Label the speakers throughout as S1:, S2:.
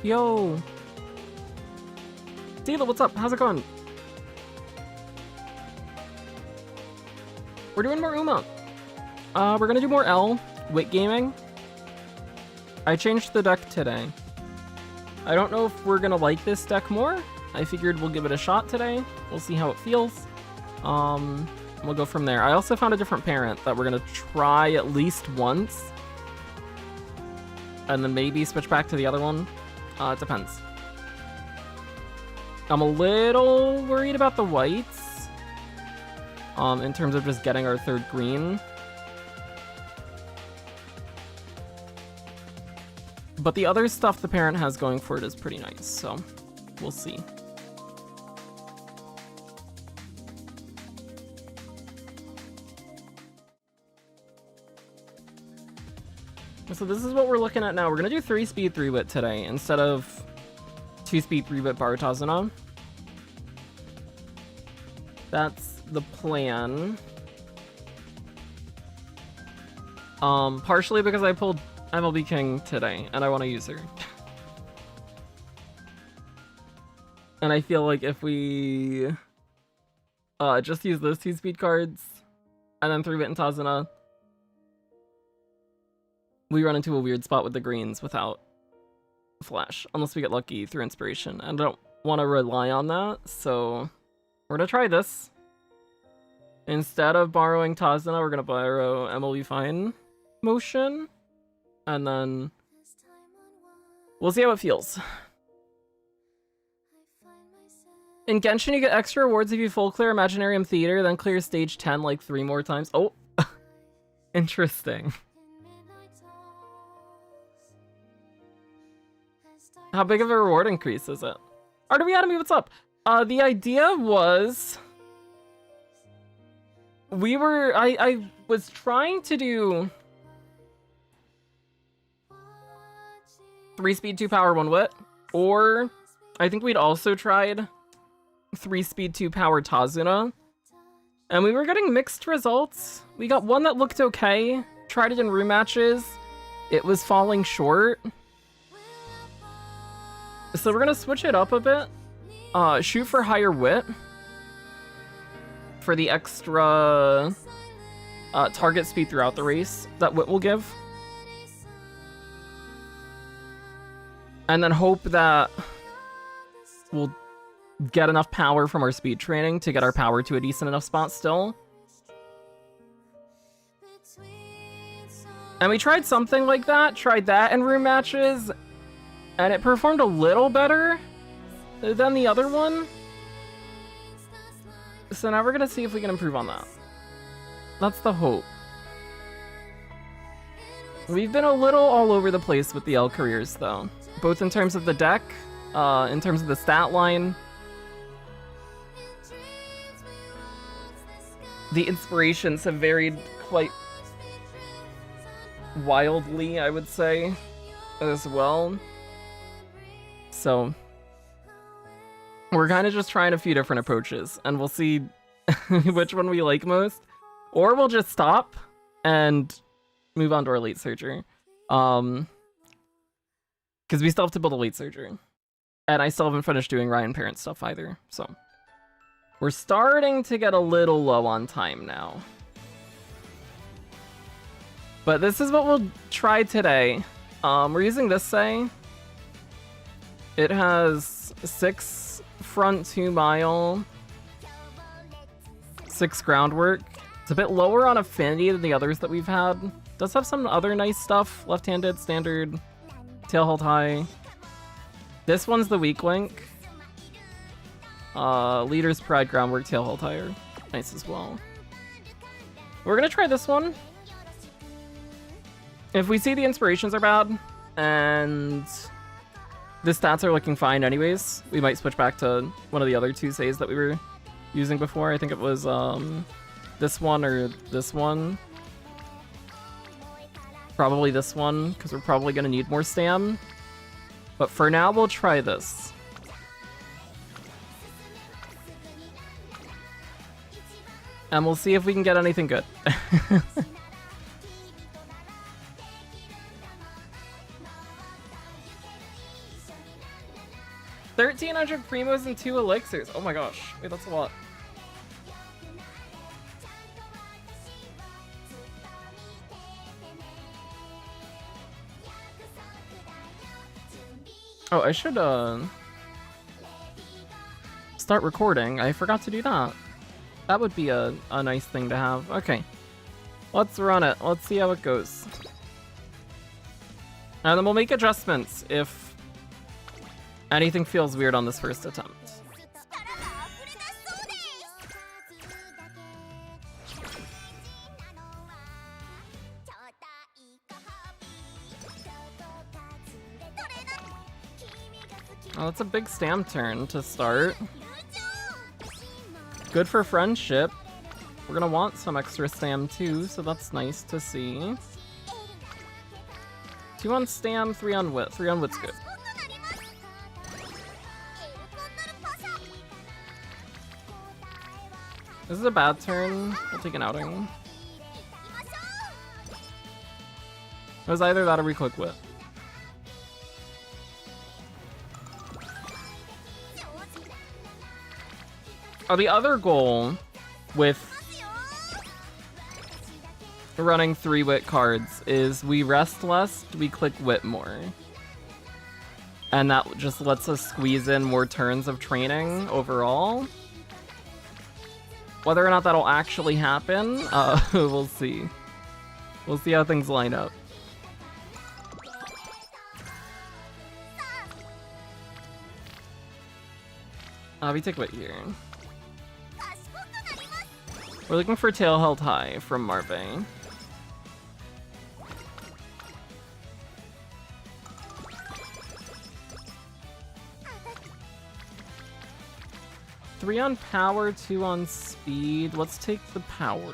S1: Yo! Tila, what's up? How's it going? We're doing more Uma. We're gonna do more L, Wit Gaming. I changed the deck today. I don't know if we're gonna like this deck more. I figured we'll give it a shot today. We'll see how it feels. We'll go from there. I also found a different parent that we're gonna try at least once. And then maybe switch back to the other one. It depends. I'm a little worried about the whites. In terms of just getting our third green. But the other stuff the parent has going for it is pretty nice, so we'll see. So this is what we're looking at now. We're gonna do 3-speed 3-wit today instead of 2-speed 3-wit Baratazana. That's the plan. Partially because I pulled MLB King today and I want to use her. And I feel like if we just use those 2-speed cards and then 3-wit and Tazuna, we run into a weird spot with the greens without Flash, unless we get lucky through Inspiration. And I don't want to rely on that, so we're going to try this. Instead of borrowing Tazuna, we're going to borrow MLB Fine Motion, and then we'll see how it feels. In Genshin, you get extra rewards if you full clear Imaginarium Theater, then clear stage 10 like 3 more times. Oh, interesting. How big of a reward increase is it? RW Academy, what's up? The idea was... I was trying to do... 3-speed 2-power 1-wit, or I think we'd also tried 3-speed 2-power Tazuna, and we were getting mixed results. We got one that looked okay, tried it in room matches, it was falling short. So we're gonna switch it up a bit. Shoot for higher wit for the extra target speed throughout the race that wit will give. And then hope that we'll get enough power from our speed training to get our power to a decent enough spot still. And we tried something like that, tried that in room matches, and it performed a little better than the other one. So now we're gonna see if we can improve on that. That's the hope. We've been a little all over the place with the L careers though. Both in terms of the deck, in terms of the stat line. The inspirations have varied quite wildly, I would say, as well. So, we're kind of just trying a few different approaches, and we'll see which one we like most. Or we'll just stop and move on to our late searcher. Because we still have to build a late searcher. And I still haven't finished doing Ryan Parent stuff either, so. We're starting to get a little low on time now. But this is what we'll try today. We're using this say. It has 6 front 2 mile, 6 groundwork. It's a bit lower on affinity than the others that we've had. Does have some other nice stuff. Left-handed, standard, tail held high. This one's the weak link. Leader's Pride, groundwork, tail held higher. Nice as well. We're gonna try this one. If we see the inspirations are bad, and the stats are looking fine anyways, we might switch back to one of the other 2 says that we were using before. I think it was this one or this one. Probably this one, because we're probably going to need more stam. But for now, we'll try this. And we'll see if we can get anything good. 1,500 primos and 2 elixirs. Oh my gosh. Wait, that's a lot. Oh, I should start recording. I forgot to do that. That would be a nice thing to have. Okay. Let's run it. Let's see how it goes. And then we'll make adjustments if anything feels weird on this first attempt. Oh, that's a big stam turn to start. Good for friendship. We're gonna want some extra stam too, so that's nice to see. 2 on stam, 3 on wit. 3 on wit's good. This is a bad turn. We'll take an outing. It was either that or we click wit. Oh, the other goal with running 3 wit cards is we rest less, we click wit more. And that just lets us squeeze in more turns of training overall. Whether or not that'll actually happen, we'll see. We'll see how things line up. We take wit here. We're looking for tail held high from Marve. Three on power, 2 on speed. Let's take the power.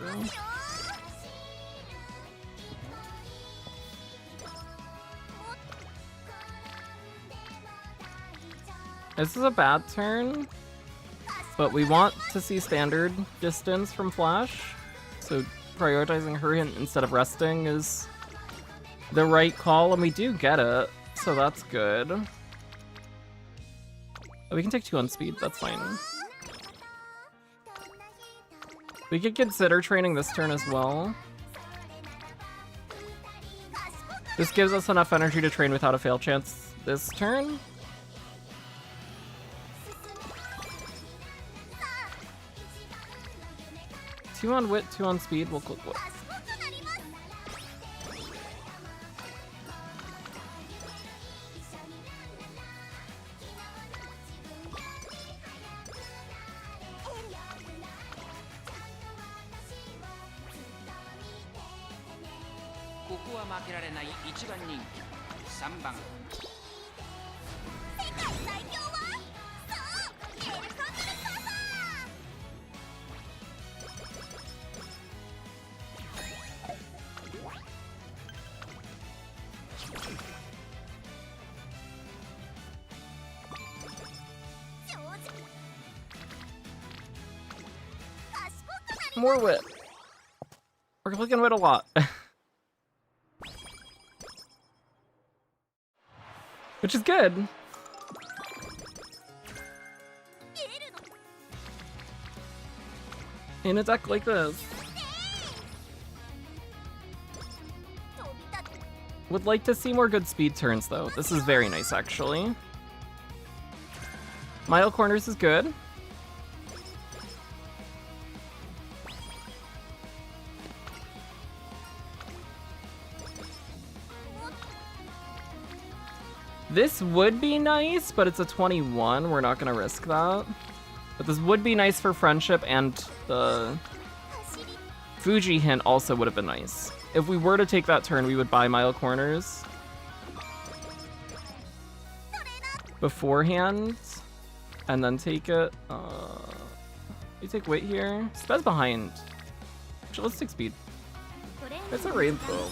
S1: This is a bad turn, but we want to see standard distance from Flash, so prioritizing her instead of resting is the right call, and we do get it, so that's good. We can take 2 on speed, that's fine. We could consider training this turn as well. This gives us enough energy to train without a fail chance this turn. Two on wit, 2 on speed, we'll click wit. More wit. We're clicking wit a lot. Which is good. In a deck like this. Would like to see more good speed turns though. This is very nice actually. Mile corners is good. This would be nice, but it's a 21. We're not gonna risk that. But this would be nice for friendship, and the Fuji hint also would have been nice. If we were to take that turn, we would buy mile corners beforehand, and then take it. We take wait here. Spez behind. Actually, let's take speed. It's a rainbow.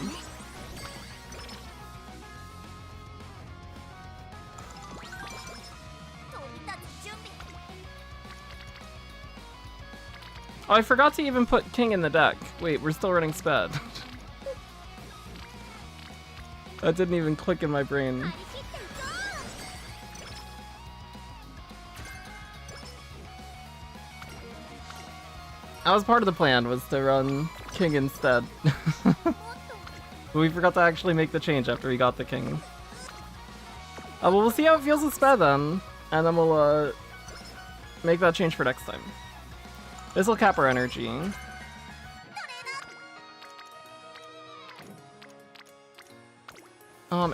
S1: Oh, I forgot to even put King in the deck. Wait, we're still running Sped. That didn't even click in my brain. That was part of the plan, was to run King instead. But we forgot to actually make the change after we got the King. Well, we'll see how it feels with Sped then, and then we'll make that change for next time. This will cap our energy.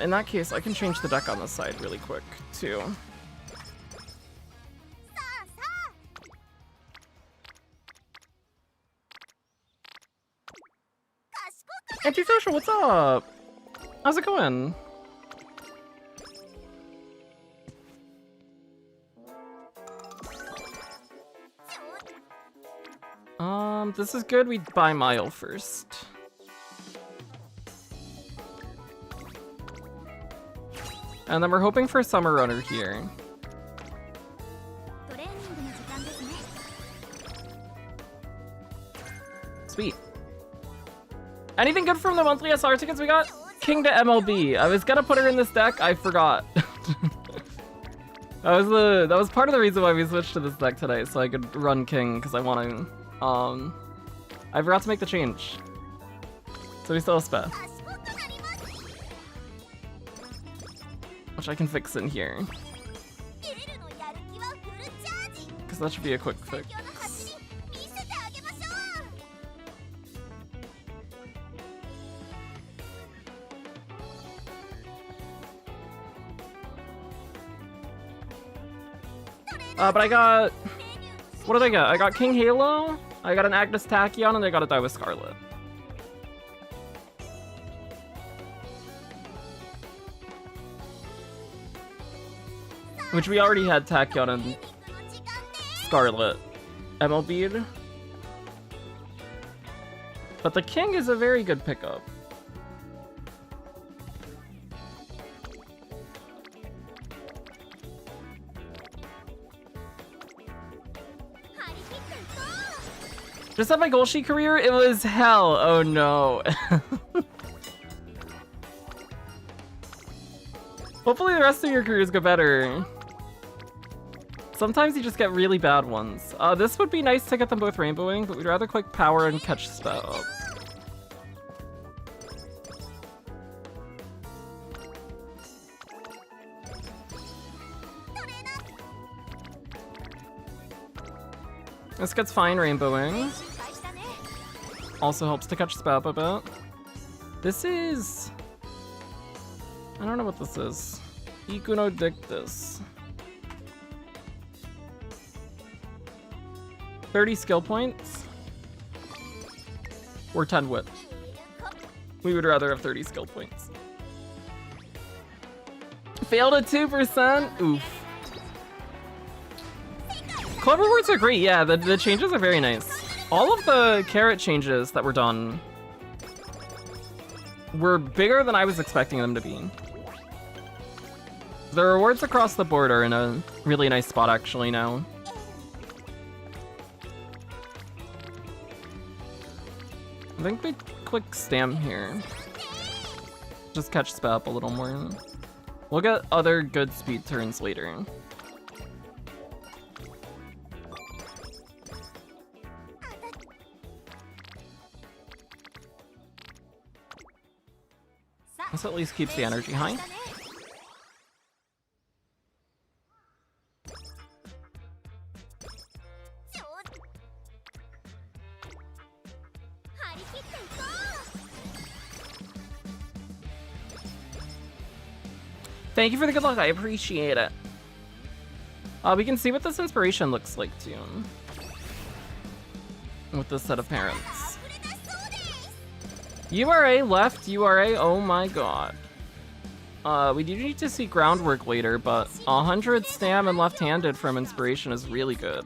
S1: In that case, I can change the deck on this side really quick, too. Antisocial, what's up? How's it going? This is good. We buy Mile first. And then we're hoping for Summer Runner here. Sweet. Anything good from the monthly SR tickets we got? King to MLB. I was gonna put her in this deck, I forgot. That was part of the reason why we switched to this deck today, so I could run King, because I want to. I forgot to make the change. So we still have Sped. Which I can fix in here. Because that should be a quick fix. But I got... What did I get? I got King Halo, I got an Agnes Tachyon, and I got a Die with Scarlet. Which we already had Tachyon and Scarlet MLB'd. But the King is a very good pickup. Just had my goal sheet career? It was hell. Oh no. Hopefully the rest of your careers go better. Sometimes you just get really bad ones. This would be nice to get them both rainbowing, but we'd rather click power and catch spell up. This gets fine rainbowing. Also helps to catch spell up a bit. This is... I don't know what this is. Ikuno Dictus. 30 skill points. Or 10 wit. We would rather have 30 skill points. Failed at 2%? Oof. Club rewards are great, yeah, the changes are very nice. All of the carrot changes that were done were bigger than I was expecting them to be. The rewards across the board are in a really nice spot actually now. I think we click Stam here. Just catch spell up a little more. We'll get other good speed turns later. This at least keeps the energy high. Thank you for the good luck, I appreciate it. We can see what this inspiration looks like too. With this set of parents. URA left, URA, oh my god. We do need to see groundwork later, but 100 stam and left-handed from inspiration is really good.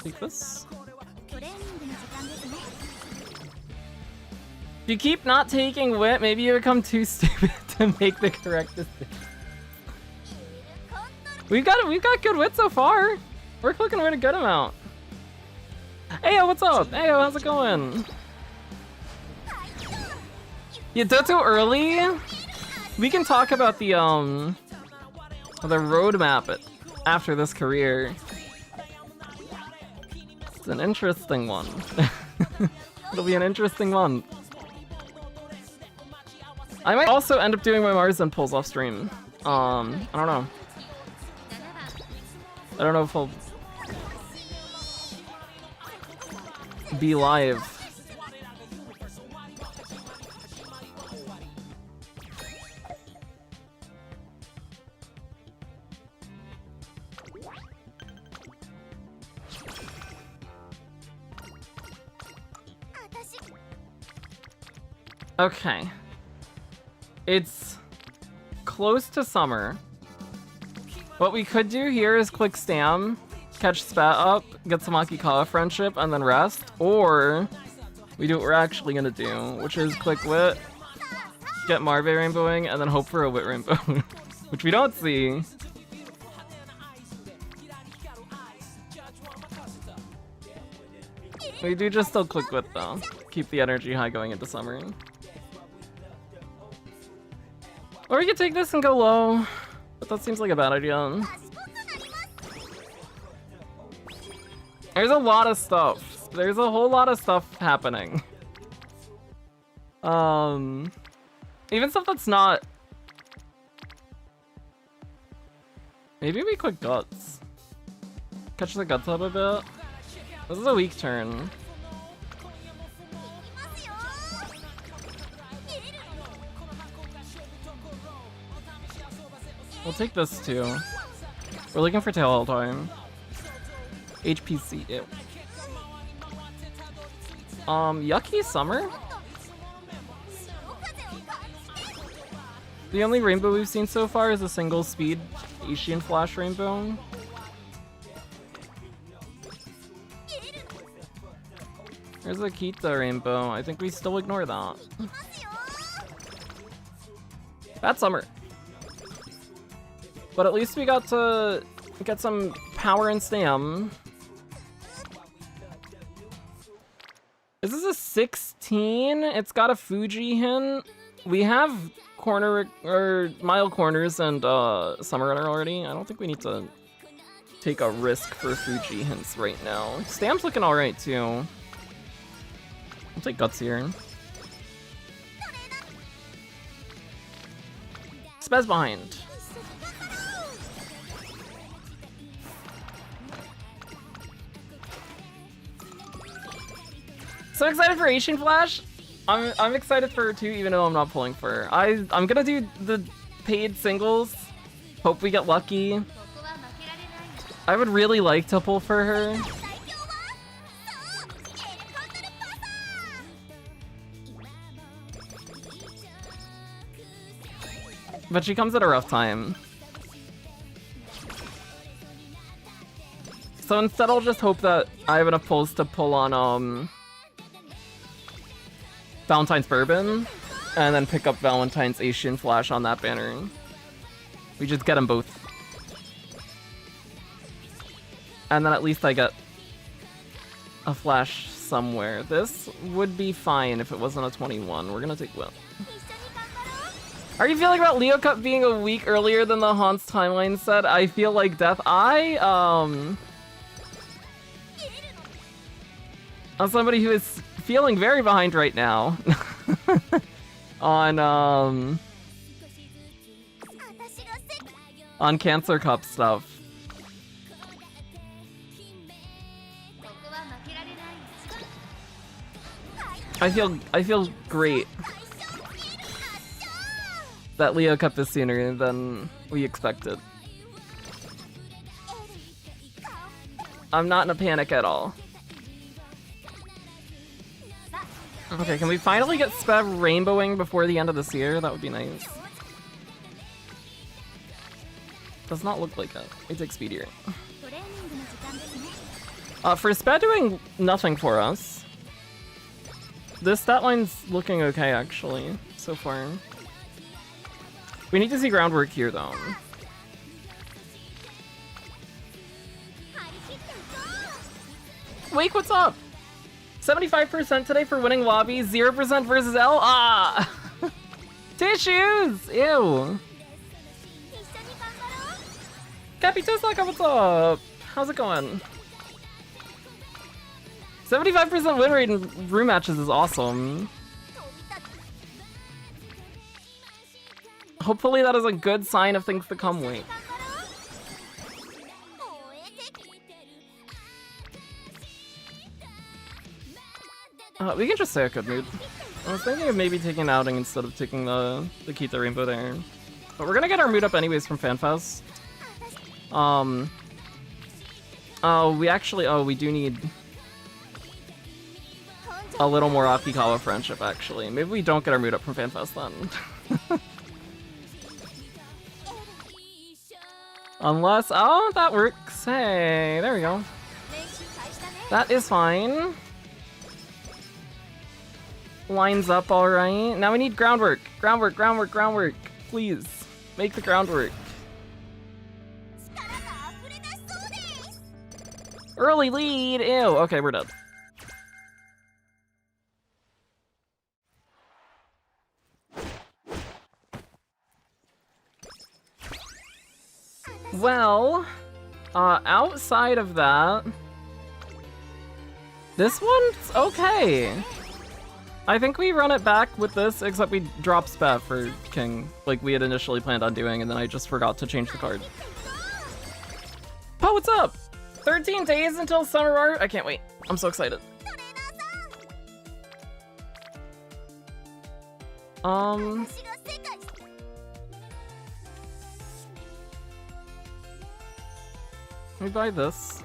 S1: Take this. If you keep not taking wit, maybe you become too stupid to make the correct decision. We've got good wit so far. We're clicking wit a good amount. Heyo, what's up? Heyo, how's it going? Yeah, Doto early? We can talk about the roadmap after this career. It's an interesting one. It'll be an interesting one. I might also end up doing my Mars Impulse off stream. I don't know. I don't know if I'll be live. Okay. It's close to summer. What we could do here is click Stam, catch Spat up, get some Akikawa friendship, and then rest. Or we do what we're actually gonna do, which is click Wit, get Marve rainbowing, and then hope for a Wit rainbow. Which we don't see. We do just still click Wit though. Keep the energy high going into summer. Or we could take this and go low, but that seems like a bad idea. There's a lot of stuff. There's a whole lot of stuff happening. Even stuff that's not... Maybe we click Guts. Catch the Guts up a bit. This is a weak turn. We'll take this too. We're looking for tail all time. HPC, ew. Yucky Summer? The only rainbow we've seen so far is a single speed Asian Flash rainbow. There's a Kita rainbow. I think we still ignore that. Bad summer. But at least we got to get some power and stam. Is this a 16? It's got a Fuji hint. We have corner or mile corners and summer runner already. I don't think we need to take a risk for Fuji hints right now. Stam's looking alright too. I'll take Guts here. Spez behind. So excited for Asian Flash. I'm excited for her too, even though I'm not pulling for her. I'm gonna do the paid singles. Hope we get lucky. I would really like to pull for her. But she comes at a rough time. So instead I'll just hope that I have enough pulls to pull on Valentine's Bourbon, and then pick up Valentine's Asian Flash on that banner. We just get them both. And then at least I get a Flash somewhere. This would be fine if it wasn't a 21. We're gonna take Will. Are you feeling about Leo Cup being a week earlier than the Hans timeline said? I feel like death. I'm somebody who is feeling very behind right now on Cancer Cup stuff. I feel great that Leo Cup is sooner than we expected. I'm not in a panic at all. Okay, can we finally get Spev rainbowing before the end of this year? That would be nice. Does not look like it. We take Speedier. For Spev doing nothing for us. This stat line's looking okay, actually, so far. We need to see groundwork here, though. Wake, what's up? 75% today for winning lobby, 0% versus L. Ah! Tissues! Ew. Capitosaka, what's up? How's it going? 75% win rate in room matches is awesome. Hopefully that is a good sign of things to come, wait. We can just say a good mood. I was thinking of maybe taking an outing instead of taking the Kita Rainbow there. But we're gonna get our mood up anyways from FanFest. We do need a little more Akikawa friendship, actually. Maybe we don't get our mood up from FanFest then. Unless, oh, that works. Hey, there we go. That is fine. Lines up alright. Now we need groundwork. Groundwork, groundwork, groundwork. Please, make the groundwork. Early lead! Ew, okay, we're dead. Well, outside of that, this one's okay. I think we run it back with this, except we drop Spat for King, like we had initially planned on doing, and then I just forgot to change the card. Oh, what's up? 13 days until Summer Art? I can't wait. I'm so excited. Let me buy this.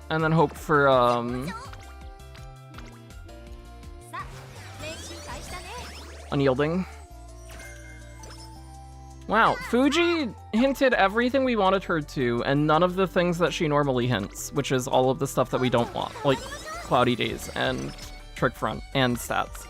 S1: And then hope for, Unyielding. Wow, Fuji hinted everything we wanted her to, and none of the things that she normally hints, which is all of the stuff that we don't want, like Cloudy Days and Trick Front and stats.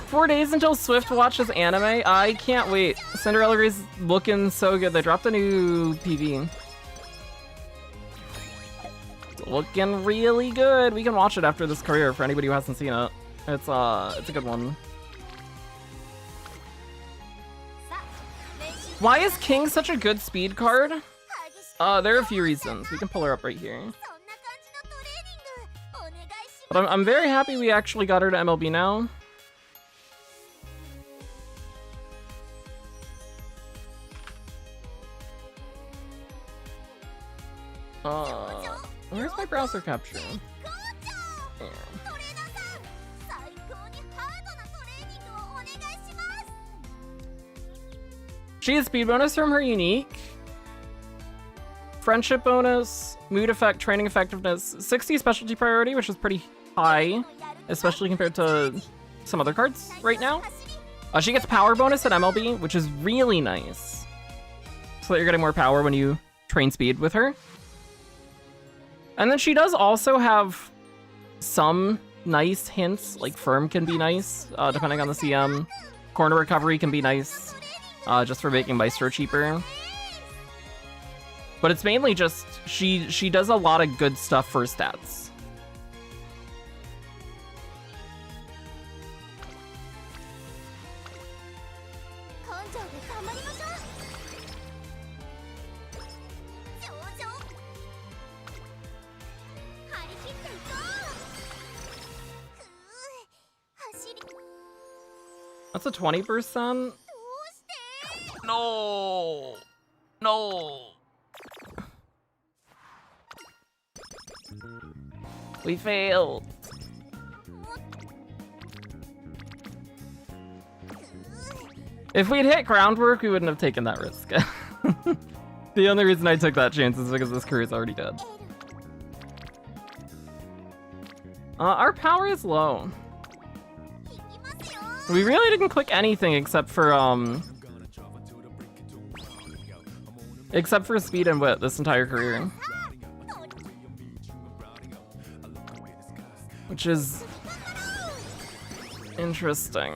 S1: Four days until Swift watches anime. I can't wait. Cinderella is looking so good. They dropped a new PV. It's looking really good. We can watch it after this career for anybody who hasn't seen it. It's a good one. Why is King such a good speed card? There are a few reasons. We can pull her up right here. But I'm very happy we actually got her to MLB now. Where's my browser capture? There. She has speed bonus from her unique. Friendship bonus, mood effect, training effectiveness, 60 specialty priority, which is pretty high, especially compared to some other cards right now. She gets power bonus at MLB, which is really nice. So that you're getting more power when you train speed with her. And then she does also have some nice hints, like Firm can be nice, depending on the CM. Corner Recovery can be nice, just for making Maestro cheaper. But it's mainly just, she does a lot of good stuff for stats. That's a 20%? No! No! We failed. If we'd hit groundwork, we wouldn't have taken that risk. The only reason I took that chance is because this career's already dead. Our power is low. We really didn't click anything except for speed and wit this entire career. Which is Interesting.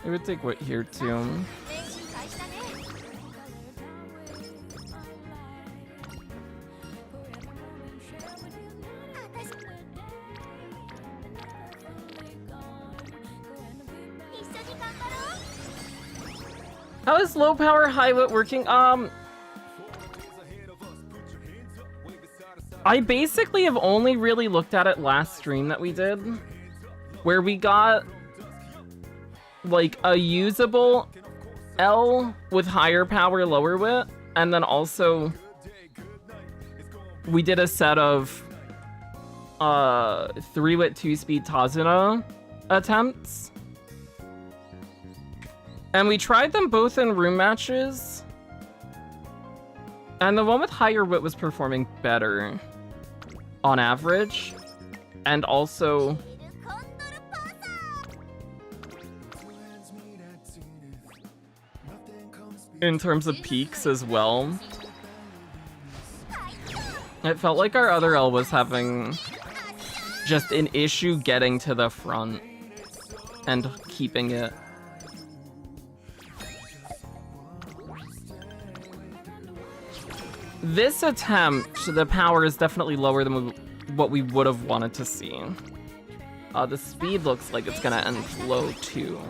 S1: It would take wit here too. How is low power high wit working? I basically have only really looked at it last stream that we did, where we got like a usable L with higher power, lower wit, and then also we did a set of 3 wit 2-speed Tazuna attempts. And we tried them both in room matches. And the one with higher wit was performing better on average. And also in terms of peaks as well. It felt like our other L was having just an issue getting to the front and keeping it. This attempt, the power is definitely lower than what we would have wanted to see. The speed looks like it's gonna end low too.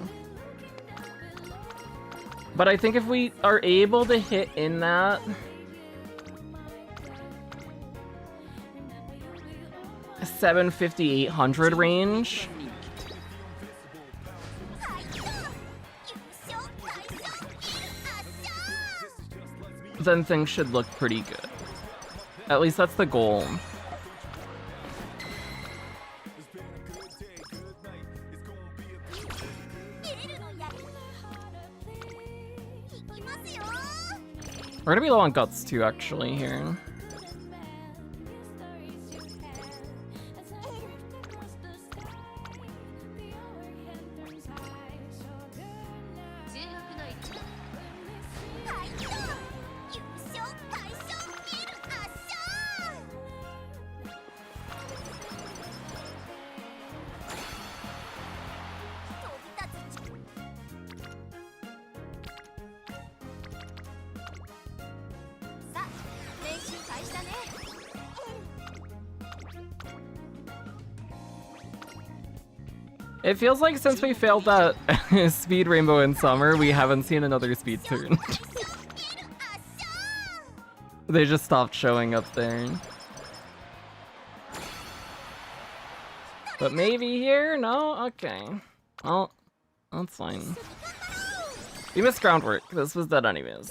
S1: But I think if we are able to hit in that 750-800 range, then things should look pretty good. At least that's the goal. We're gonna be low on guts too, actually, here. It feels like since we failed that speed rainbow in summer, we haven't seen another speed turn. They just stopped showing up there. But maybe here? No? Okay. Well, that's fine. We missed groundwork. This was dead anyways.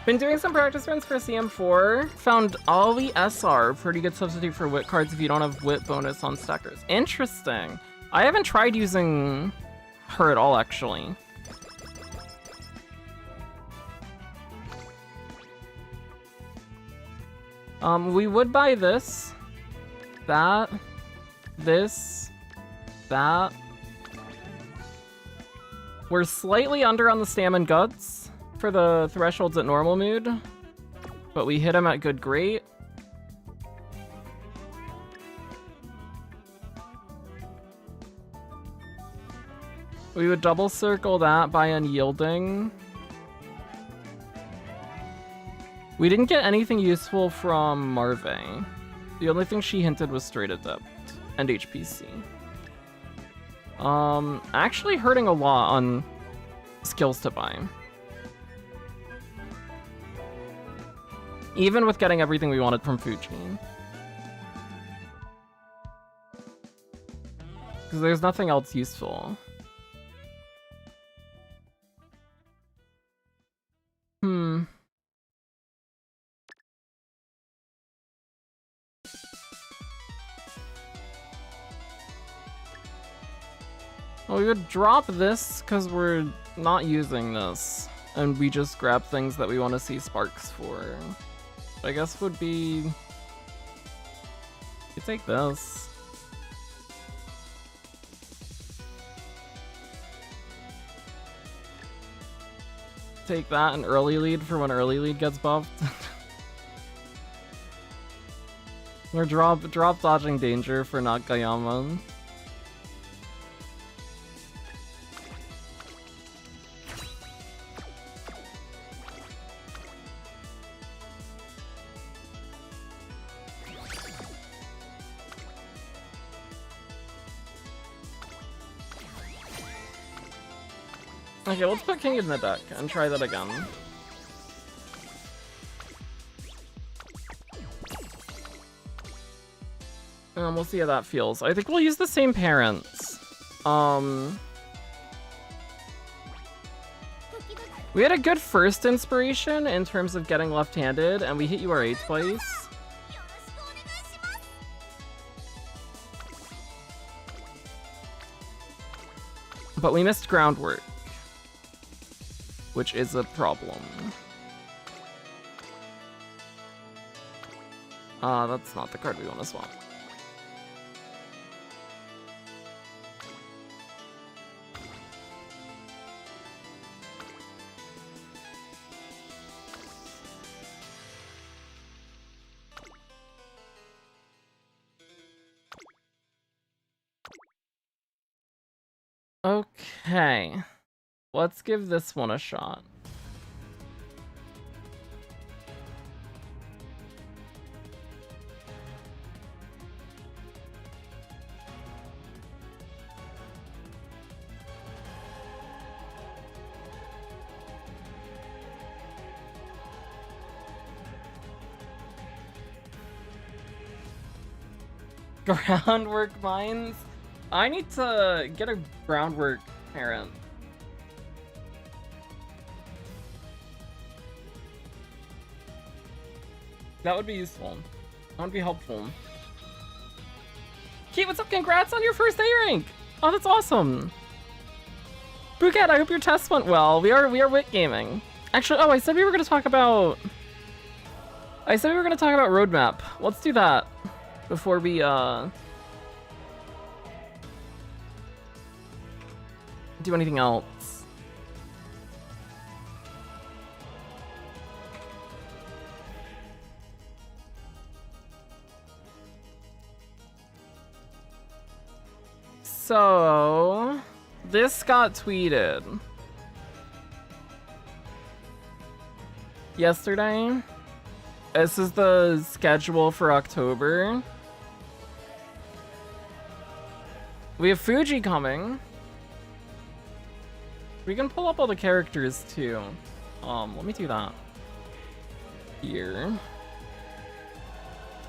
S1: Been doing some practice runs for CM4. Found Ollie SR, pretty good substitute for wit cards if you don't have wit bonus on stackers. Interesting. I haven't tried using her at all, actually. We would buy this, that, this, that. We're slightly under on the stam and guts for the thresholds at normal mood, but we hit him at good great. We would double circle that by unyielding. We didn't get anything useful from Marve. The only thing she hinted was straight adept and HPC. Actually hurting a lot on skills to buy. Even with getting everything we wanted from Fuji. Because there's nothing else useful. Well, we would drop this because we're not using this. and we just grab things that we want to see sparks for. I guess would be... You take this. Take that, an early lead for when early lead gets buffed. Or drop dodging danger for Nakayama. Okay, let's put King in the deck and try that again. And we'll see how that feels. I think we'll use the same parents. We had a good first inspiration in terms of getting left-handed, and we hit URA twice. But we missed groundwork, which is a problem. That's not the card we want to swap. Okay, let's give this one a shot. Groundwork mines? I need to get a groundwork parent. That would be useful. That would be helpful. Kate, what's up? Congrats on your first A rank! Oh, that's awesome! Bouquet, I hope your test went well. We are wit gaming. Actually, oh, I said we were gonna talk about roadmap. Let's do that before we do anything else. So, this got tweeted yesterday. This is the schedule for October. We have Fuji coming. We can pull up all the characters too. Let me do that. Here.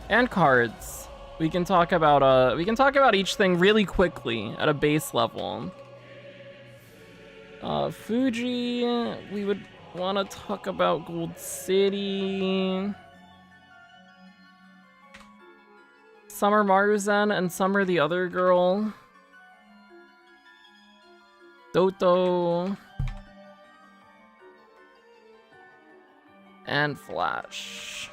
S1: And cards. We can talk about each thing really quickly at a base level. Fuji, we would want to talk about Gold City. Summer Maruzen and Summer the other girl. Doto. And Flash.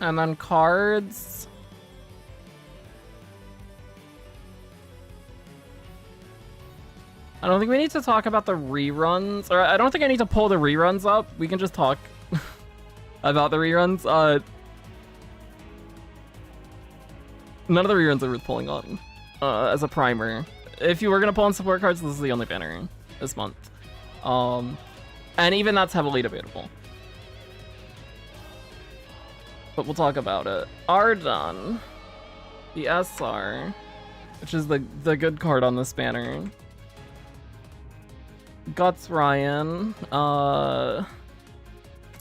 S1: And then cards. I don't think we need to talk about the reruns, or I don't think I need to pull the reruns up. We can just talk about the reruns. None of the reruns are worth pulling on as a primer. If you were gonna pull on support cards, this is the only banner this month. And even that's heavily debatable. But we'll talk about it. Ardun, the SR, which is the good card on this banner. Guts Ryan. I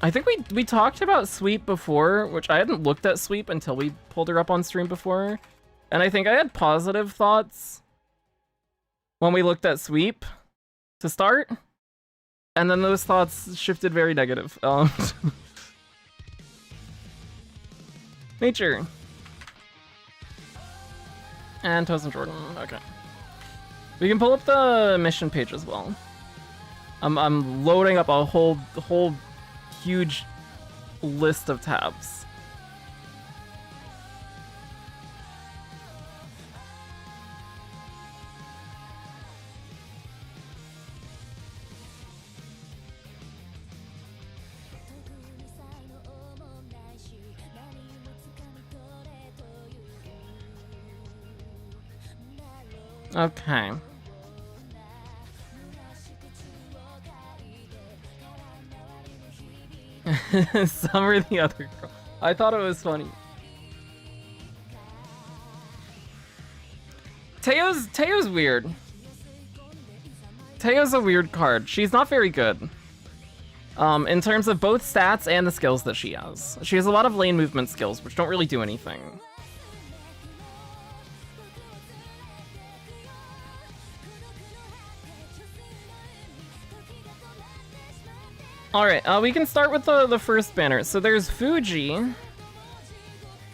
S1: think we talked about Sweep before, which I hadn't looked at Sweep until we pulled her up on stream before. And I think I had positive thoughts when we looked at Sweep to start. And then those thoughts shifted very negative. Nature. And Toast and Jordan. Okay. We can pull up the mission page as well. I'm loading up a whole huge list of tabs. Okay. Summer the other girl. I thought it was funny. Teo's weird. Teo's a weird card. She's not very good. In terms of both stats and the skills that she has. She has a lot of lane movement skills, which don't really do anything. Alright, we can start with the first banner. So there's Fuji,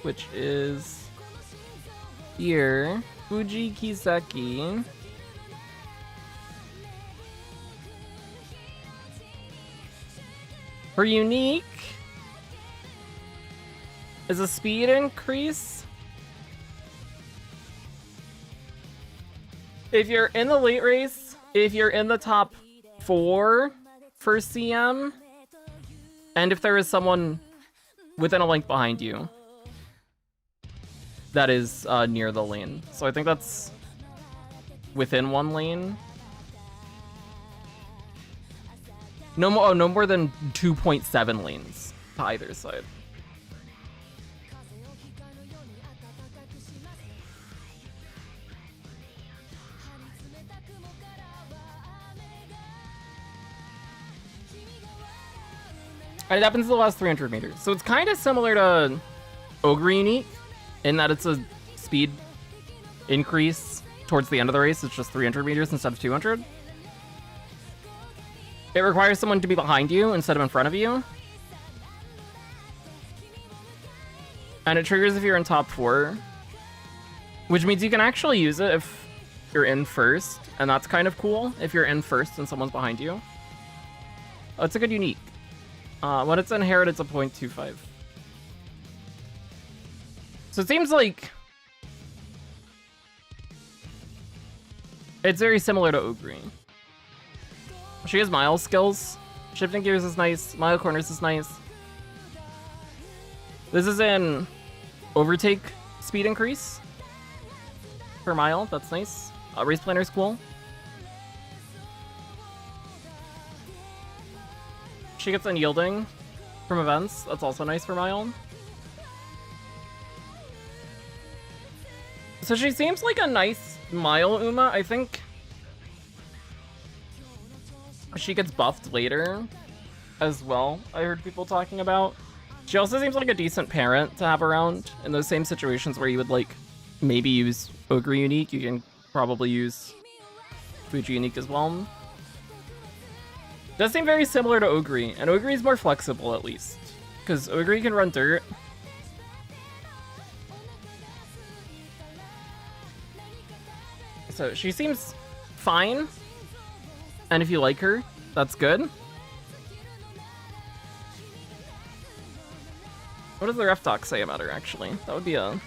S1: which is here. Fuji Kiseki. Her unique is a speed increase. If you're in the late race, if you're in the top 4 for CM, and if there is someone within a link behind you that is near the lane. So I think that's within 1 lane. No more than 2.7 lanes to either side. It happens in the last 300 meters. So it's kind of similar to Ogre Unique in that it's a speed increase towards the end of the race. It's just 300 meters instead of 200. It requires someone to be behind you instead of in front of you. And it triggers if you're in top 4. Which means you can actually use it if you're in first. And that's kind of cool if you're in first and someone's behind you. Oh, it's a good unique. When it's inherited, it's a 0.25. So it seems like it's very similar to Ogre. She has Mile skills. Shifting gears is nice. Mile corners is nice. This is in overtake speed increase per mile. That's nice. Race planner is cool. She gets unyielding from events. That's also nice for Mile. So she seems like a nice Mile Uma. I think she gets buffed later as well. I heard people talking about. She also seems like a decent parent to have around in those same situations where you would like maybe use Ogre Unique. You can probably use Fuji Unique as well. Does seem very similar to Ogre, and Ogre is more flexible at least, because Ogre can run dirt. So she seems fine, and if you like her, that's good. What does the ref doc say about her, actually? That would be a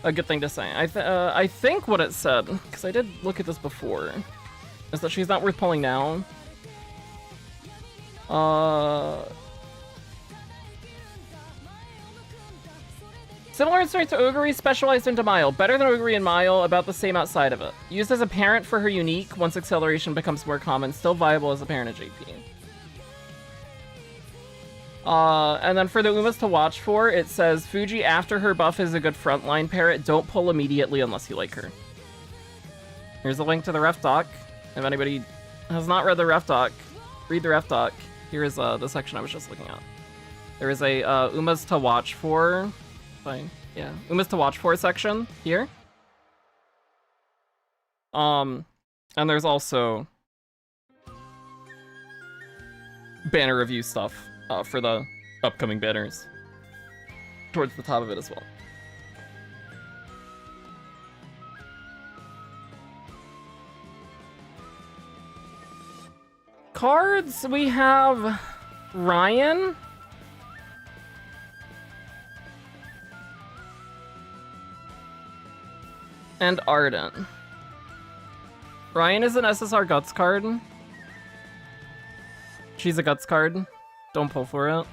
S1: good thing to say. I think what it said, because I did look at this before, is that she's not worth pulling now. Similar in strength to Ogre, specialized into Mile. Better than Ogre and Mile, about the same outside of it. Used as a parent for her unique, once acceleration becomes more common. Still viable as a parent at JP. And then for the Umas to watch for, it says, Fuji after her buff is a good frontline parrot. Don't pull immediately unless you like her. Here's a link to the ref doc. If anybody has not read the ref doc, read the ref doc. Here is the section I was just looking at. There is a Umas to watch for. Fine. Yeah, Umas to watch for section here. And there's also banner review stuff for the upcoming banners towards the top of it as well. Cards, we have Ryan. And Arden. Ryan is an SSR Guts card. She's a Guts card. Don't pull for it.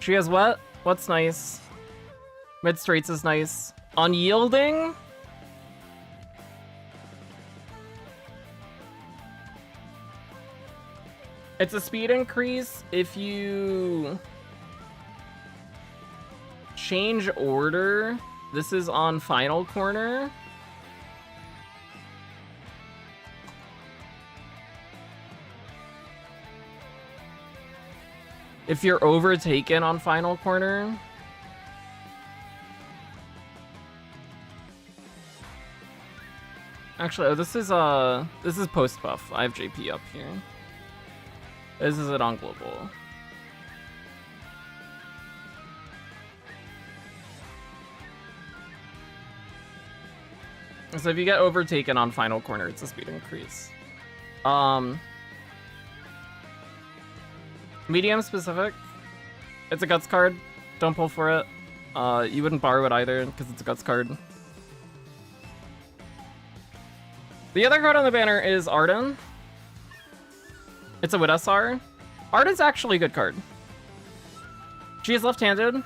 S1: She has Wet. What's nice. Mid Straights is nice. Unyielding. It's a speed increase if you change order. This is on final corner. If you're overtaken on final corner. Actually, oh, this is post buff. I have JP up here. This is it on global. So if you get overtaken on final corner, it's a speed increase. Medium specific. It's a Guts card. Don't pull for it. You wouldn't borrow it either because it's a Guts card. The other card on the banner is Arden. It's a Wit SR. Arden's actually a good card. She is left-handed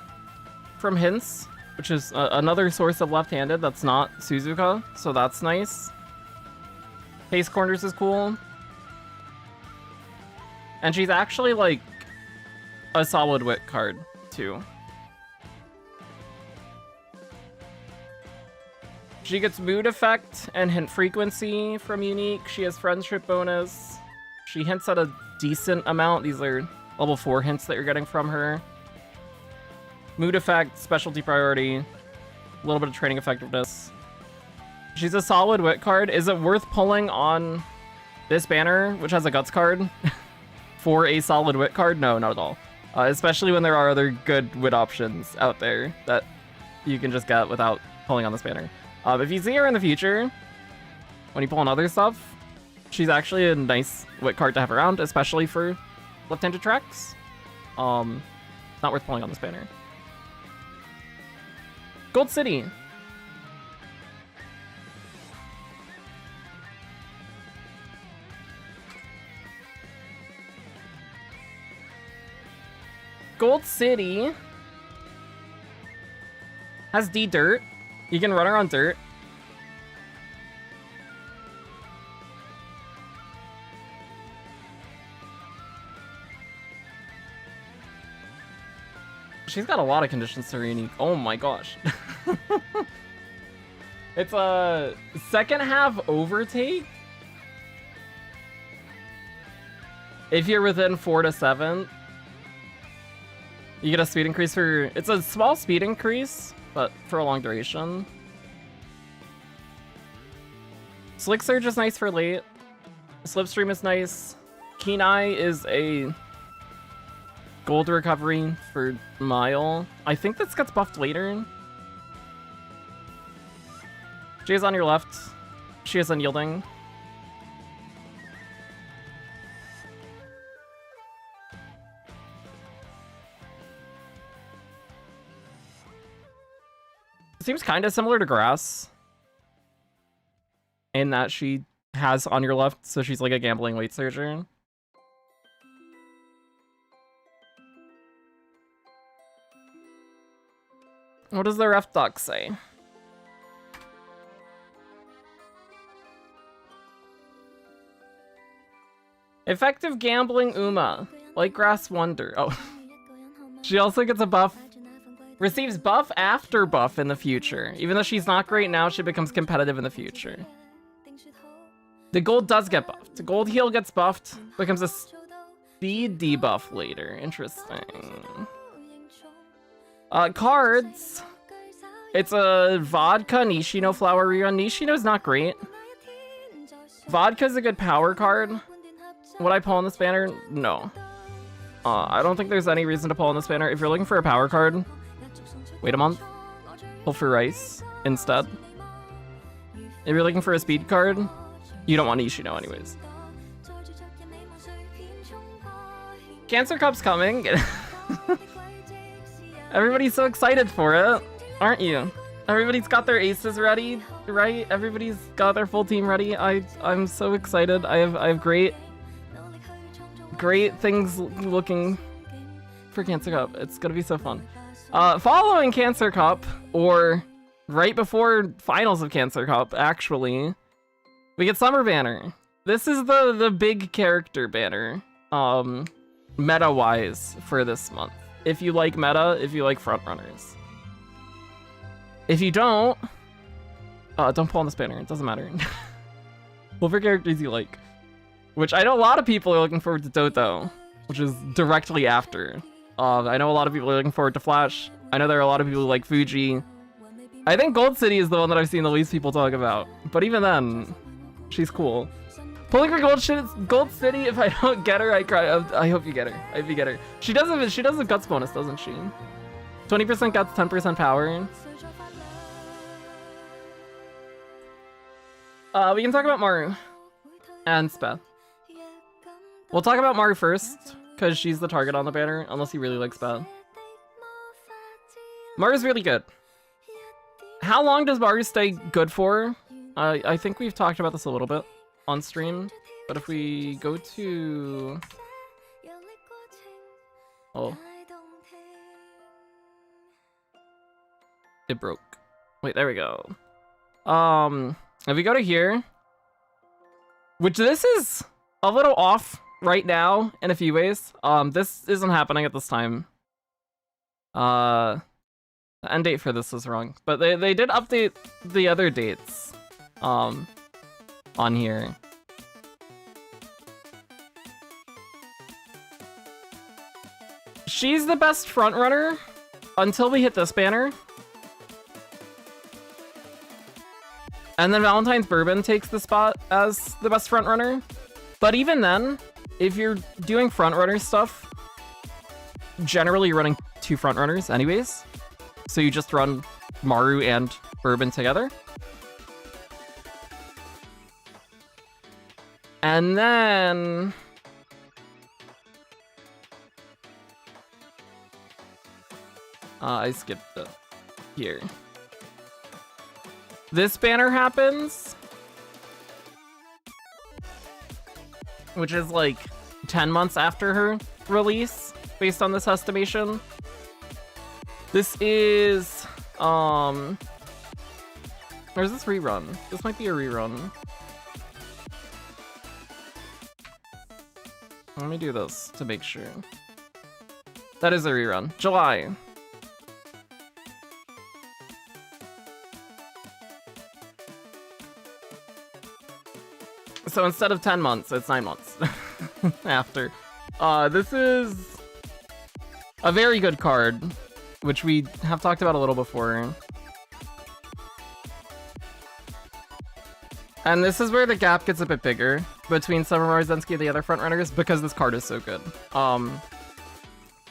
S1: from hints, which is another source of left-handed that's not Suzuka, so that's nice. Pace corners is cool. And she's actually like a solid wit card too. She gets mood effect and hint frequency from unique. She has friendship bonus. She hints at a decent amount. These are level 4 hints that you're getting from her. Mood effect, specialty priority, a little bit of training effectiveness. She's a solid wit card. Is it worth pulling on this banner, which has a Guts card, for a solid wit card? No, not at all. Especially when there are other good wit options out there that you can just get without pulling on this banner. If you see her in the future, when you pull on other stuff, she's actually a nice wit card to have around, especially for left-handed tracks. Not worth pulling on this banner. Gold City. Gold City has D dirt. You can run her on dirt. She's got a lot of conditions to her unique. Oh my gosh. It's a second half overtake. If you're within 4 to 7, you get a speed increase for... It's a small speed increase, but for a long duration. Slick Surge is nice for late. Slipstream is nice. Keen Eye is a gold recovery for mile. I think this gets buffed later. She is on your left. She is unyielding. Seems kind of similar to Grass in that she has on your left, so she's like a gambling weight surger. What does the ref doc say? Effective gambling Uma, like Grass Wonder. Oh, she also gets a buff. Receives buff after buff in the future. Even though she's not great now, she becomes competitive in the future. The gold does get buffed. The gold heal gets buffed, becomes a speed debuff later. Interesting. Cards. It's a Vodka Nishino Flower Rerun. Nishino's not great. Vodka's a good power card. Would I pull on this banner? No. I don't think there's any reason to pull on this banner. If you're looking for a power card, wait a month. Pull for Rice instead. If you're looking for a speed card, you don't want Nishino anyways. Cancer Cup's coming. Everybody's so excited for it, aren't you? Everybody's got their aces ready, right? Everybody's got their full team ready. I'm so excited. I have great things looking for Cancer Cup. It's gonna be so fun. Following Cancer Cup, or right before finals of Cancer Cup, actually, we get Summer Banner. This is the big character banner, meta-wise, for this month. If you like meta, if you like frontrunners. If you don't pull on this banner, it doesn't matter. Pull for characters you like. Which I know a lot of people are looking forward to Toto, which is directly after. I know a lot of people are looking forward to Flash. I know there are a lot of people who like Fuji. I think Gold City is the one that I've seen the least people talk about. But even then, she's cool. Pulling for Gold City, if I don't get her, I cry. I hope you get her. I hope you get her. She does a guts bonus, doesn't she? 20% guts, 10% power. We can talk about Maru and Speth. We'll talk about Maru first, because she's the target on the banner, unless he really likes Speth. Maru's really good. How long does Maru stay good for? I think we've talked about this a little bit on stream, but if we go to... Oh. It broke. Wait, there we go. If we go to here, which this is a little off right now in a few ways. This isn't happening at this time. The end date for this was wrong, but they did update the other dates, on here. She's the best frontrunner until we hit this banner. And then Valentine's Bourbon takes the spot as the best frontrunner. But even then, if you're doing frontrunner stuff, generally you're running 2 frontrunners anyways. So you just run Maru and Bourbon together. And then... I skipped it here. This banner happens, which is like 10 months after her release, based on this estimation. This is, or is this rerun? This might be a rerun. Let me do this to make sure. That is a rerun. July. So instead of 10 months, it's 9 months after. This is a very good card, which we have talked about a little before. And this is where the gap gets a bit bigger between Summer Marzensky and the other frontrunners, because this card is so good.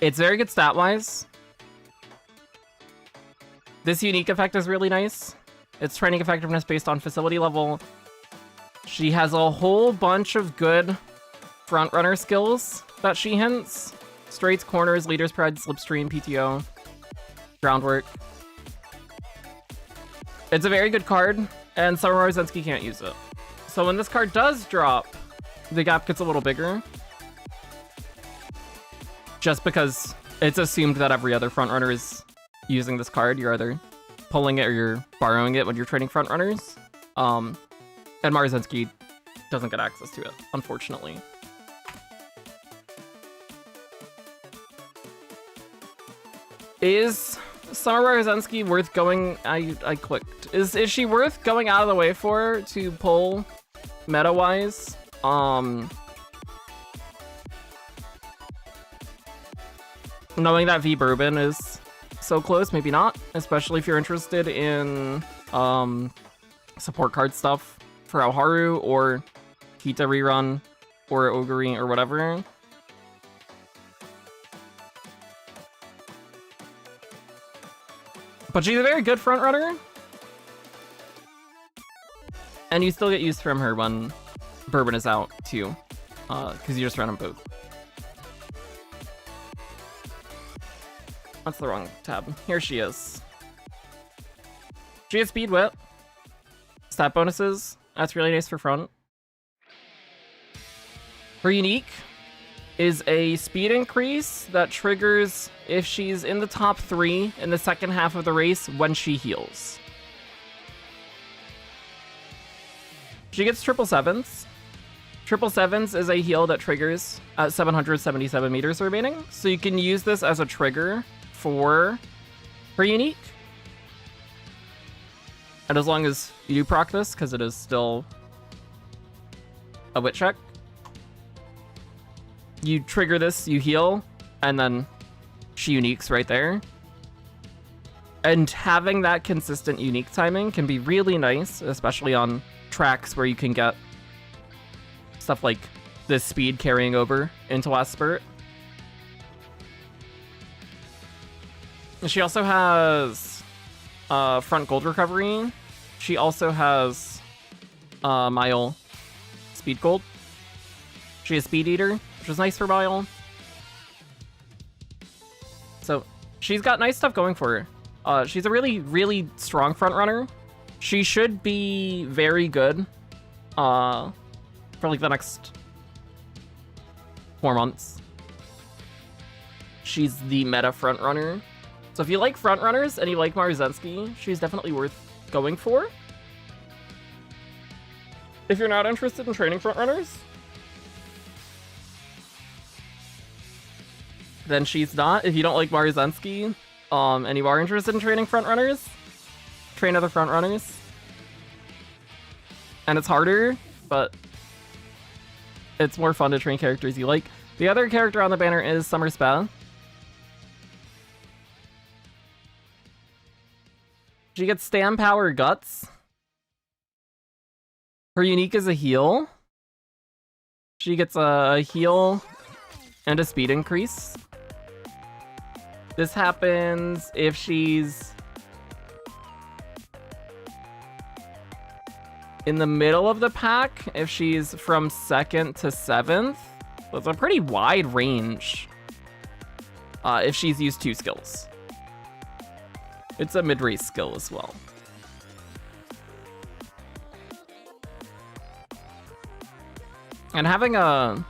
S1: It's very good stat-wise. This unique effect is really nice. It's training effectiveness based on facility level. She has a whole bunch of good frontrunner skills that she hints. Straights, corners, leader's pride, slipstream, PTO, groundwork. It's a very good card, and Summer Marzensky can't use it. So when this card does drop, the gap gets a little bigger. Just because it's assumed that every other frontrunner is using this card. You're either pulling it or you're borrowing it when you're trading frontrunners. And Marzensky doesn't get access to it, unfortunately. Is Summer Marzensky worth going... I clicked. Is she worth going out of the way for to pull meta-wise? Knowing that V Bourbon is so close, maybe not. Especially if you're interested in support card stuff for Alharu or Kita rerun or Oguri or whatever. But she's a very good frontrunner. And you still get use from her when Bourbon is out too. Because you just run them both. That's the wrong tab. Here she is. She has speed whip. Stat bonuses. That's really nice for front. Her unique is a speed increase that triggers if she's in the top 3 in the second half of the race when she heals. She gets triple sevens. Triple sevens is a heal that triggers at 777 meters remaining, so you can use this as a trigger for her unique. And as long as you proc this, because it is still a wit check, you trigger this, you heal, and then she uniques right there. And having that consistent unique timing can be really nice, especially on tracks where you can get stuff like this speed carrying over into last spurt. She also has front gold recovery. She also has mile speed gold. She has speed eater, which is nice for mile. So she's got nice stuff going for her. She's a really, really strong front runner. She should be very good for like the next 4 months. She's the meta front runner. So if you like front runners and you like Marzensky, she's definitely worth going for. If you're not interested in training front runners, then she's not. If you don't like Marzensky, and you are interested in training front runners, train other front runners. And it's harder, but it's more fun to train characters you like. The other character on the banner is Summer Spa. She gets Stam Power Guts. Her unique is a heal. She gets a heal and a speed increase. This happens if she's in the middle of the pack, if she's from 2nd to 7th. So it's a pretty wide range if she's used 2 skills. It's a mid-race skill as well. And having a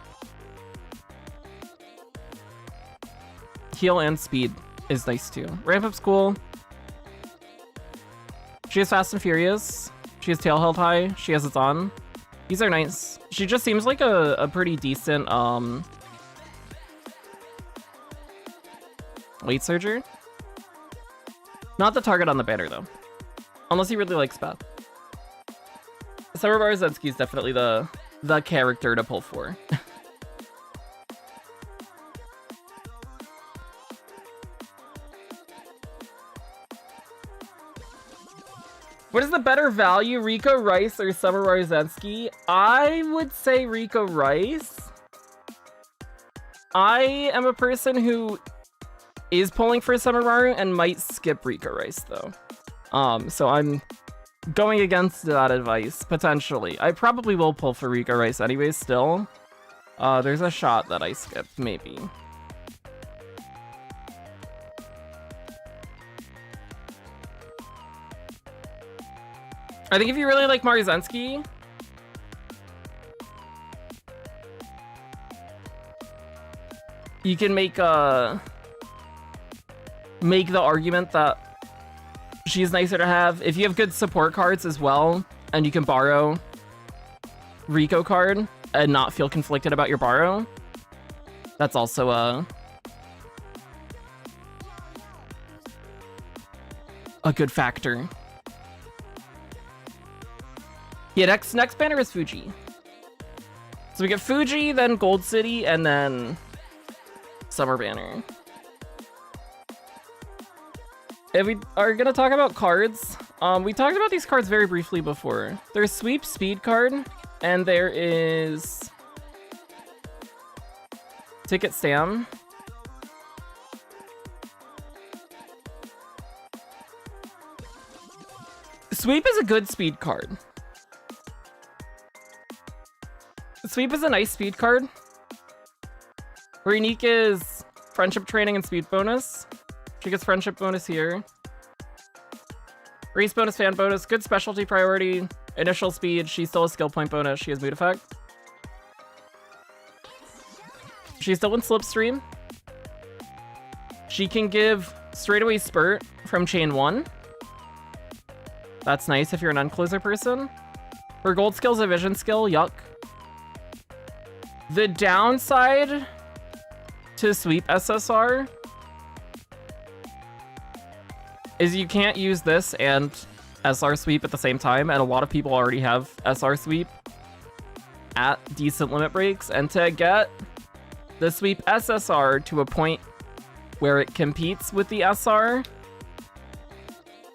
S1: heal and speed is nice too. Ramp up's cool. She has Fast and Furious. She has Tail held high. She has its on. These are nice. She just seems like a pretty decent late surger. Not the target on the banner though. Unless you really like Spa. Summer Marzensky is definitely the character to pull for. What is the better value, Rico Rice or Summer Marzensky? I would say Rico Rice. I am a person who is pulling for Summer Maru and might skip Rico Rice though. So I'm going against that advice, potentially. I probably will pull for Rico Rice anyways still. There's a shot that I skipped, maybe. I think if you really like Marzensky, you can make the argument that she's nicer to have. If you have good support cards as well, and you can borrow Rico card and not feel conflicted about your borrow, that's also a good factor. Yeah, next banner is Fuji. So we get Fuji, then Gold City, and then Summer Banner. If we are gonna talk about cards, we talked about these cards very briefly before. There's Sweep Speed card, and there is Ticket Stam. Sweep is a good speed card. Sweep is a nice speed card. Her unique is Friendship Training and Speed Bonus. She gets friendship bonus here. Race bonus, fan bonus, good specialty priority, initial speed. She still has skill point bonus. She has mood effect. She's still in slipstream. She can give straightaway spurt from chain 1. That's nice if you're an uncloser person. Her gold skill's a vision skill, yuck. The downside to sweep SSR is you can't use this and SR sweep at the same time, and a lot of people already have SR sweep at decent limit breaks, and to get the sweep SSR to a point where it competes with the SR,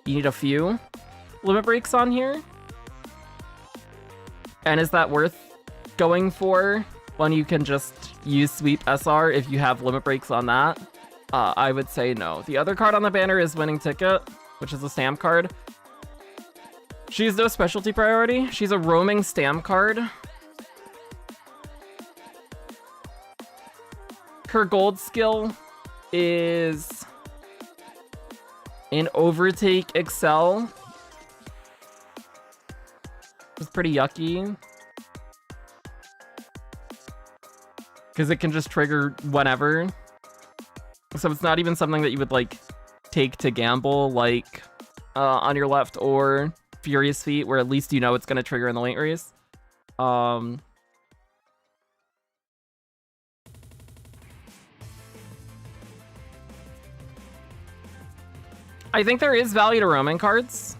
S1: you need a few limit breaks on here. And is that worth going for when you can just use sweep SR if you have limit breaks on that? I would say no. The other card on the banner is Winning Ticket, which is a stamp card. She has no specialty priority. She's a roaming stamp card. Her gold skill is an Overtake Excel. It's pretty yucky. Because it can just trigger whenever. So it's not even something that you would like take to gamble like on your left or Furious Feet, where at least you know it's going to trigger in the late race. I think there is value to roaming cards.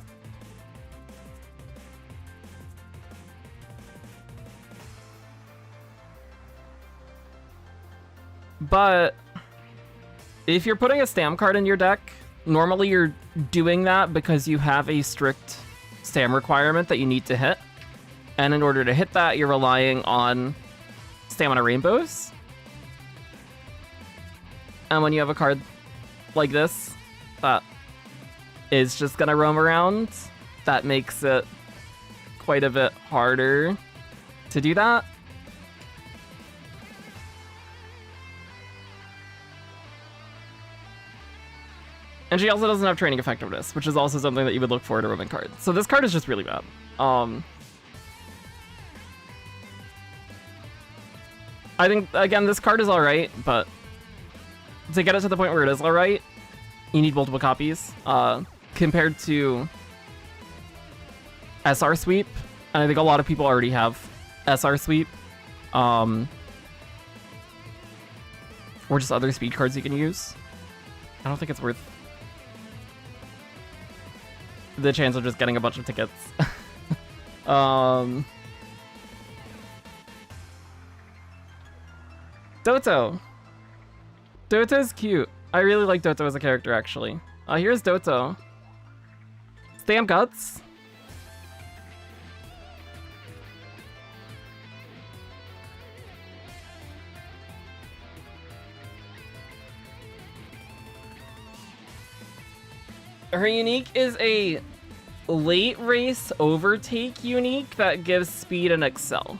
S1: But if you're putting a stam card in your deck, normally you're doing that because you have a strict stam requirement that you need to hit. And in order to hit that, you're relying on stamina rainbows. And when you have a card like this that is just gonna roam around, that makes it quite a bit harder to do that. And she also doesn't have training effectiveness, which is also something that you would look for in a roaming card. So this card is just really bad. I think, again, this card is alright, but to get it to the point where it is alright, you need multiple copies. Compared to SR Sweep, and I think a lot of people already have SR Sweep. Or just other speed cards you can use. I don't think it's worth the chance of just getting a bunch of tickets. Doto. Doto's cute. I really like Doto as a character, actually. Here's Doto. Stamp Guts. Her unique is a late race overtake unique that gives speed and excel.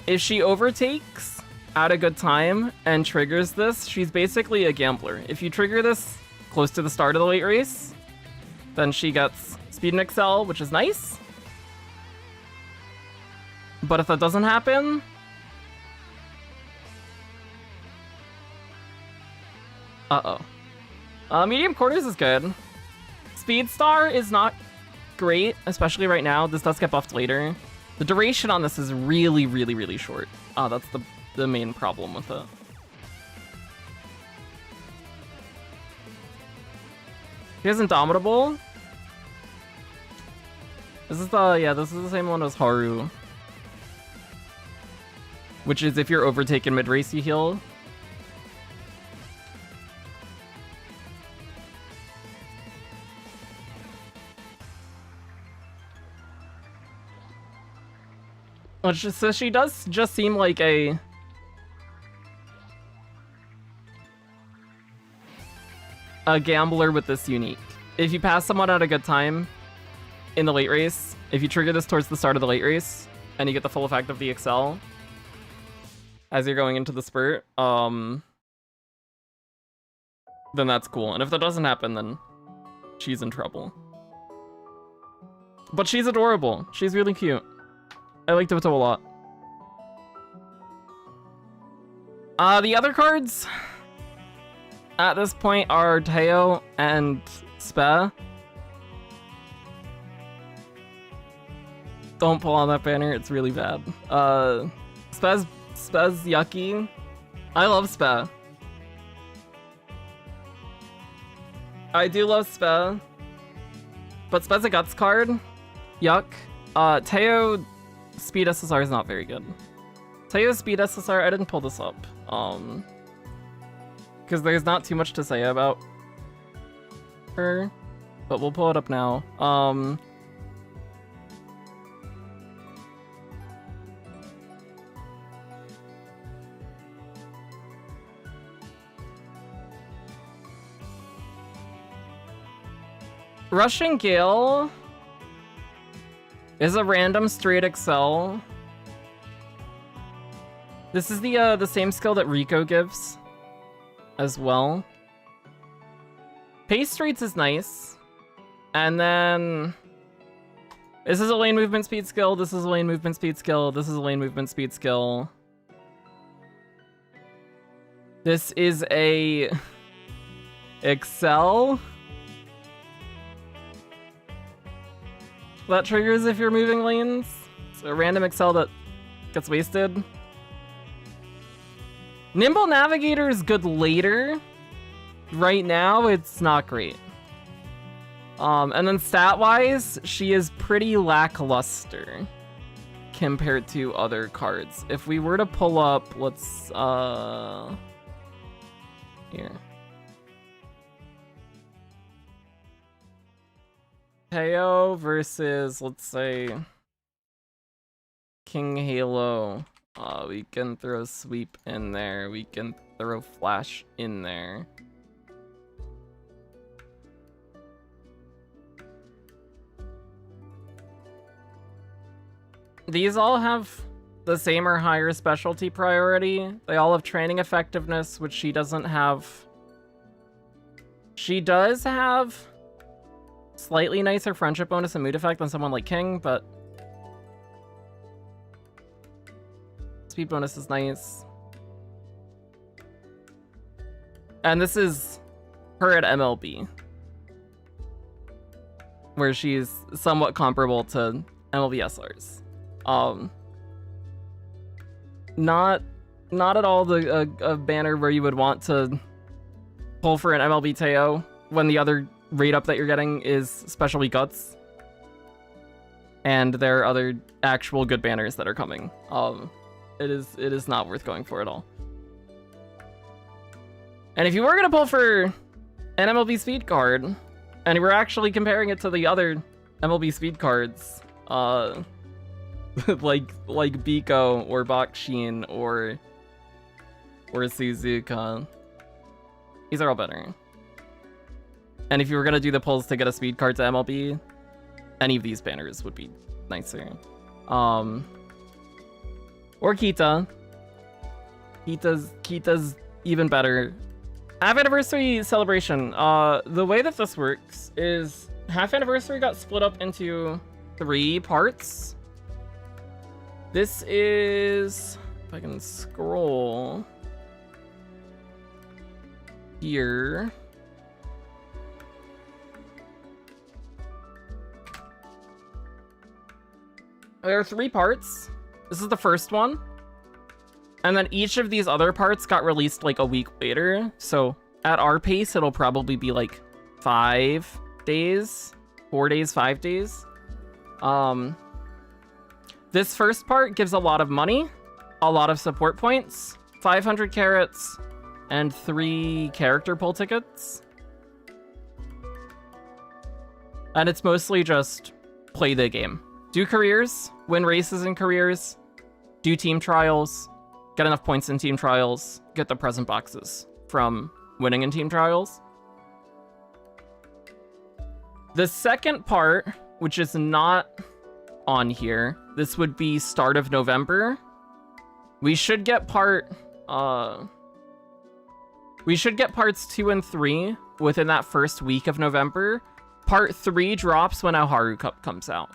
S1: If she overtakes at a good time and triggers this, she's basically a gambler. If you trigger this close to the start of the late race, then she gets speed and excel, which is nice. But if that doesn't happen, medium quarters is good. Speed Star is not great, especially right now. This does get buffed later. The duration on this is really, really, really short. That's the main problem with it. Here's Indomitable. This is the same one as Haru. Which is if you're overtaken mid-race, you heal. So she does just seem like a gambler with this unique. If you pass someone at a good time in the late race, if you trigger this towards the start of the late race, and you get the full effect of the Excel as you're going into the spurt, then that's cool. And if that doesn't happen, then she's in trouble. But she's adorable. She's really cute. I like Toto a lot. The other cards at this point are Teo and Spe. Don't pull on that banner, it's really bad. Spe's yucky. I love Spe. I do love Spe. But Spe's a Guts card. Yuck. Teo Speed SSR is not very good. Teo Speed SSR, I didn't pull this up. Because there's not too much to say about her. But we'll pull it up now. Rushing Gale is a random straight Excel. This is the same skill that Rico gives as well. Pace Streets is nice. And then this is a lane movement speed skill, this is a lane movement speed skill, this is a lane movement speed skill. This is a Excel that triggers if you're moving lanes. It's a random Excel that gets wasted. Nimble Navigator is good later. Right now, it's not great. And then stat-wise, she is pretty lackluster compared to other cards. If we were to pull up, let's, here. Teo versus, let's say, King Halo. We can throw Sweep in there. We can throw Flash in there. These all have the same or higher specialty priority. They all have training effectiveness, which she doesn't have. She does have slightly nicer friendship bonus and mood effect than someone like King, but speed bonus is nice. And this is her at MLB, where she's somewhat comparable to MLB SRs. Not at all a banner where you would want to pull for an MLB Teo when the other rate up that you're getting is specialty Guts. And there are other actual good banners that are coming. It is not worth going for at all. And if you were gonna pull for an MLB Speed card, and you were actually comparing it to the other MLB Speed cards, like Biko or Bakshin or Suzuka, these are all better. And if you were gonna do the pulls to get a speed card to MLB, any of these banners would be nicer. Or Kita. Kita's even better. Half Anniversary Celebration. The way that this works is Half Anniversary got split up into 3 parts. This is, if I can scroll here. There are 3 parts. This is the first one. And then each of these other parts got released like a week later. So at our pace, it'll probably be like 5 days, 4 days, 5 days. This first part gives a lot of money, a lot of support points, 500 carats, and 3 character pull tickets. And it's mostly just play the game. Do careers, win races in careers, do team trials, get enough points in team trials, get the present boxes from winning in team trials. The second part, which is not on here, this would be start of November. We should get part We should get parts 2 and 3 within that first week of November. Part 3 drops when Haru Cup comes out.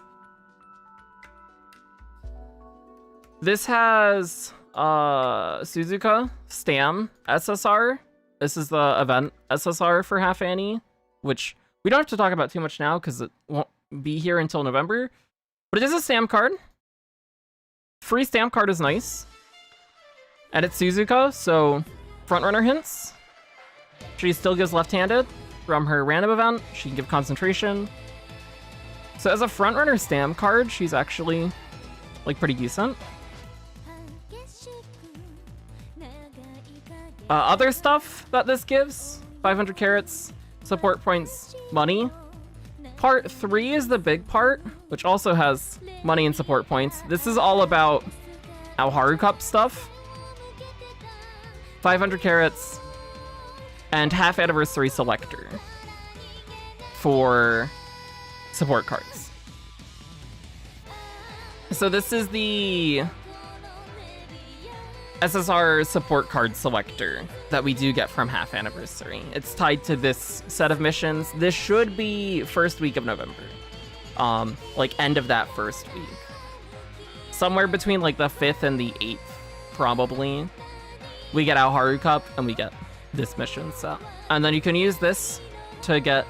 S1: This has Suzuka, Stam, SSR. This is the event SSR for Half Annie, which we don't have to talk about too much now because it won't be here until November. But it is a Stam card. Free Stam card is nice. And it's Suzuka, so frontrunner hints. She still gives left-handed. From her random event, she can give concentration. So as a frontrunner Stam card, she's actually like pretty decent. Other stuff that this gives, 500 carats, support points, money. Part 3 is the big part, which also has money and support points. This is all about Haru Cup stuff. 500 carats and half anniversary selector for support cards. So this is the SSR support card selector that we do get from half anniversary. It's tied to this set of missions. This should be first week of November. Like end of that first week. Somewhere between like the 5th and the 8th, probably. We get Haru Cup and we get this mission set. And then you can use this to get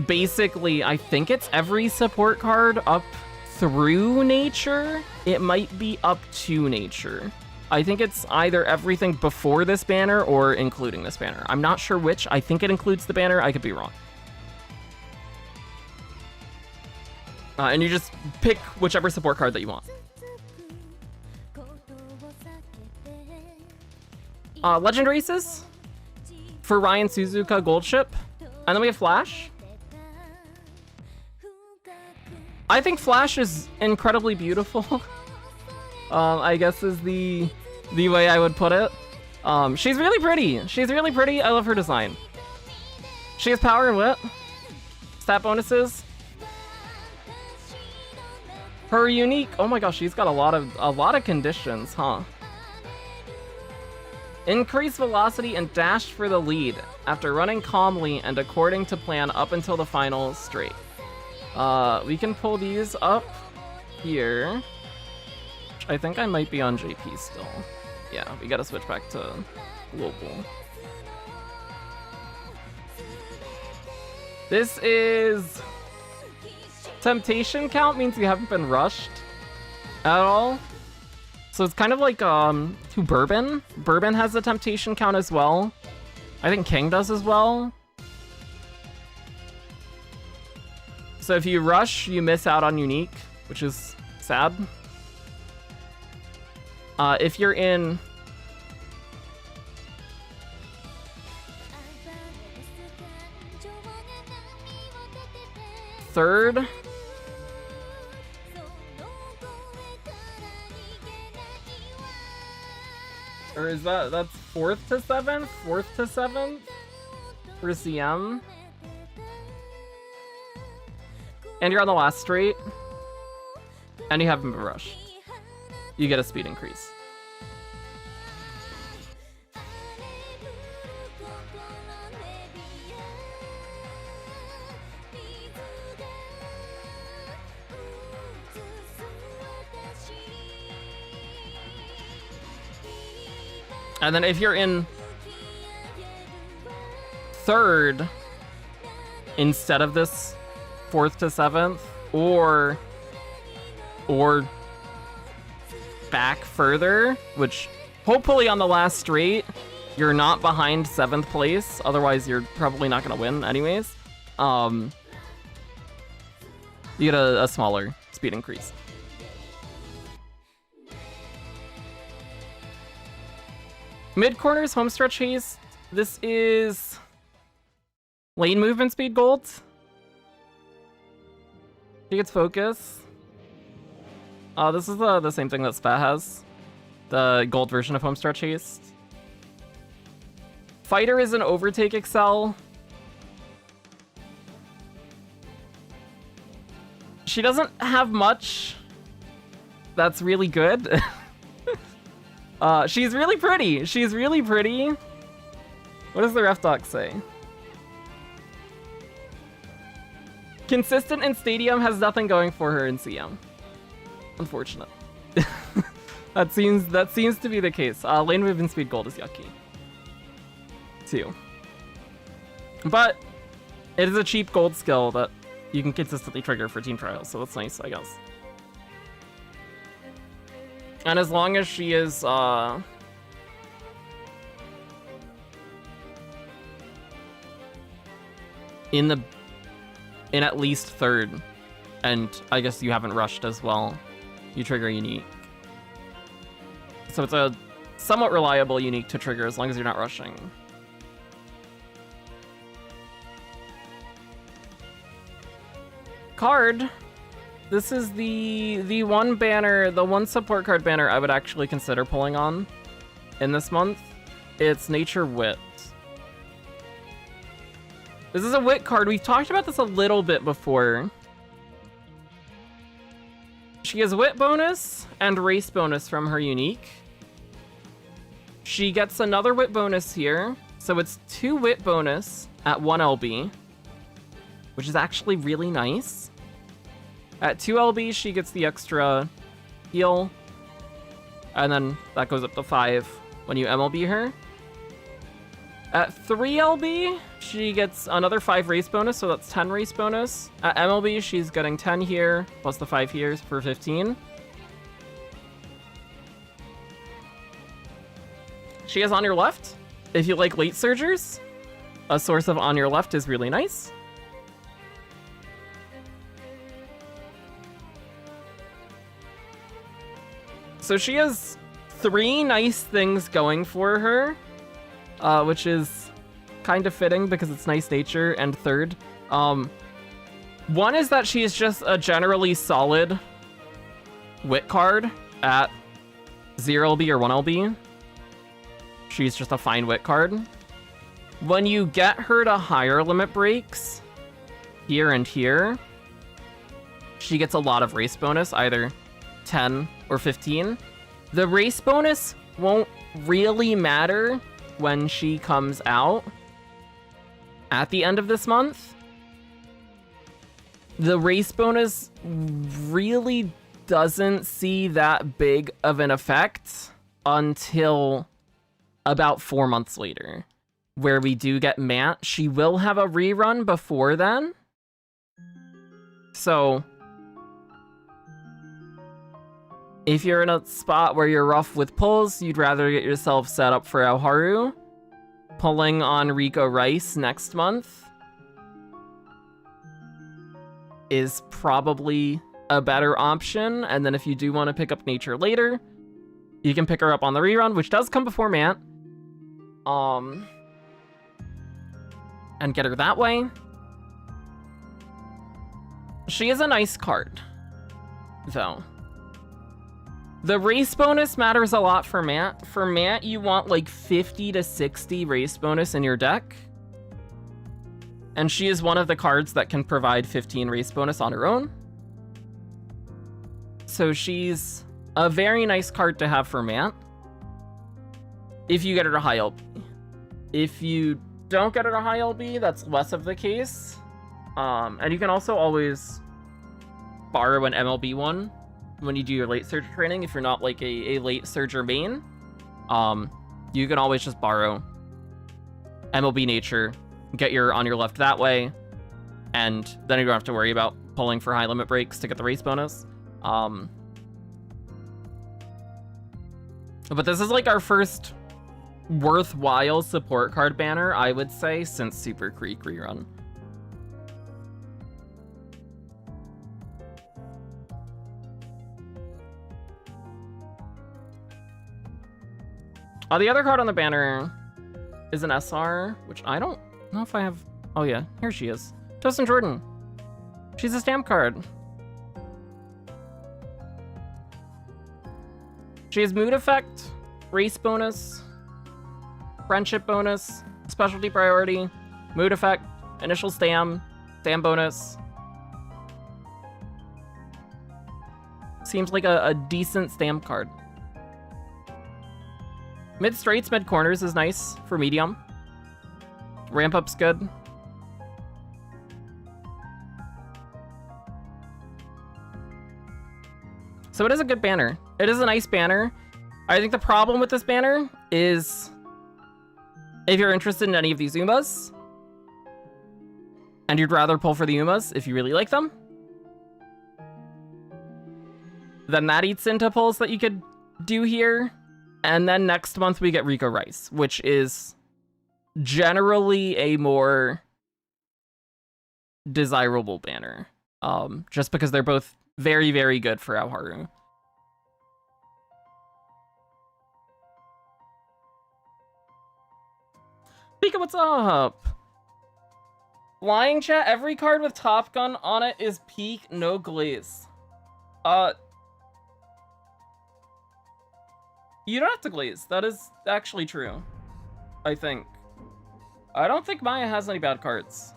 S1: basically, I think it's every support card up through nature. It might be up to nature. I think it's either everything before this banner or including this banner. I'm not sure which. I think it includes the banner. I could be wrong. And you just pick whichever support card that you want. Legend races for Ryan Suzuka Gold Ship. And then we have Flash. I think Flash is incredibly beautiful. I guess is the way I would put it. She's really pretty. She's really pretty. I love her design. She has power and wit. Stat bonuses. Her unique. Oh my gosh, she's got a lot of conditions, huh? Increase velocity and dash for the lead after running calmly and according to plan up until the final straight. We can pull these up here. I think I might be on JP still. Yeah, we gotta switch back to global. This is... Temptation count means you haven't been rushed at all. So it's kind of like to Bourbon. Bourbon has a temptation count as well. I think King does as well. So if you rush, you miss out on unique, which is sad. If you're in third, or is that's 4th to 7th? 4th to 7th for CM. And you're on the last straight, and you haven't been rushed. You get a speed increase. And then if you're in third instead of this 4th to 7th, or back further, which hopefully on the last straight you're not behind 7th place, otherwise you're probably not going to win anyways. You get a smaller speed increase. Mid corners, home stretch haste. This is lane movement speed gold. She gets focus. This is the same thing that Spat has. The gold version of home stretch haste. Fighter is an overtake excel. She doesn't have much that's really good. She's really pretty. She's really pretty. What does the ref doc say? Consistent in Stadium, has nothing going for her in CM. Unfortunate. That seems to be the case. Lane movement speed gold is yucky. Too. But it is a cheap gold skill that you can consistently trigger for team trials, so that's nice, I guess. And as long as she is in at least third, and I guess you haven't rushed as well, you trigger unique. So it's a somewhat reliable unique to trigger as long as you're not rushing. Card. This is the one banner, the one support card banner I would actually consider pulling on in this month. It's Nature Wit. This is a Wit card. We've talked about this a little bit before. She has Wit bonus and Race bonus from her unique. She gets another Wit bonus here, so it's 2 Wit bonus at 1 LB, which is actually really nice. At 2 LB, she gets the extra heal, and then that goes up to 5 when you MLB her. At 3 LB, she gets another 5 race bonus, so that's 10 race bonus. At MLB, she's getting 10 here, plus the 5 here for 15. She has On Your Left. If you like late surgers, a source of On Your Left is really nice. So she has 3 nice things going for her, which is kind of fitting because it's nice nature and third. One is that she is just a generally solid Wit card at 0 LB or 1 LB. She's just a fine Wit card. When you get her to higher limit breaks, here and here, she gets a lot of race bonus, either 10 or 15. The race bonus won't really matter when she comes out at the end of this month. The race bonus really doesn't see that big of an effect until about 4 months later, where we do get Matt. She will have a rerun before then. So if you're in a spot where you're rough with pulls, you'd rather get yourself set up for Alharu, pulling on Rico Rice next month is probably a better option. And then if you do want to pick up Nature later, you can pick her up on the rerun, which does come before Matt. And get her that way. She is a nice card, though. The race bonus matters a lot for Matt. For Matt, you want like 50 to 60 race bonus in your deck. And she is one of the cards that can provide 15 race bonus on her own. So she's a very nice card to have for Matt, if you get her to high LB. If you don't get her to high LB, that's less of the case. And you can also always borrow an MLB one when you do your late surge training. If you're not like a late surger main, you can always just borrow MLB Nature, get your On Your Left that way, and then you don't have to worry about pulling for high limit breaks to get the race bonus. But this is like our first worthwhile support card banner, I would say, since Super Creek rerun. The other card on the banner is an SR, which I don't know if I have. Oh yeah, here she is. Justin Jordan. She's a stamp card. She has mood effect, race bonus, friendship bonus, specialty priority, mood effect, initial stam bonus. Seems like a decent stamp card. Mid straights, mid corners is nice for medium. Ramp up's good. So it is a good banner. It is a nice banner. I think the problem with this banner is if you're interested in any of these Umas, and you'd rather pull for the Umas if you really like them, then that eats into pulls that you could do here. And then next month we get Rico Rice, which is generally a more desirable banner. Just because they're both very, very good for Aoharu. Pika, what's up? Flying chat, every card with Top Gun on it is peak, no glaze. You don't have to glaze. That is actually true. I think. I don't think Maya has any bad cards.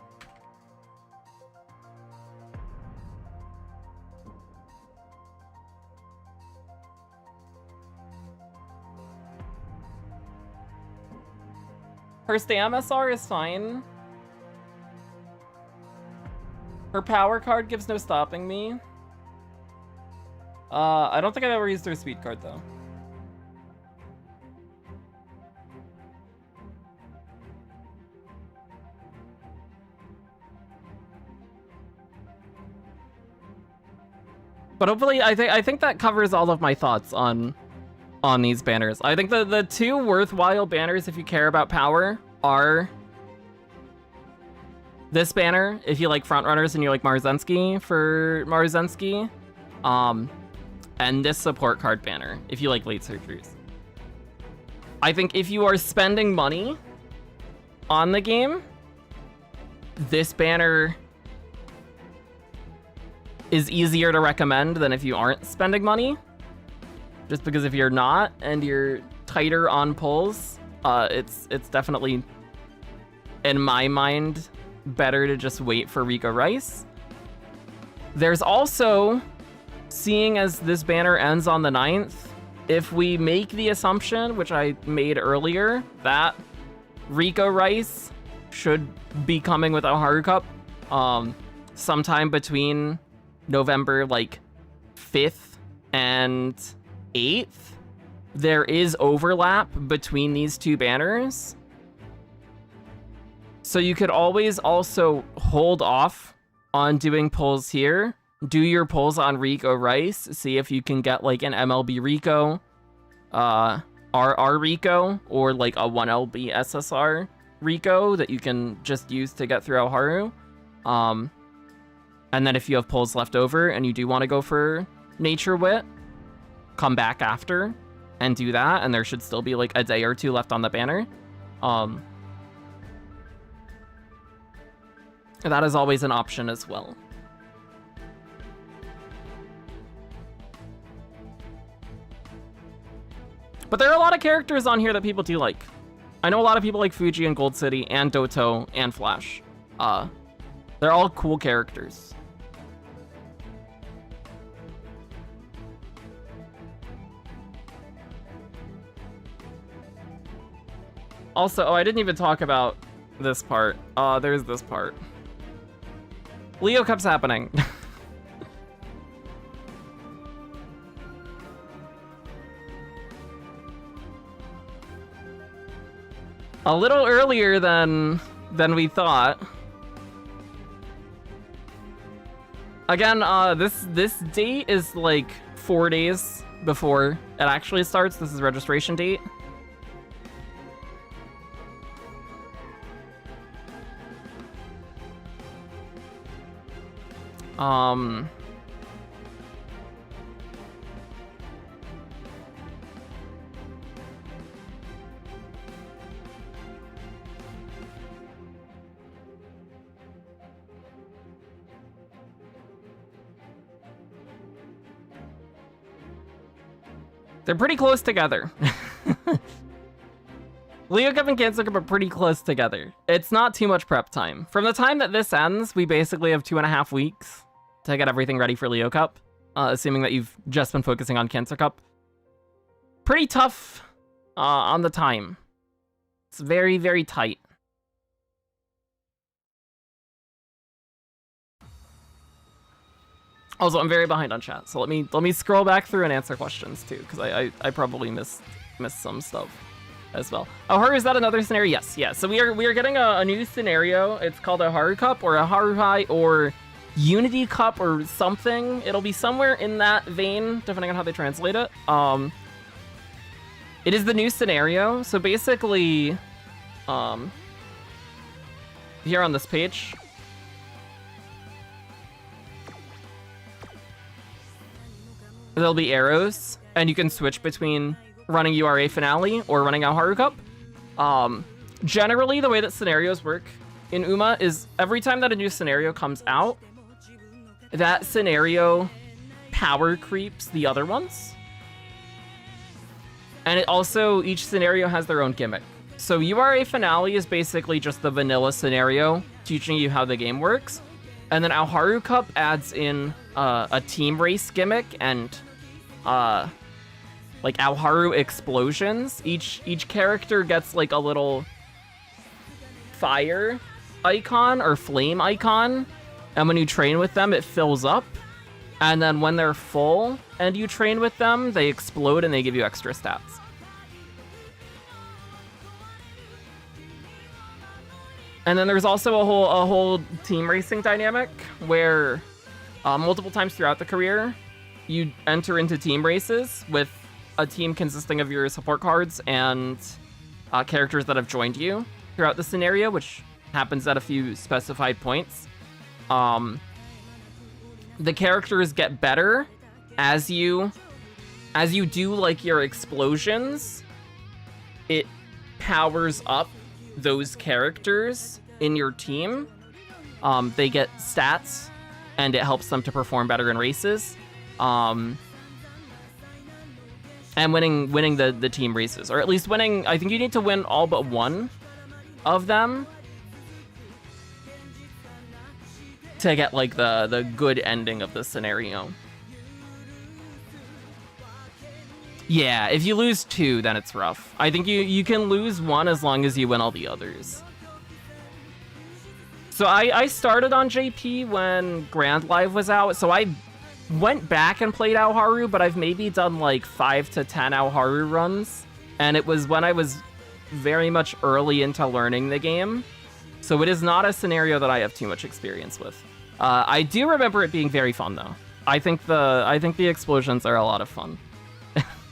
S1: Her stay MSR is fine. Her power card gives no stopping me. I don't think I've ever used her speed card though. But hopefully, I think that covers all of my thoughts on these banners. I think the two worthwhile banners, if you care about power, are this banner, if you like frontrunners and you like Marzensky for Marzensky, and this support card banner, if you like late surgeries. I think if you are spending money on the game, this banner is easier to recommend than if you aren't spending money. Just because if you're not and you're tighter on pulls, it's definitely, in my mind, better to just wait for Rico Rice. There's also, seeing as this banner ends on the 9th, if we make the assumption, which I made earlier, that Rico Rice should be coming with Aoharu Cup sometime between November like 5th and 8th, there is overlap between these two banners. So you could always also hold off on doing pulls here. Do your pulls on Rico Rice. See if you can get like an MLB Rico, RR Rico, or like a 1LB SSR Rico that you can just use to get through Aoharu. And then if you have pulls left over and you do want to go for Nature Wit, come back after and do that, and there should still be like a day or two left on the banner. That is always an option as well. But there are a lot of characters on here that people do like. I know a lot of people like Fuji and Gold City and Doto and Flash. They're all cool characters. Also, oh, I didn't even talk about this part. There's this part. Leo Cup's happening. A little earlier than we thought. Again, this date is like 4 days before it actually starts. This is registration date. They're pretty close together. Leo Cup and Cancer Cup are pretty close together. It's not too much prep time. From the time that this ends, we basically have 2.5 weeks to get everything ready for Leo Cup, assuming that you've just been focusing on Cancer Cup. Pretty tough on the time. It's very, very tight. Also, I'm very behind on chat, so let me scroll back through and answer questions too, because I probably missed some stuff as well. Oh, Haru, is that another scenario? Yes, yeah. So we are getting a new scenario. It's called a Haru Cup or a Haru High or Unity Cup or something. It'll be somewhere in that vein, depending on how they translate it. It is the new scenario. So basically, here on this page, there'll be arrows, and you can switch between running URA Finale or running out Haru Cup. Generally, the way that scenarios work in UMA is every time that a new scenario comes out, that scenario power creeps the other ones. And it also, each scenario has their own gimmick. So URA Finale is basically just the vanilla scenario, teaching you how the game works. And then Al Haru Cup adds in a team race gimmick and like Al Haru explosions. Each character gets like a little fire icon or flame icon, and when you train with them, it fills up. And then when they're full and you train with them, they explode and they give you extra stats. And then there's also a whole team racing dynamic where multiple times throughout the career, you enter into team races with a team consisting of your support cards and characters that have joined you throughout the scenario, which happens at a few specified points. The characters get better as you do like your explosions. It powers up those characters in your team. They get stats, and it helps them to perform better in races. And winning the team races, or at least winning. I think you need to win all but one of them to get like the good ending of the scenario. Yeah, if you lose two, then it's rough. I think you can lose one as long as you win all the others. So I started on JP when Grand Live was out, so I went back and played Aoharu, but I've maybe done like 5 to 10 Aoharu runs, and it was when I was very much early into learning the game, so it is not a scenario that I have too much experience with. I do remember it being very fun though. I think the explosions are a lot of fun.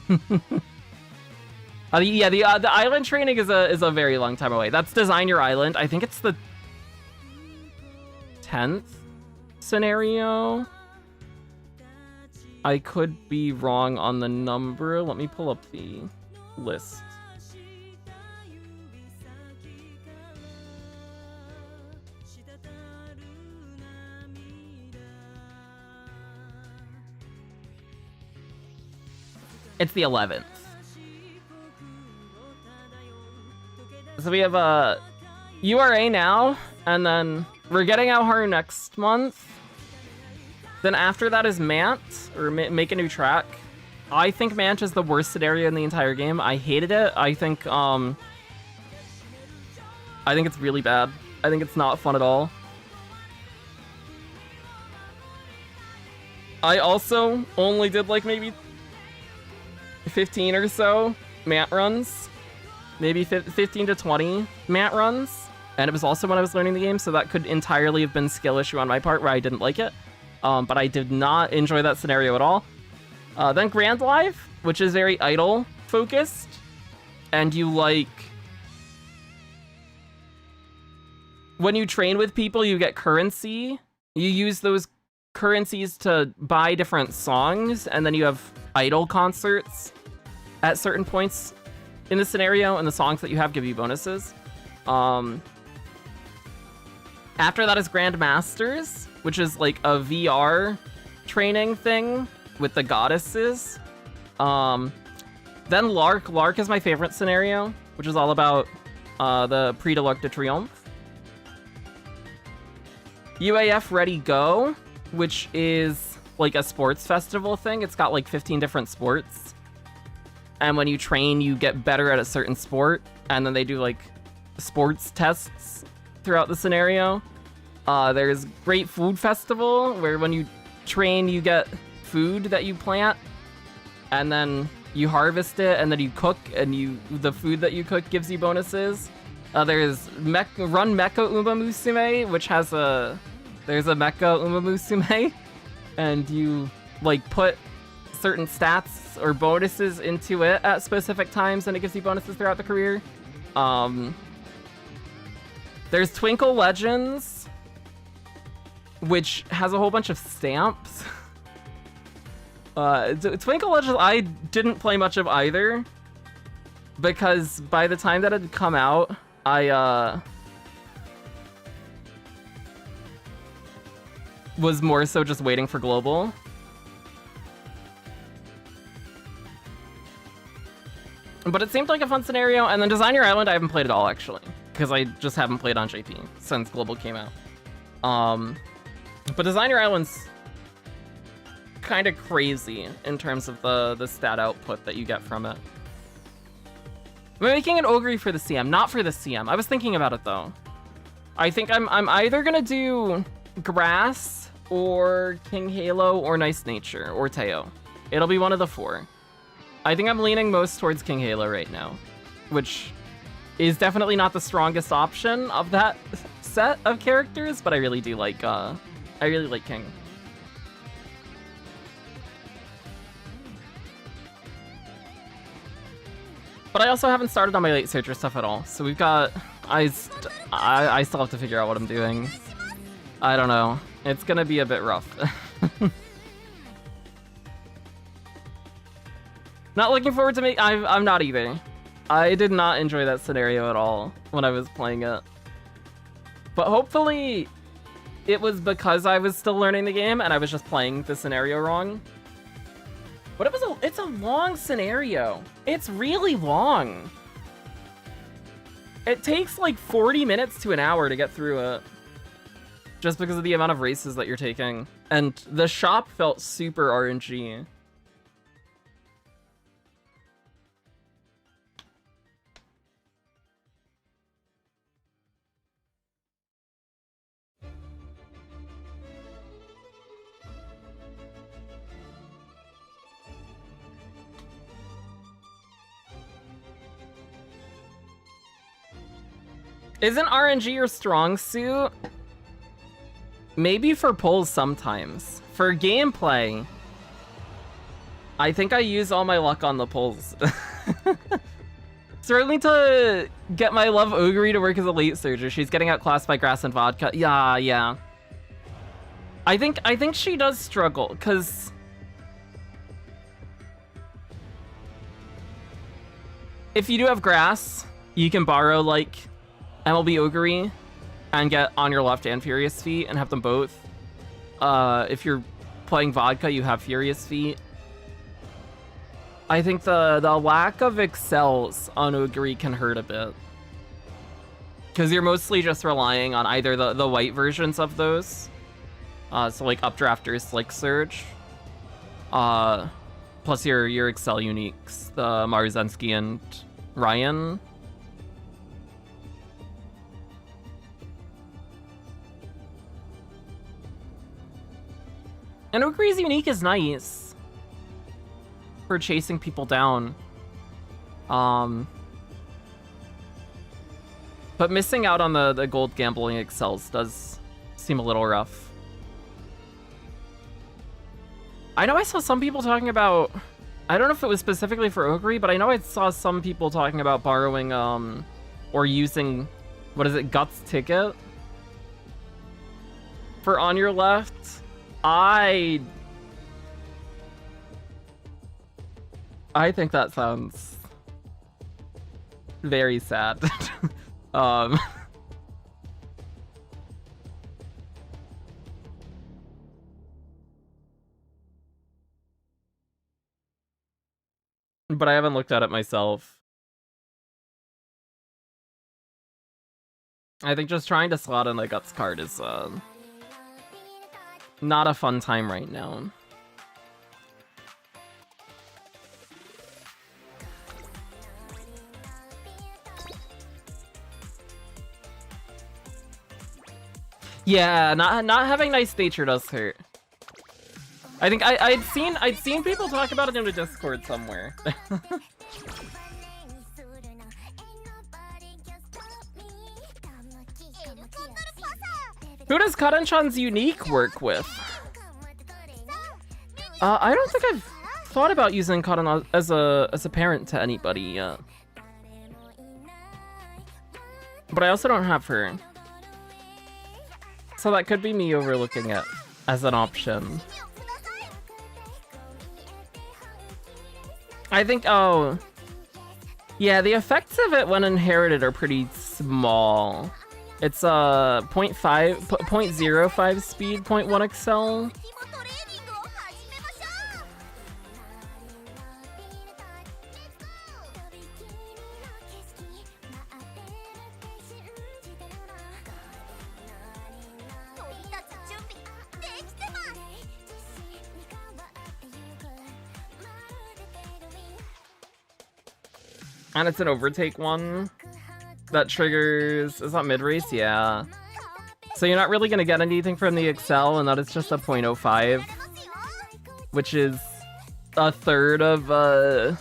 S1: The island training is a very long time away. That's Design Your Island. I think it's the 10th scenario. I could be wrong on the number. Let me pull up the list. It's the 11th. So we have URA now, and then we're getting Aoharu next month. Then after that is Mant, or Make a New Track. I think Mant is the worst scenario in the entire game. I hated it. I think it's really bad. I think it's not fun at all. I also only did like maybe 15 or so Mant runs. Maybe 15 to 20 Mant runs. And it was also when I was learning the game, so that could entirely have been skill issue on my part where I didn't like it. But I did not enjoy that scenario at all. Then Grand Live, which is very idle focused, and you like when you train with people, you get currency. You use those currencies to buy different songs, and then you have idle concerts at certain points in the scenario, and the songs that you have give you bonuses. After that is Grand Masters, which is like a VR training thing with the goddesses. Then Lark. Lark is my favorite scenario, which is all about the Prix de l'Arc de Triomphe. UAF Ready Go, which is like a sports festival thing. It's got like 15 different sports. and when you train, you get better at a certain sport, and then they do like sports tests throughout the scenario. There's Great Food Festival, where when you train, you get food that you plant, and then you harvest it, and then you cook, and the food that you cook gives you bonuses. There's Run Mecha Uma Musume, which has there's a Mecha Uma Musume, and you like put certain stats or bonuses into it at specific times, and it gives you bonuses throughout the career. There's Twinkle Legends, which has a whole bunch of stamps. Twinkle Legends, I didn't play much of either, because by the time that it had come out, I was more so just waiting for Global. But it seemed like a fun scenario, and then Design Your Island I haven't played at all, actually, because I just haven't played on JP since Global came out. But Design Your Island's kind of crazy in terms of the stat output that you get from it. I'm making an Ogre for the CM, not for the CM. I was thinking about it, though. I think I'm either gonna do Grass, or King Halo, or Nice Nature, or Teo. It'll be one of the four. I think I'm leaning most towards King Halo right now, which is definitely not the strongest option of that set of characters, but I really do like, I really like King. But I also haven't started on my late searcher stuff at all, so we've got, I still have to figure out what I'm doing. I don't know. It's gonna be a bit rough. Not looking forward to I'm not either. I did not enjoy that scenario at all when I was playing it. But hopefully it was because I was still learning the game and I was just playing the scenario wrong. But it's a long scenario. It's really long. It takes like 40 minutes to an hour to get through it. Just because of the amount of races that you're taking. And the shop felt super RNG. Isn't RNG your strong suit? Maybe for polls sometimes. For gameplay, I think I use all my luck on the polls. Certainly to get my love Ogre to work as a late surger. She's getting outclassed by Grass and Vodka. Yeah. I think she does struggle, because if you do have Grass, you can borrow like MLB Ogre and get On Your Left and Furious Feet and have them both. If you're playing Vodka, you have Furious Feet. I think the lack of excels on Ogre can hurt a bit, because you're mostly just relying on either the white versions of those, so like Updraft or Slick Surge, plus your excel uniques, the Maruzensky and Ryan. And Ogre's unique is nice for chasing people down. But missing out on the gold gambling excels does seem a little rough. I know I saw some people talking about, I don't know if it was specifically for Ogre, but I know I saw some people talking about borrowing or using, what is it, Guts Ticket for On Your Left. I think that sounds very sad. But I haven't looked at it myself. I think just trying to slot in the Guts card is not a fun time right now. Yeah, not having nice nature does hurt. I think I'd seen people talk about it in a Discord somewhere. Who does Karan-chan's unique work with? I don't think I've thought about using Karan as a parent to anybody yet. But I also don't have her. So that could be me overlooking it as an option. I think, oh. Yeah, the effects of it when inherited are pretty small. It's 0.05 speed, 0.1 excel. And it's an overtake one that triggers, is that mid-race? Yeah. So you're not really going to get anything from the Excel, and that is just a 0.05, which is a third of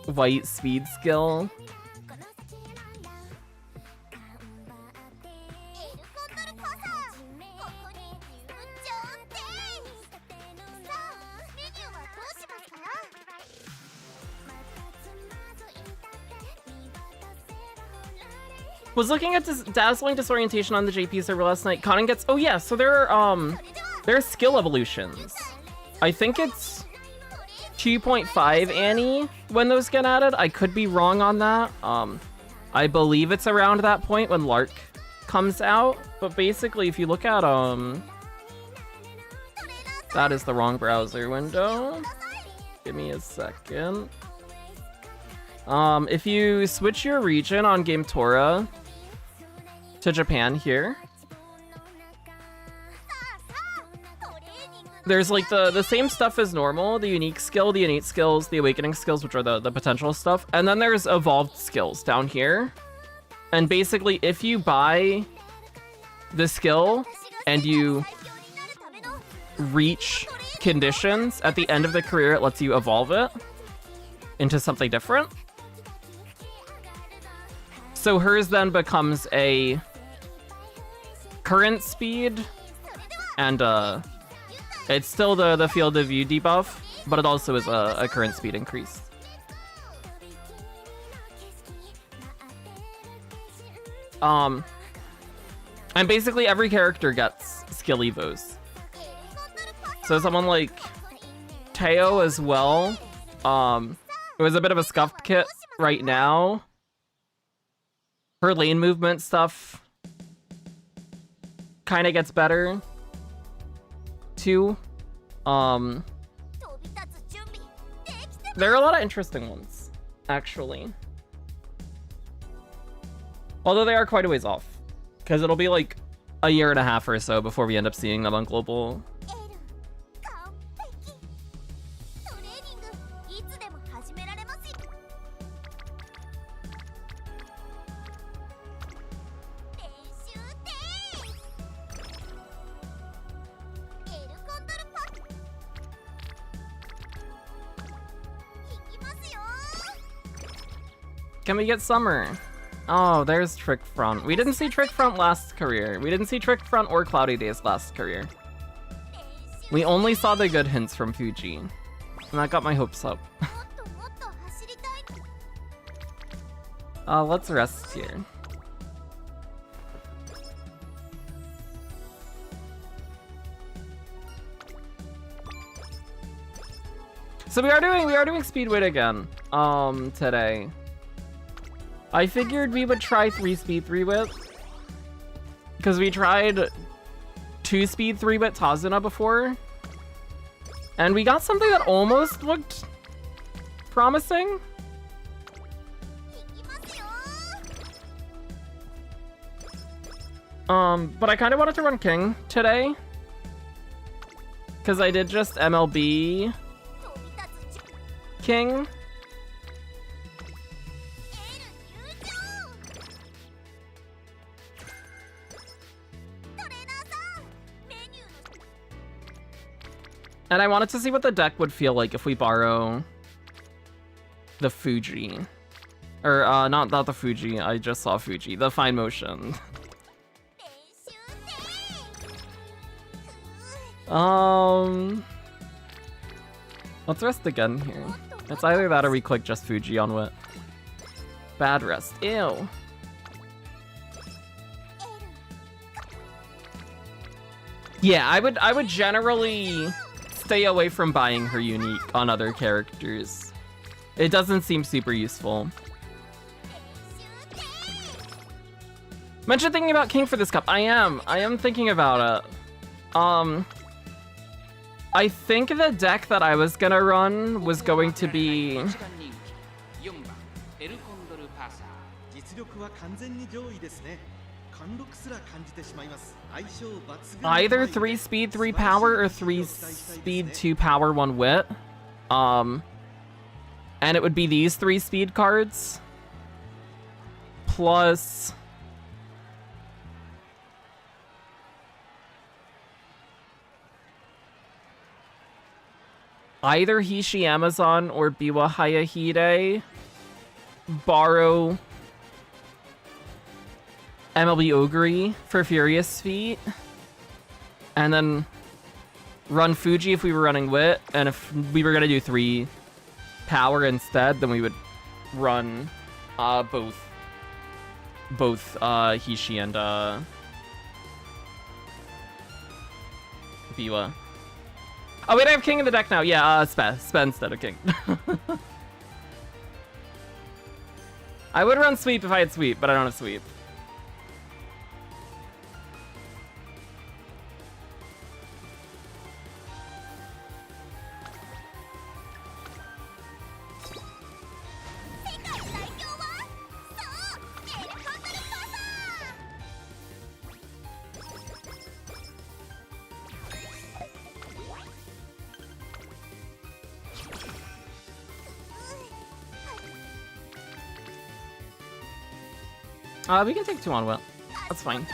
S1: white speed skill. Was looking at this dazzling disorientation on the JP server last night. Conan gets, oh yeah, so there are skill evolutions. I think it's 2.5 Annie when those get added. I could be wrong on that. I believe it's around that point when Lark comes out. But basically, if you look at that is the wrong browser window. Give me a second. If you switch your region on Game Tora to Japan here, there's like the same stuff as normal, the unique skill, the innate skills, the awakening skills, which are the potential stuff, and then there's evolved skills down here. And basically, if you buy the skill and you reach conditions at the end of the career, it lets you evolve it into something different. So hers then becomes a current speed, and it's still the field of view debuff, but it also is a current speed increase. And basically every character gets skill evos. So someone like Teo as well. It was a bit of a scuffed kit right now. Her lane movement stuff kind of gets better too. There are a lot of interesting ones, actually. Although they are quite a ways off, because it'll be like a year and a half or so before we end up seeing them on global. Can we get Summer? Oh, there's Trick Front. We didn't see Trick Front last career. We didn't see Trick Front or Cloudy Days last career. We only saw the good hints from Fuji. And that got my hopes up. Let's rest here. So we are doing Speedwit again, today. I figured we would try 3-speed 3-wit, because we tried 2-speed 3-wit Tazuna before, and we got something that almost looked promising. But I kind of wanted to run King today, because I did just MLB King. And I wanted to see what the deck would feel like if we borrow the Fuji. Or, not the Fuji, I just saw Fuji. The Fine Motion. Let's rest again here. It's either that or we click just Fuji on Wit. Bad rest. Ew. Yeah, I would generally stay away from buying her unique on other characters. It doesn't seem super useful. Mention thinking about King for this cup. I am thinking about it. I think the deck that I was gonna run was going to be either 3 speed, 3 power, or 3 speed, 2 power, 1 wit. And it would be these 3 speed cards. Plus... either Hishi Amazon or Biwa Hayahide. Borrow MLB Ogre for Furious Feet. And then run Fuji if we were running Wit. And if we were going to do 3 power instead, then we would run both Hishi and Biwa. Oh wait, I have King in the deck now. Yeah, Spe instead of King. I would run Sweep if I had Sweep, but I don't have Sweep. We can take 2 on Will. That's fine.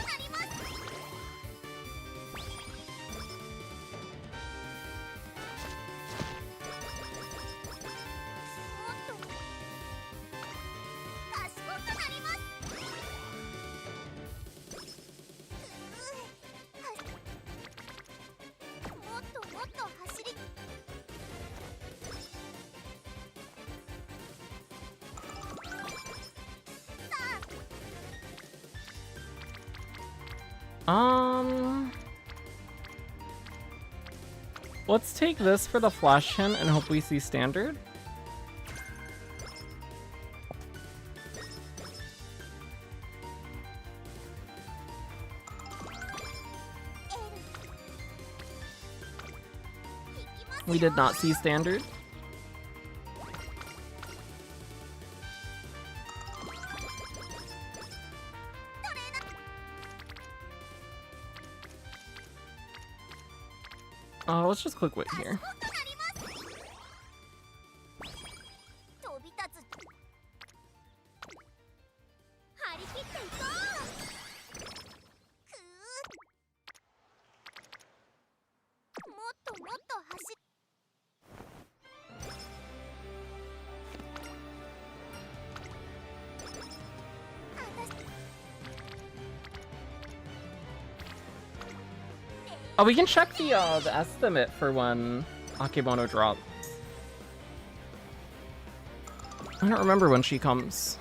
S1: Let's take this for the flash hint and hope we see standard. We did not see standard. Let's just click Wit here. Oh, we can check the estimate for when Akebono drops. I don't remember when she comes.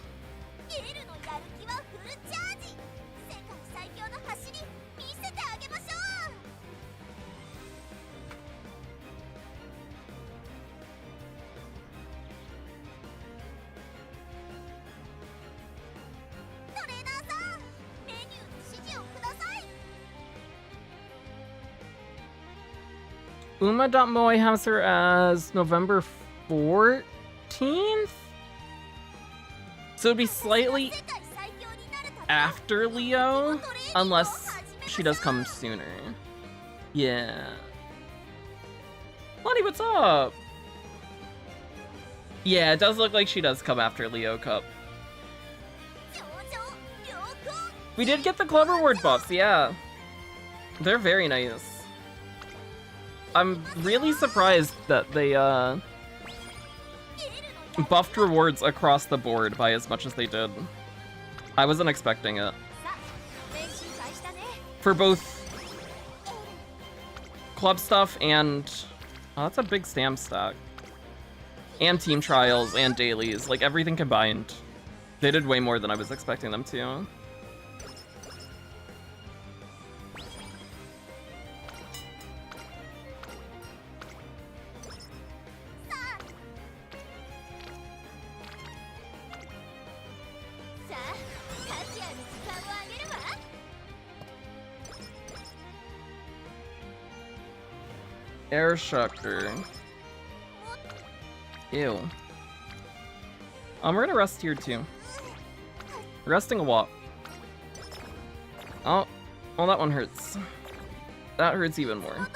S1: Uma.moe has her as November 14th? So it'd be slightly after Leo, unless she does come sooner. Yeah. Lonnie, what's up? Yeah, it does look like she does come after Leo Cup. We did get the Clever Word buffs, yeah. They're very nice. I'm really surprised that they buffed rewards across the board by as much as they did. I wasn't expecting it. For both club stuff and... Oh, that's a big stamp stack. And team trials and dailies, like everything combined. They did way more than I was expecting them to. Air Shocker. Ew. We're gonna rest here too. Resting a lot. Oh, well that one hurts. That hurts even more.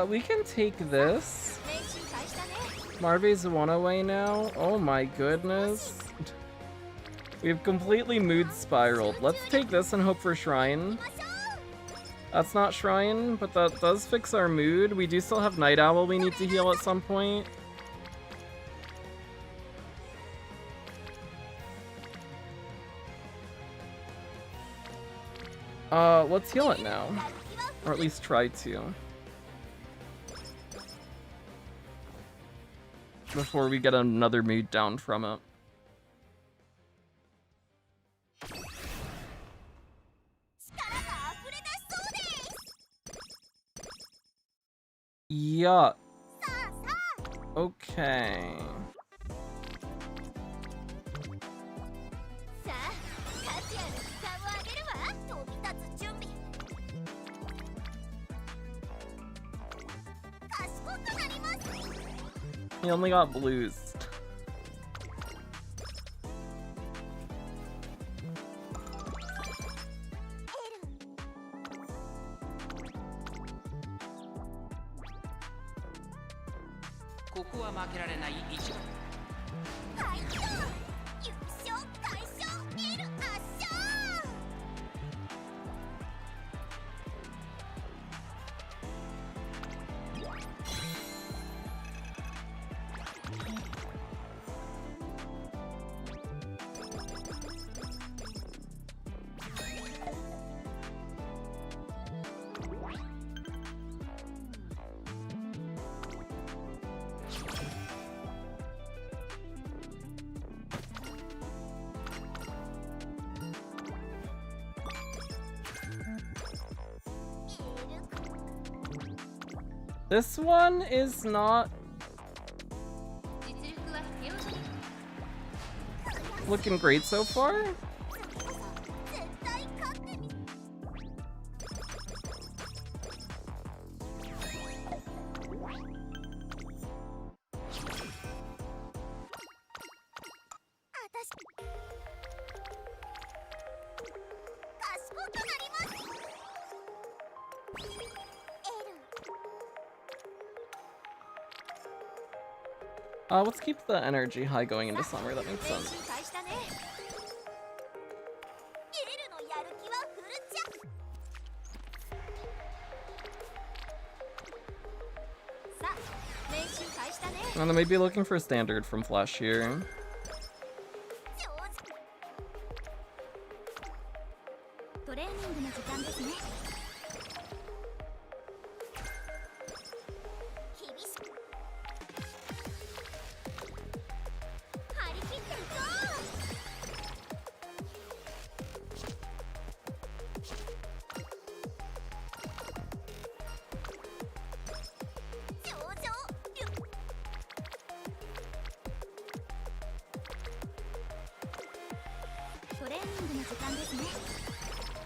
S1: We can take this. Marve's one away now. Oh my goodness. We've completely mood spiraled. Let's take this and hope for Shrine. That's not Shrine, but that does fix our mood. We do still have Night Owl we need to heal at some point. Let's heal it now. Or at least try to. Before we get another mood down from it. Yeah. Okay. He only got blues. This one is not looking great so far. Let's keep the energy high going into summer, that makes sense. And then maybe looking for a standard from Flash here.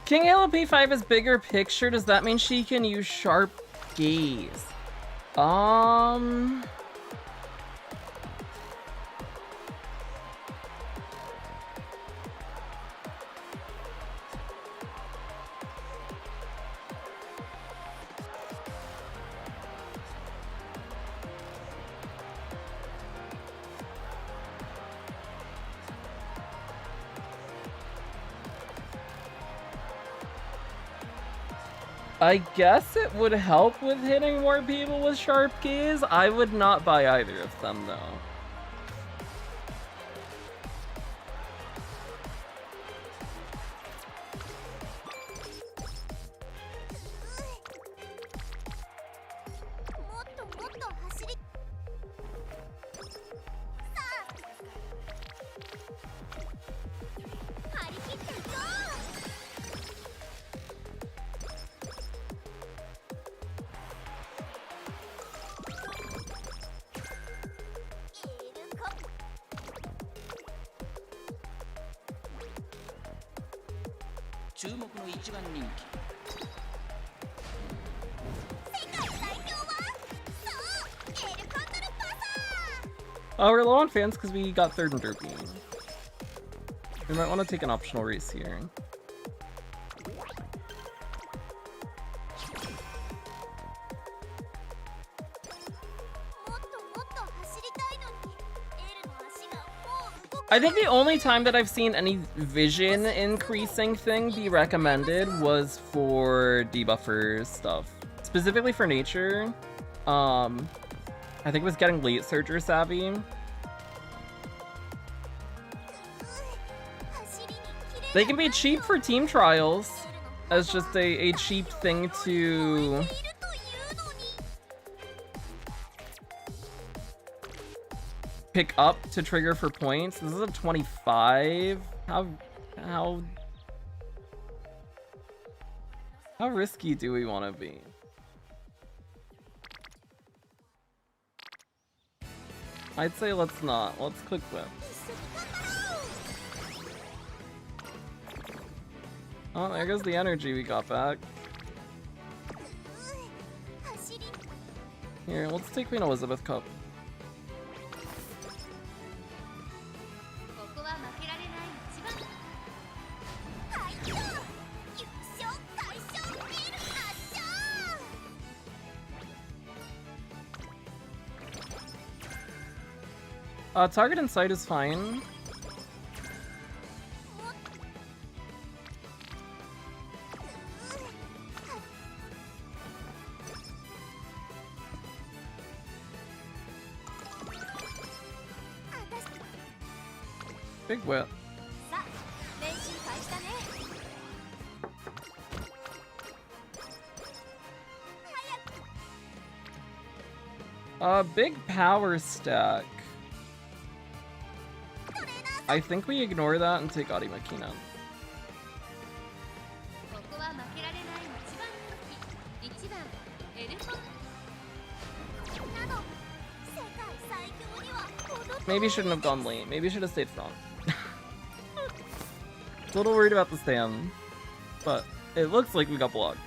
S1: King Ayla P5 is bigger picture. Does that mean she can use Sharp gaze. I guess it would help with hitting more people with sharp gaze. I would not buy either of them though. We're low on fans because we got third in Derby. We might want to take an optional race here. I think the only time that I've seen any vision increasing thing be recommended was for debuffer stuff. Specifically for nature. I think it was getting late searcher savvy. They can be cheap for team trials as just a cheap thing to pick up to trigger for points. This is a 25. How risky do we want to be? I'd say let's not. Let's click whip. Oh, there goes the energy we got back. Here, let's take Queen Elizabeth Cup. Target and sight is fine. Big whip. Big power stack. I think we ignore that and take Adi Makina. Maybe shouldn't have gone late. Maybe should have stayed front. A little worried about the stand, but it looks like we got blocked.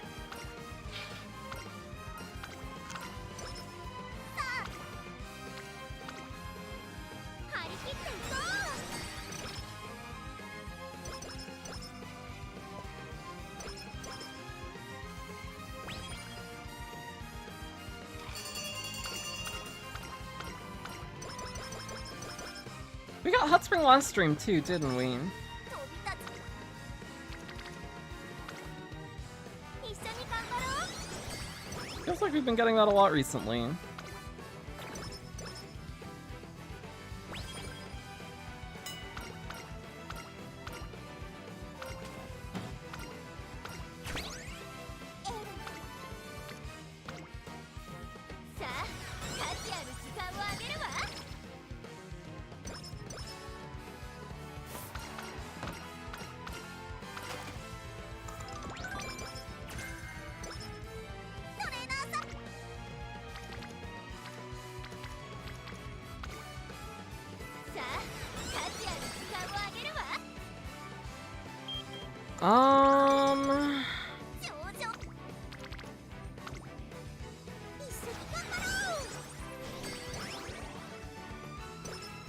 S1: We got Hot Spring last stream too, didn't we? Feels like we've been getting that a lot recently.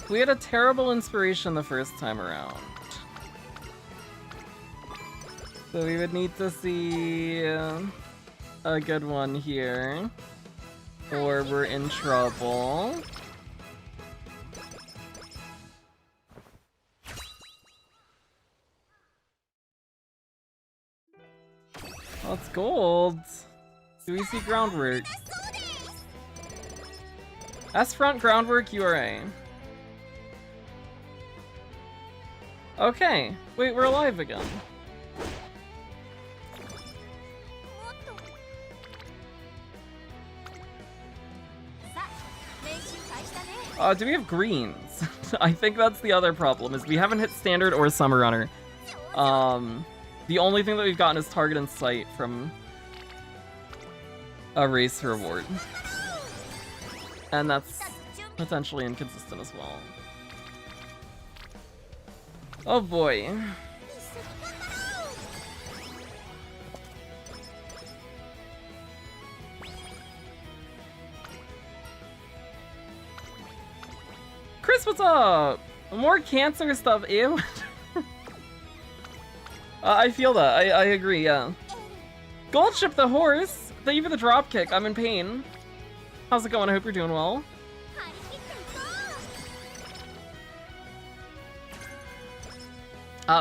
S1: We had a terrible inspiration the first time around. So we would need to see a good one here, or we're in trouble. Oh, it's gold. Do we see groundwork? S front groundwork URA. Okay. Wait, we're alive again. Do we have greens? I think that's the other problem, is we haven't hit standard or summer runner. The only thing that we've gotten is target and sight from a race reward. And that's potentially inconsistent as well. Oh boy. Chris, what's up? More cancer stuff, ew. I feel that. I agree, yeah. Goldship the horse! Thank you for the dropkick. I'm in pain. How's it going? I hope you're doing well.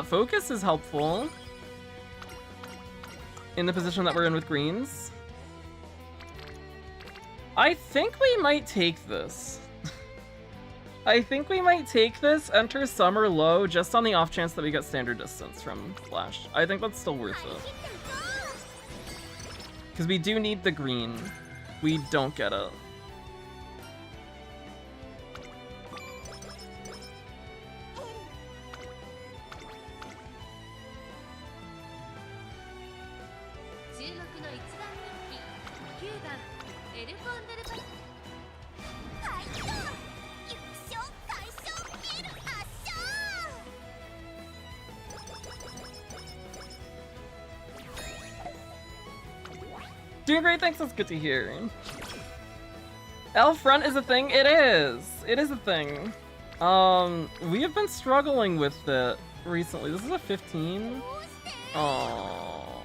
S1: Focus is helpful in the position that we're in with greens. I think we might take this. I think we might take this, enter summer low, just on the off chance that we get standard distance from Flash. I think that's still worth it. Because we do need the green. We don't get it. Doing great, thanks, that's good to hear. L front is a thing? It is! It is a thing. We have been struggling with it recently. This is a 15? Oh.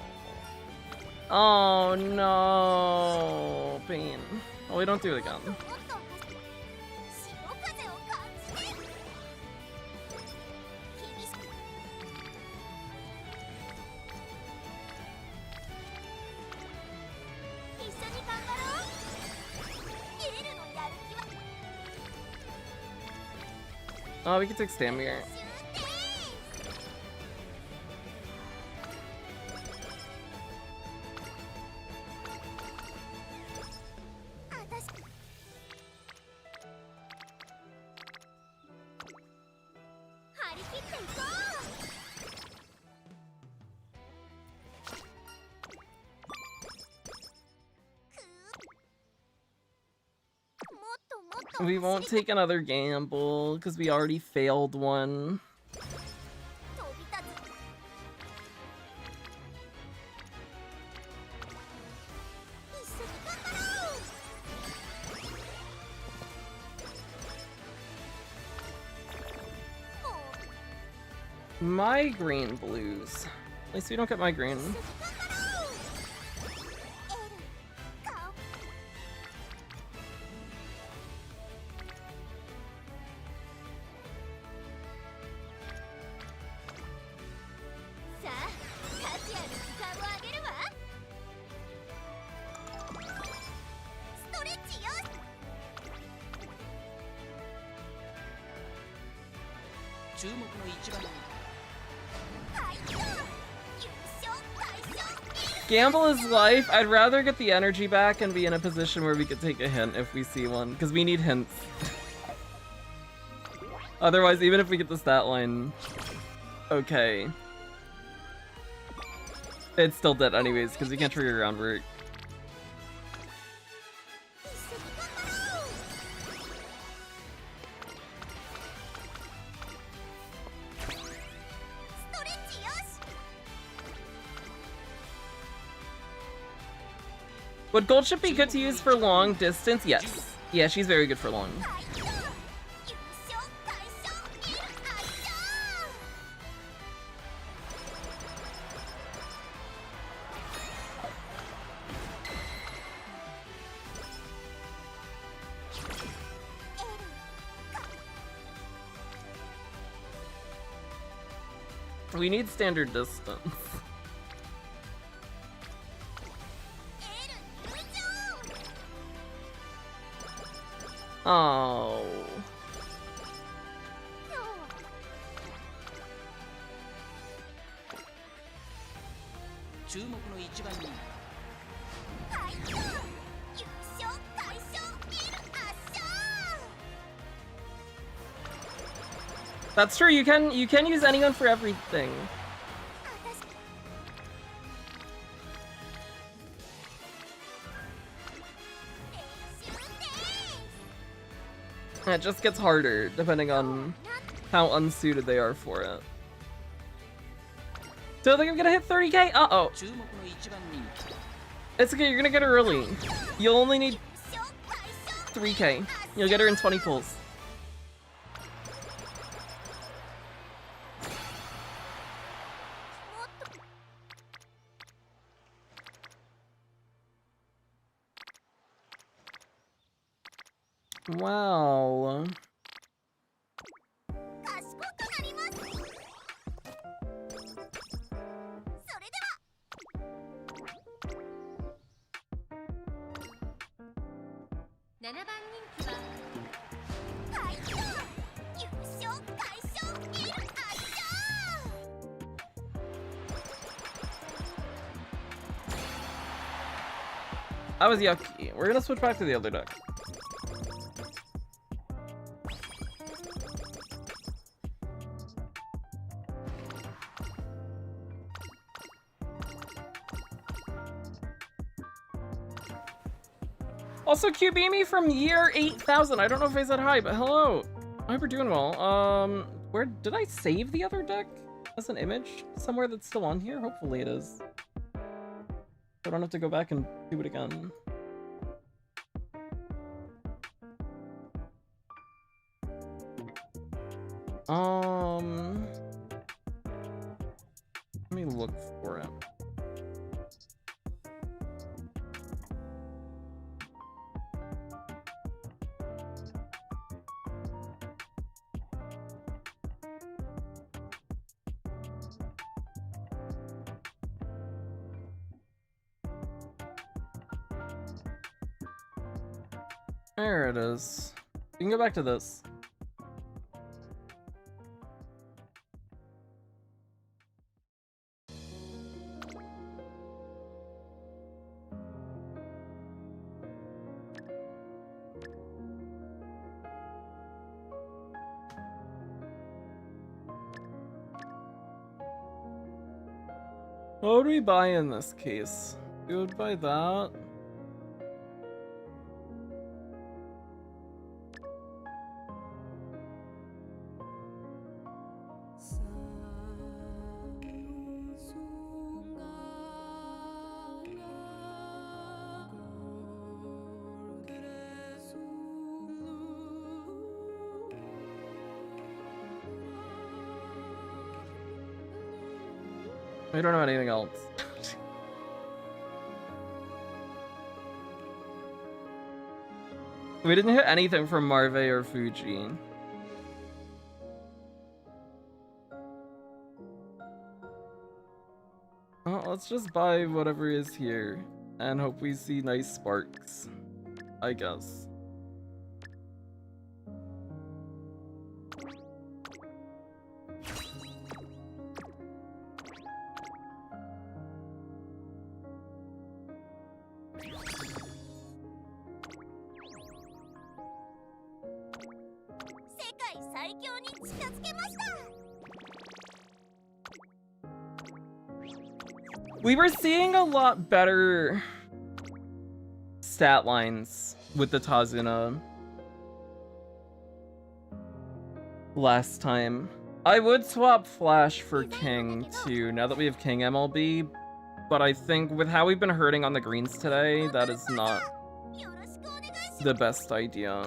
S1: Oh no. Pain. Oh, we don't do it again. Oh, we can take Stamir. We won't take another gamble, because we already failed one. Migraine blues. At least we don't get migraine. Gamble is life. I'd rather get the energy back and be in a position where we could take a hint if we see one, because we need hints. Otherwise, even if we get the stat line, okay. It's still dead anyways, because we can't trigger groundwork. Would Goldship be good to use for long distance? Yes. Yeah, she's very good for long. We need standard distance. Oh. That's true, you can use anyone for everything. It just gets harder depending on how unsuited they are for it. So I think I'm gonna hit 30k? Uh-oh. It's okay, you're gonna get her early. You'll only need 3k. You'll get her in 20 pulls. Wow. That was yucky. We're gonna switch back to the other deck. Also, QBME from year 8000. I don't know if I said hi, but hello. I hope you're doing well. Where did I save the other deck as an image? Somewhere that's still on here? Hopefully it is. I don't have to go back and do it again. Let me look for it. There it is. You can go back to this. What would we buy in this case? We would buy that. We don't have anything else. We didn't hit anything from Marve or Fuji. Well, let's just buy whatever is here and hope we see nice sparks, I guess. We were seeing a lot better stat lines with the Tazuna last time. I would swap Flash for King too, now that we have King MLB, but I think with how we've been hurting on the greens today, that is not the best idea.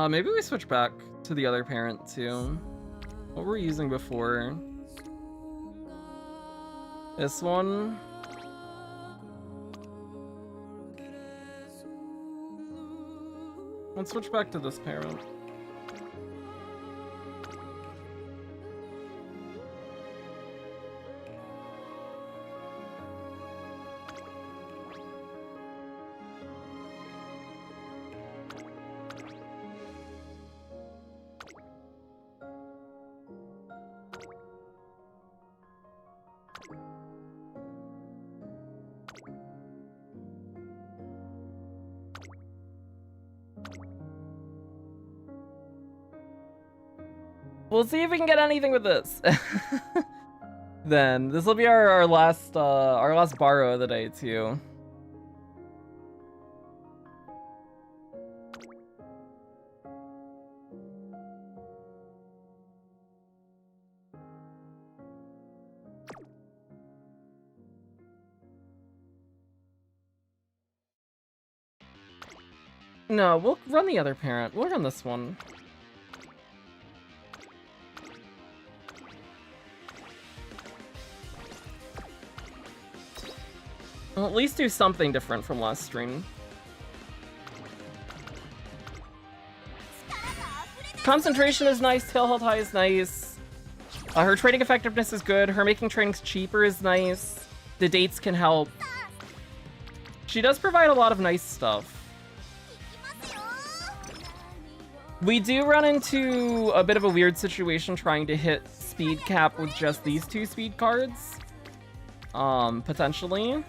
S1: Maybe we switch back to the other parent too. What were we using before? This one? Let's switch back to this parent. We'll see if we can get anything with this. Then this will be our last borrow of the day too. No, we'll run the other parent. We'll run this one. We'll at least do something different from last stream. Concentration is nice, tail health high is nice. Her trading effectiveness is good, her making trading cheaper is nice. The dates can help. She does provide a lot of nice stuff. We do run into a bit of a weird situation trying to hit speed cap with just these two speed cards. Potentially.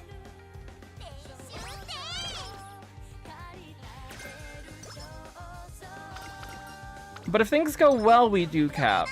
S1: But if things go well, we do cap.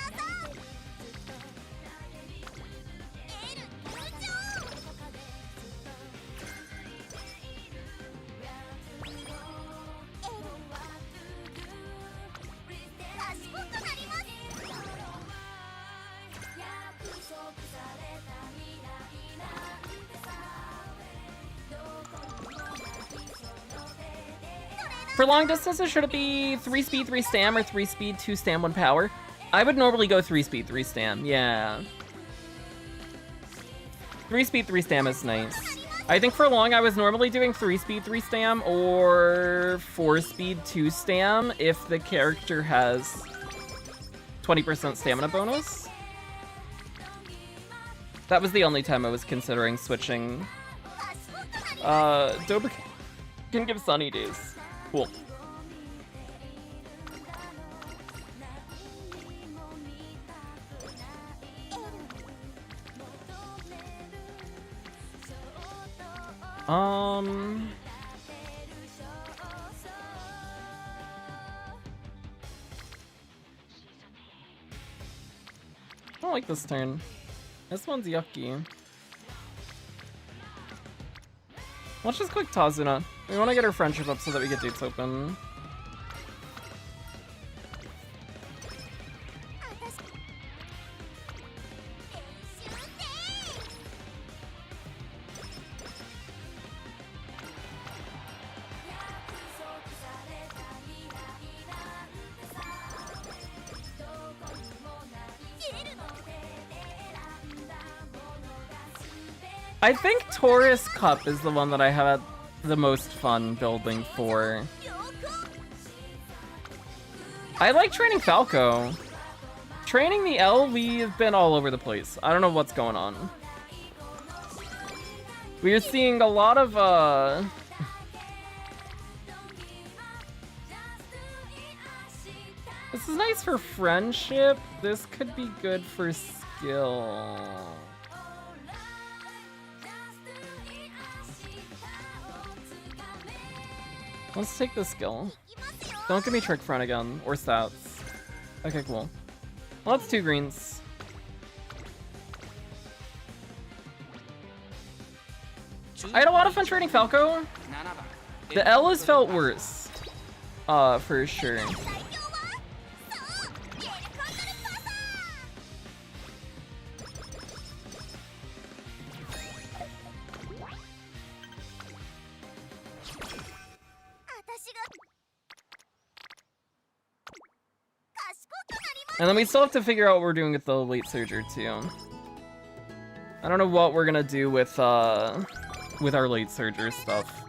S1: For long distances, should it be 3 speed, 3 stam, or 3 speed, 2 stam, 1 power? I would normally go 3 speed, 3 stam, yeah. 3 speed, 3 stam is nice. I think for long I was normally doing 3 speed, 3 stam, or 4 speed, 2 stam if the character has 20% stamina bonus. That was the only time I was considering switching. Doba can give sunny days. Cool. I don't like this turn. This one's yucky. Let's just click Tazuna. We want to get her friendship up so that we get dates open. I think Taurus Cup is the one that I have had the most fun building for. I like training Falco. Training the L, we've been all over the place. I don't know what's going on. We are seeing a lot of, This is nice for friendship. This could be good for skill. Let's take the skill. Don't give me Trick Front again, or stats. Okay, cool. Well, that's 2 greens. I had a lot of fun trading Falco. The L has felt worse. For sure. And then we still have to figure out what we're doing with the late surger too. I don't know what we're gonna do with our late surger stuff.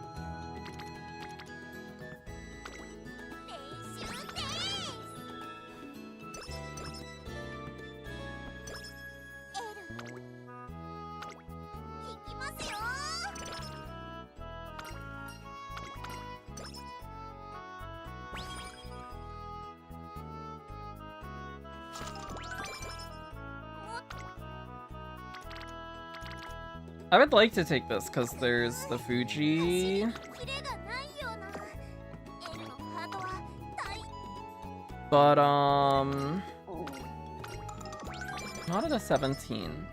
S1: I would like to take this because there's the Fuji. But, not at a 17.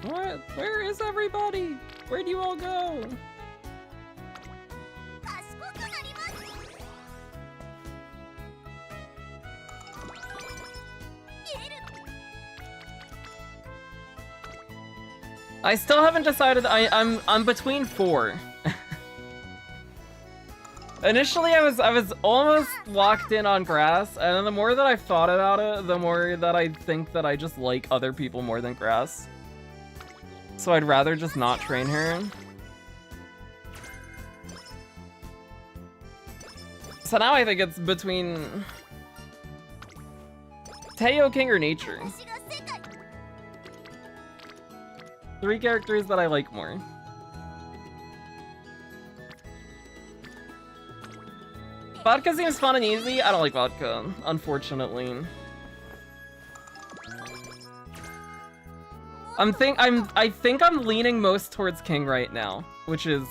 S1: What? Where is everybody? Where do you all go? I still haven't decided. I'm between 4. Initially, I was almost locked in on grass, and then the more that I've thought about it, the more that I think that I just like other people more than grass. So I'd rather just not train her. So now I think it's between Teo, King, or Nature. 3 characters that I like more. Vodka seems fun and easy. I don't like vodka, unfortunately. I think I'm leaning most towards King right now, which is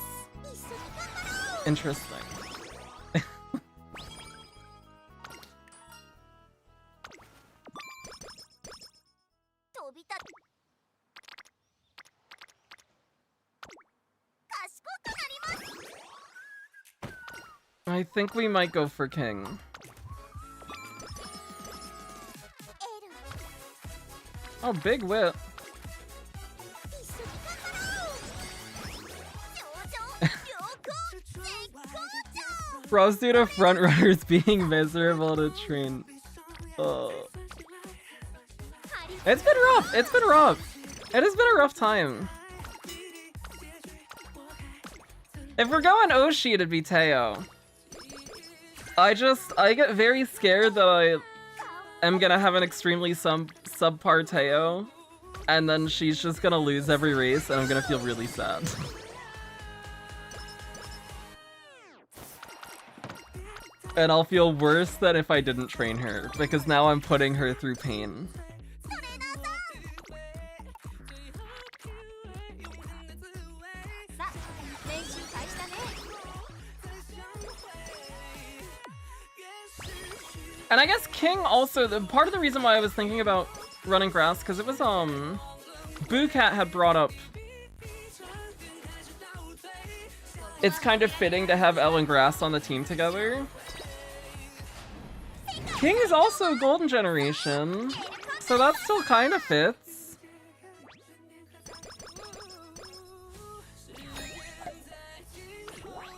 S1: interesting. I think we might go for King. Oh, big whip. Bros due to frontrunners being miserable to train. Oh. It's been rough. It's been rough. It has been a rough time. If we're going Oshi, it'd be Teo. I get very scared that I am gonna have an extremely subpar Teo, and then she's just gonna lose every race, and I'm gonna feel really sad. And I'll feel worse than if I didn't train her, because now I'm putting her through pain. And I guess King also, part of the reason why I was thinking about running grass, because it was, Boocat had brought up, it's kind of fitting to have Elle and Grass on the team together. King is also Golden Generation, so that still kind of fits.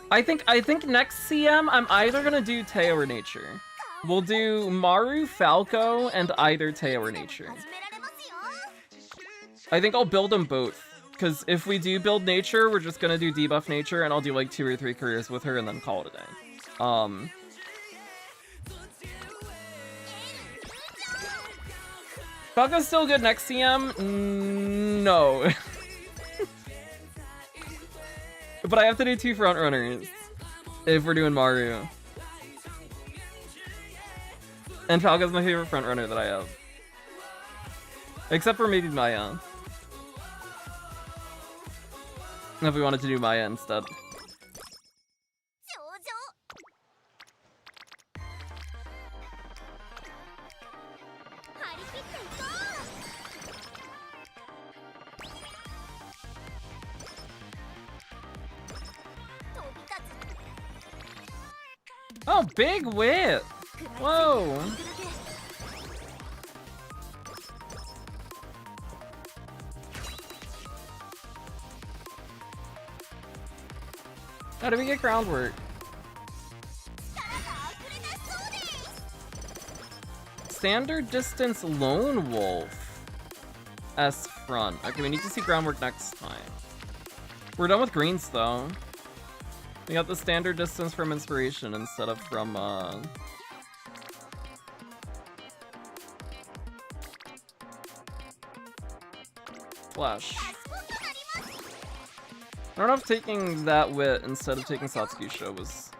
S1: I think next CM, I'm either gonna do Teo or Nature. We'll do Maru, Falco, and either Teo or Nature. I think I'll build them both, because if we do build Nature, we're just gonna do debuff Nature, and I'll do like 2 or 3 careers with her and then call it a day. Falco's still good next CM? No. But I have to do 2 frontrunners if we're doing Maru. And Falco's my favorite frontrunner that I have. Except for maybe Maya. If we wanted to do Maya instead. Oh, big whip! Whoa! How do we get groundwork? Standard distance lone wolf. S front. Okay, we need to see groundwork next time. We're done with greens though. We got the standard distance from inspiration instead of from Flash. I don't know if taking that wit instead of taking Satsuki Show was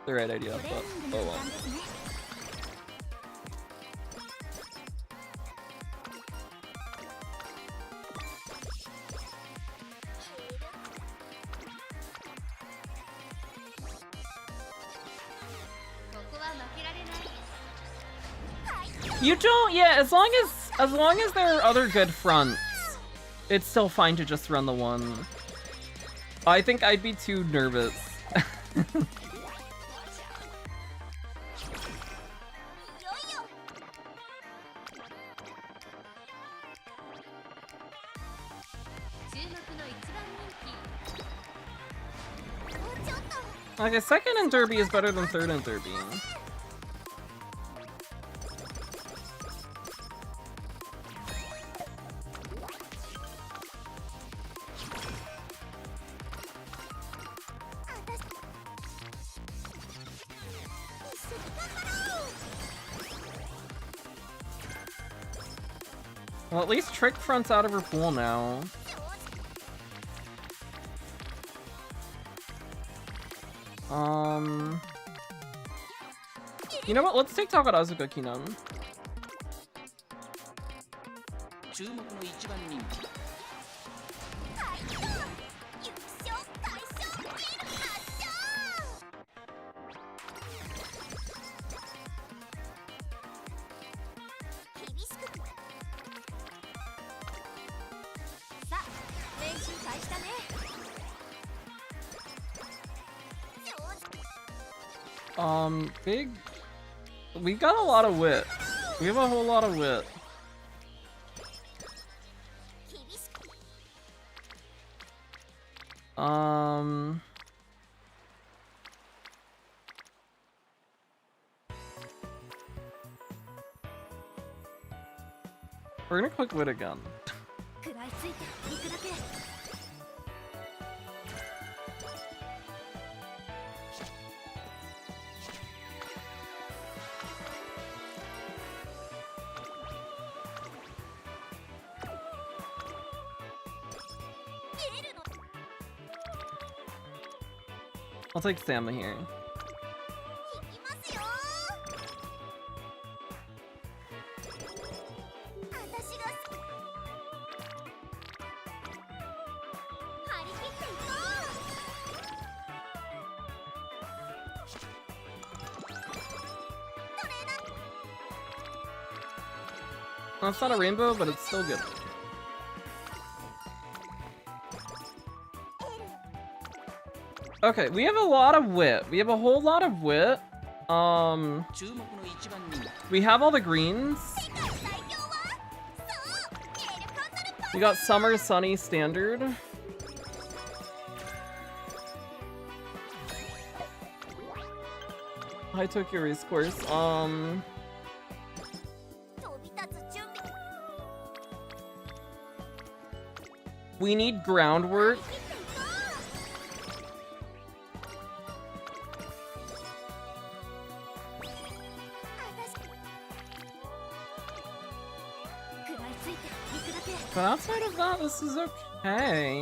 S1: the right idea, but oh well. You don't, yeah, as long as there are other good fronts, it's still fine to just run the one. I think I'd be too nervous. Okay, second in Derby is better than third in Derby. Well, at least Trick Front's out of her pool now. You know what? Let's take Takarazuka Kinan. Big... We've got a lot of wit. We have a whole lot of wit. We're gonna quick wit again. I'll take Samma here. Well, it's not a rainbow, but it's still good. Okay, we have a lot of wit. We have a whole lot of wit. We have all the greens. We got Summer, Sunny, Standard. High Tokyo Race Course. We need groundwork. But outside of that, this is okay.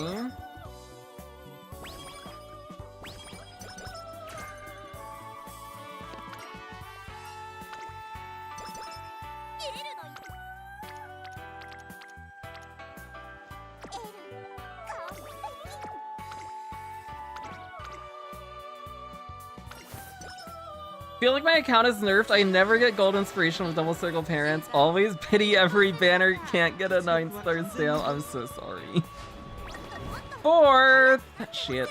S1: I feel like my account is nerfed. I never get gold inspiration with double circle parents. Always pity every banner can't get a 9-star sale. I'm so sorry. Fourth! Shit.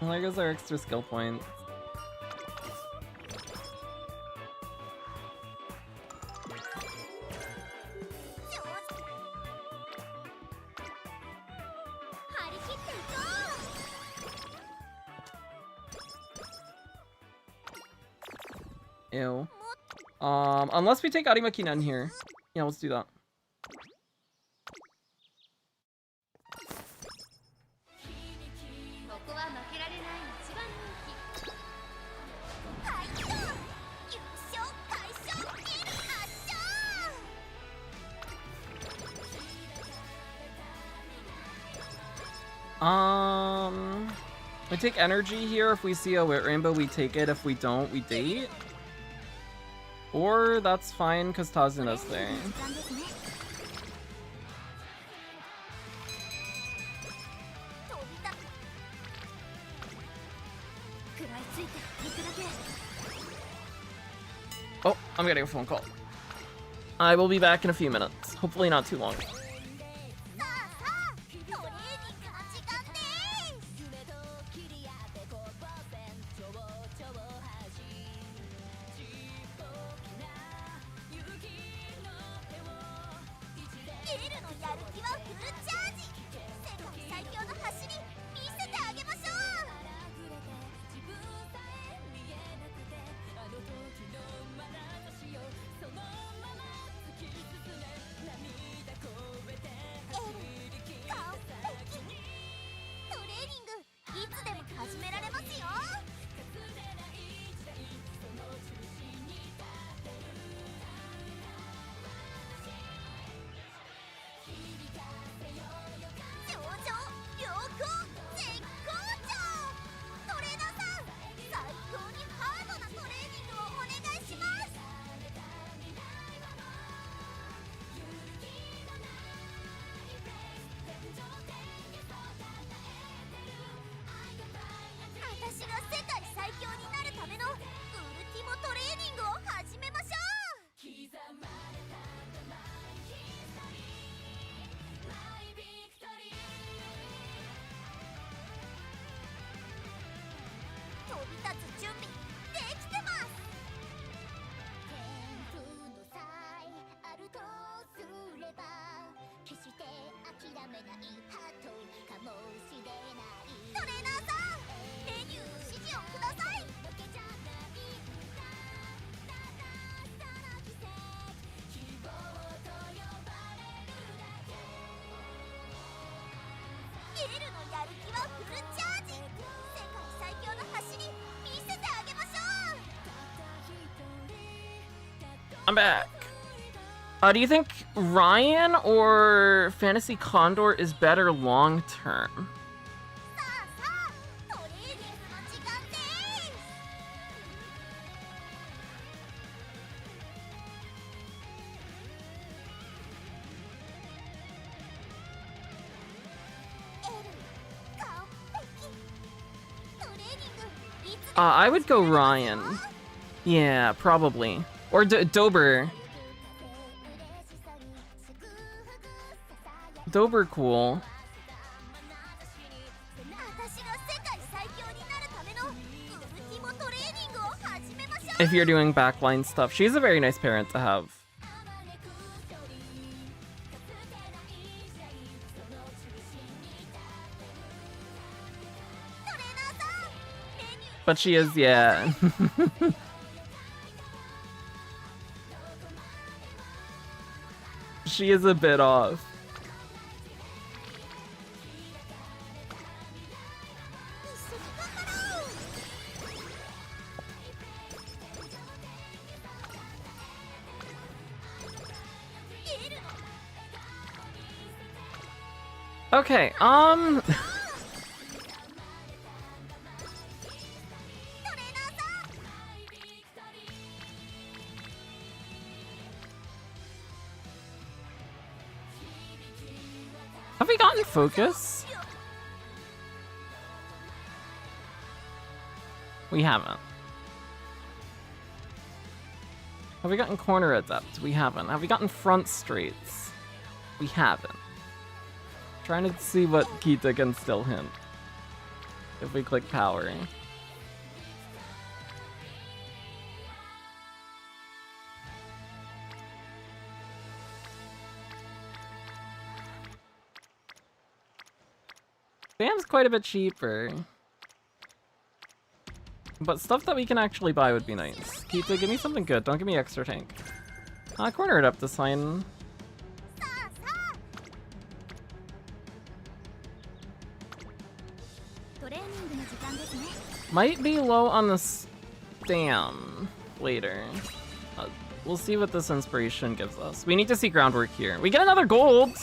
S1: Well, there goes our extra skill point. Ew. Unless we take Arima Kinan here. Yeah, let's do that. We take energy here. If we see a wit rainbow, we take it. If we don't, we date. Or that's fine because Tazuna's there. Oh, I'm getting a phone call. I will be back in a few minutes. Hopefully not too long. I'm back. Do you think Ryan or Fantasy Condor is better long term? I would go Ryan. Yeah, probably. Or Dober. Dober cool. If you're doing backline stuff. She's a very nice parent to have. But she is, yeah. She is a bit off. Okay, have we gotten focus? We haven't. Have we gotten corner adept? We haven't. Have we gotten front straights? We haven't. Trying to see what Kita can still hint. If we click powering. Sam's quite a bit cheaper. But stuff that we can actually buy would be nice. Kita, give me something good. Don't give me extra tank. Corner it up this line. Might be low on the stam later. We'll see what this inspiration gives us. We need to see groundwork here. We get another gold!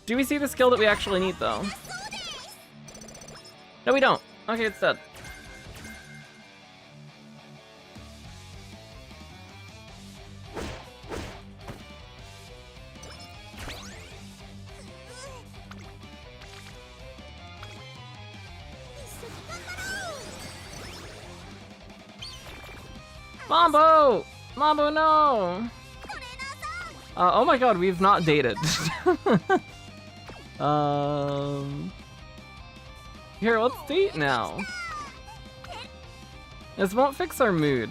S1: Do we see the skill that we actually need, though? No, we don't. Okay, it's dead. Mambo! Mambo, no! Oh my god, we've not dated. Here, let's date now. This won't fix our mood.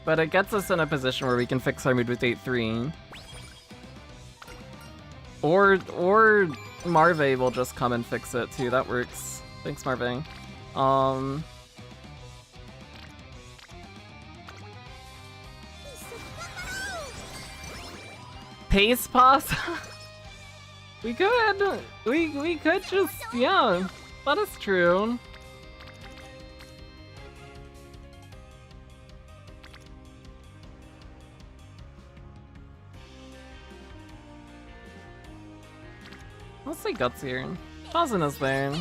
S1: But it gets us in a position where we can fix our mood with date 3. Or Marve will just come and fix it too. That works. Thanks, Marve. Pace Pasa? We could. We could just, yeah. That is true. Let's say Guts here. Pasa is there.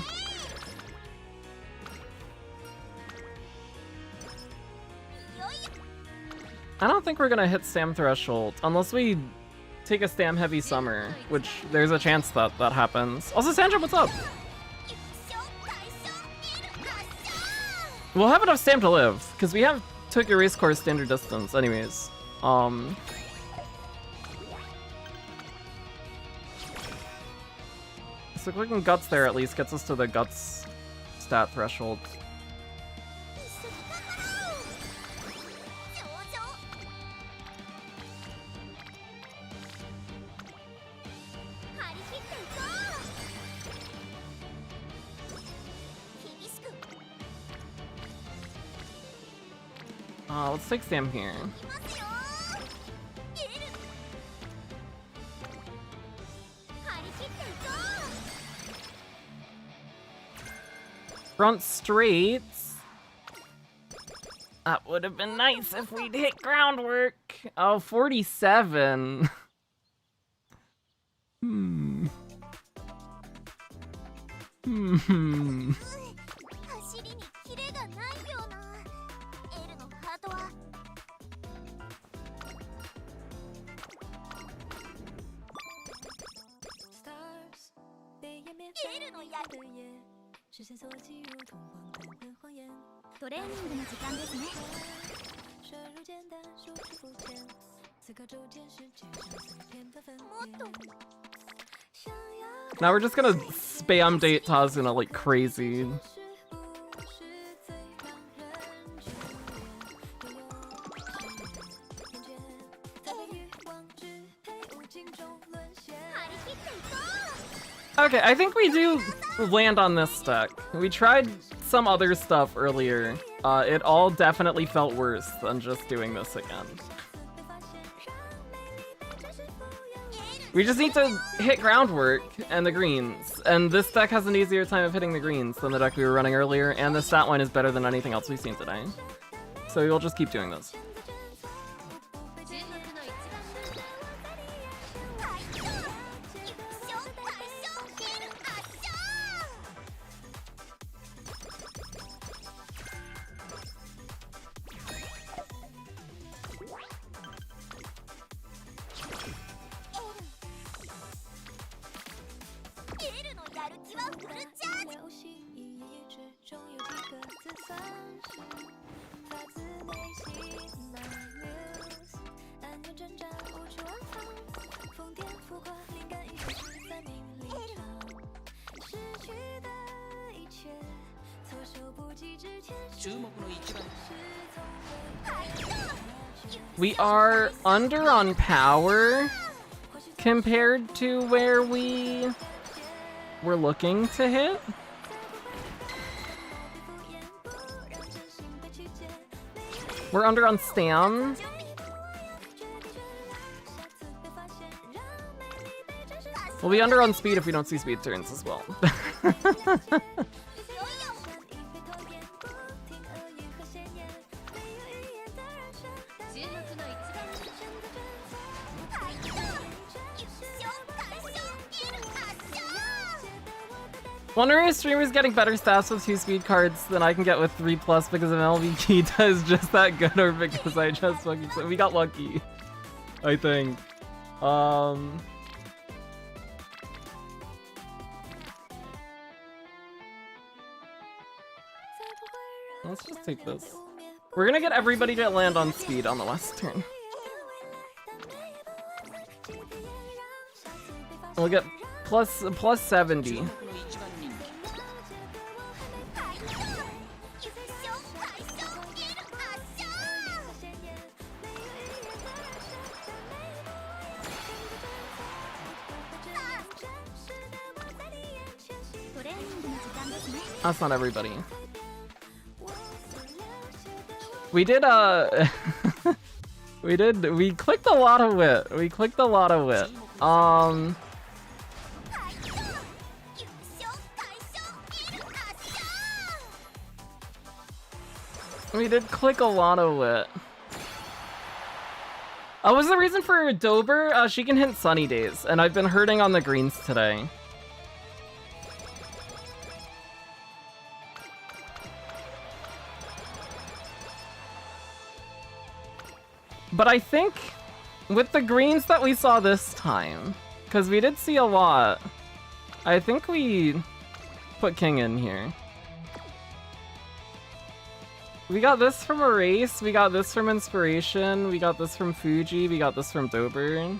S1: I don't think we're gonna hit Stam Threshold unless we take a Stam Heavy Summer, which there's a chance that that happens. Also, Sandra, what's up? We'll have enough Stam to live, because we have Tokyo Race Course standard distance anyways. So clicking Guts there at least gets us to the Guts stat threshold. Let's take Sam here. Front straights. That would have been nice if we'd hit groundwork. Oh, 47. Now we're just gonna spam date Tazuna like crazy. Okay, I think we do land on this stack. We tried some other stuff earlier. It all definitely felt worse than just doing this again. We just need to hit groundwork and the greens, and this deck has an easier time of hitting the greens than the deck we were running earlier, and the stat line is better than anything else we've seen today. So we'll just keep doing this. We are under on power compared to where we were looking to hit. We're under on Stam. We'll be under on speed if we don't see speed turns as well. Wondering if streamer's getting better stats with 2 speed cards than I can get with 3+ because of MLB Kita is just that good, or because I just fucking... We got lucky, I think. Let's just take this. We're gonna get everybody to land on speed on the last turn. We'll get plus 70. That's not everybody. We did, we clicked a lot of wit. We clicked a lot of wit. We did click a lot of wit. Was the reason for Dober? She can hint sunny days, and I've been hurting on the greens today. But I think with the greens that we saw this time, because we did see a lot, I think we put king in here. We got this from Erase, we got this from Inspiration, we got this from Fuji, we got this from Dober.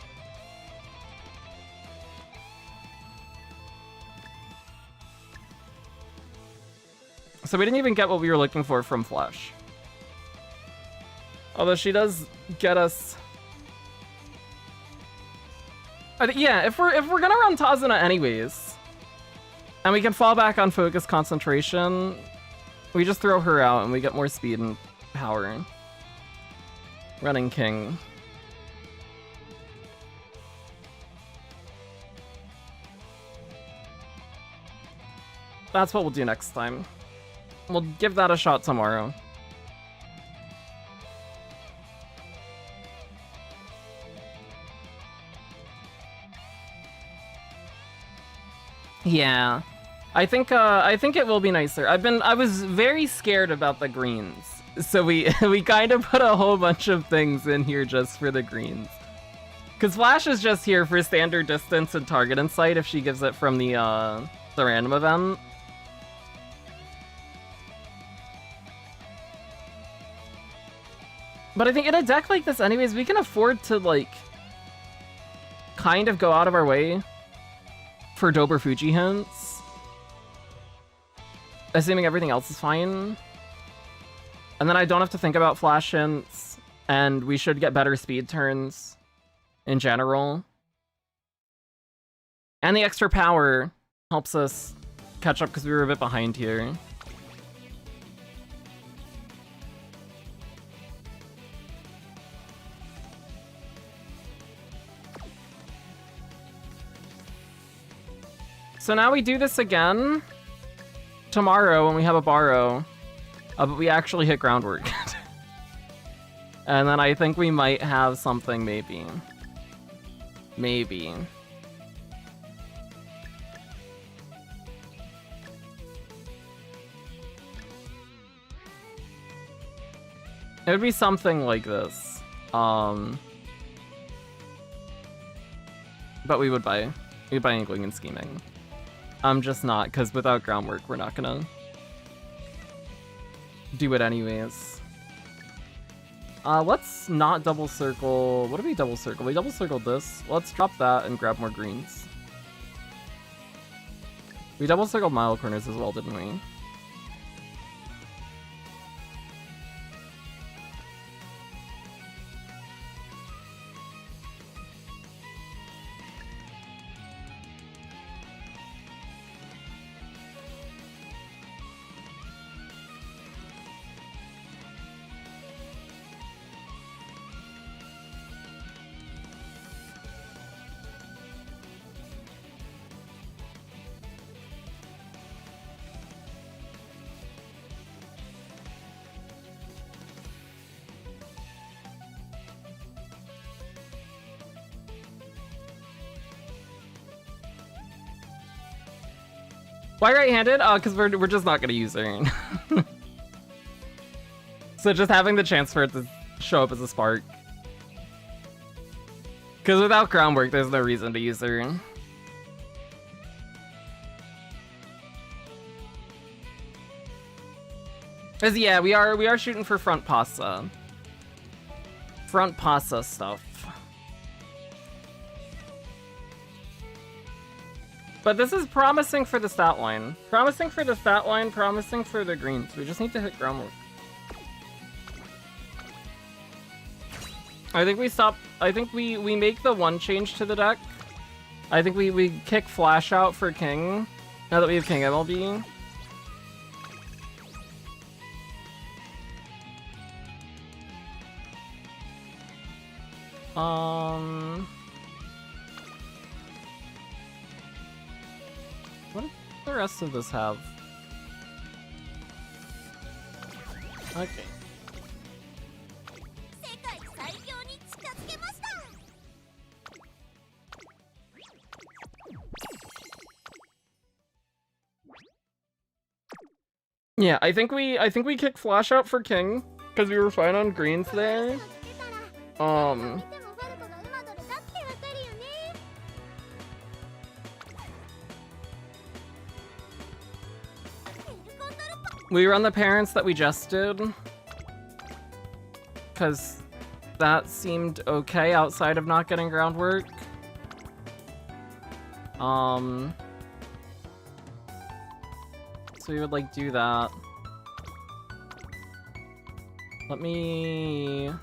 S1: So we didn't even get what we were looking for from Flash. Although she does get us. Yeah, if we're gonna run Tazuna anyways, and we can fall back on focus concentration, we just throw her out and we get more speed and power. Running king. That's what we'll do next time. We'll give that a shot tomorrow. Yeah, I think it will be nicer. I was very scared about the greens, so we kind of put a whole bunch of things in here just for the greens. Cause Flash is just here for standard distance and target insight if she gives it from the random event. But I think in a deck like this, anyways, we can afford to like kind of go out of our way for Dober Fuji hints, assuming everything else is fine. And then I don't have to think about flash hints, and we should get better speed turns in general. And the extra power helps us catch up because we were a bit behind here. So now we do this again tomorrow when we have a borrow, but we actually hit groundwork. And then I think we might have something, maybe. Maybe. It would be something like this. But we would buy Inkling and Scheming. I'm just not, because without groundwork, we're not gonna do it anyways. Let's not double circle. What do we double circle? We double circled this. Let's drop that and grab more greens. We double circled mile corners as well, didn't we? Why right-handed? Because we're just not gonna use her. So just having the chance for it to show up as a spark. Because without groundwork, there's no reason to use her. Cause yeah, we are shooting for front Pasa. Front Pasa stuff. But this is promising for the stat line. Promising for the stat line, promising for the greens. We just need to hit groundwork. I think we stop. I think we make the one change to the deck. I think we kick Flash out for King. Now that we have King MLB. What does the rest of this have? Okay. Yeah, I think we kick Flash out for King because we were fine on greens there. We run the parents that we just did because that seemed okay outside of not getting groundwork. So we would like do that. Let me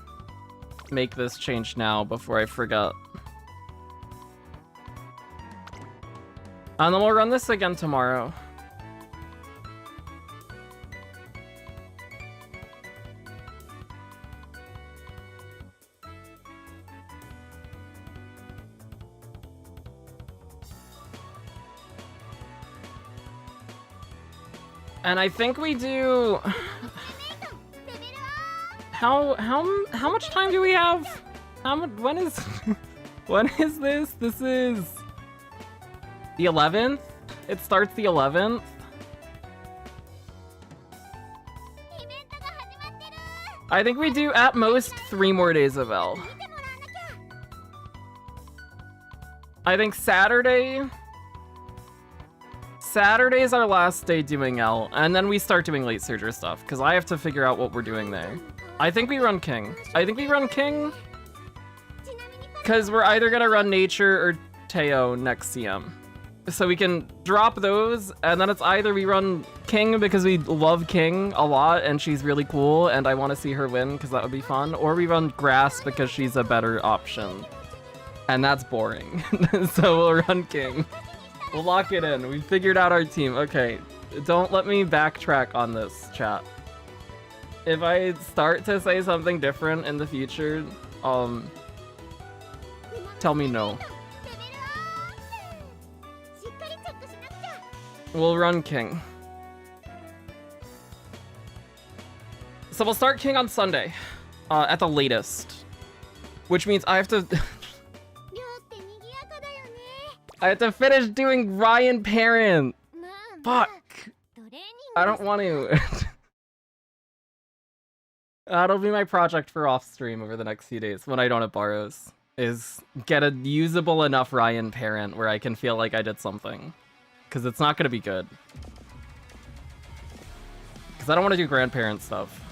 S1: make this change now before I forget. And then we'll run this again tomorrow. And I think we do. How much time do we have? When is when is this? This is the 11th. It starts the 11th. I think we do at most 3 more days of L. I think Saturday's our last day doing L, and then we start doing late surger stuff, because I have to figure out what we're doing there. I think we run King. Because we're either going to run Nature or Teo next CM. So we can drop those, and then it's either we run King because we love King a lot, and she's really cool, and I want to see her win, because that would be fun, or we run Grass because she's a better option. And that's boring. So we'll run King. We'll lock it in. We figured out our team. Okay, don't let me backtrack on this, chat. If I start to say something different in the future, tell me no. We'll run King. So we'll start King on Sunday, at the latest. Which means I have to... I have to finish doing Ryan Parent. Fuck. I don't want to. That'll be my project for off stream over the next few days when I don't have borrows. Is get a usable enough Ryan Parent where I can feel like I did something. Because it's not going to be good. Because I don't want to do grandparent stuff.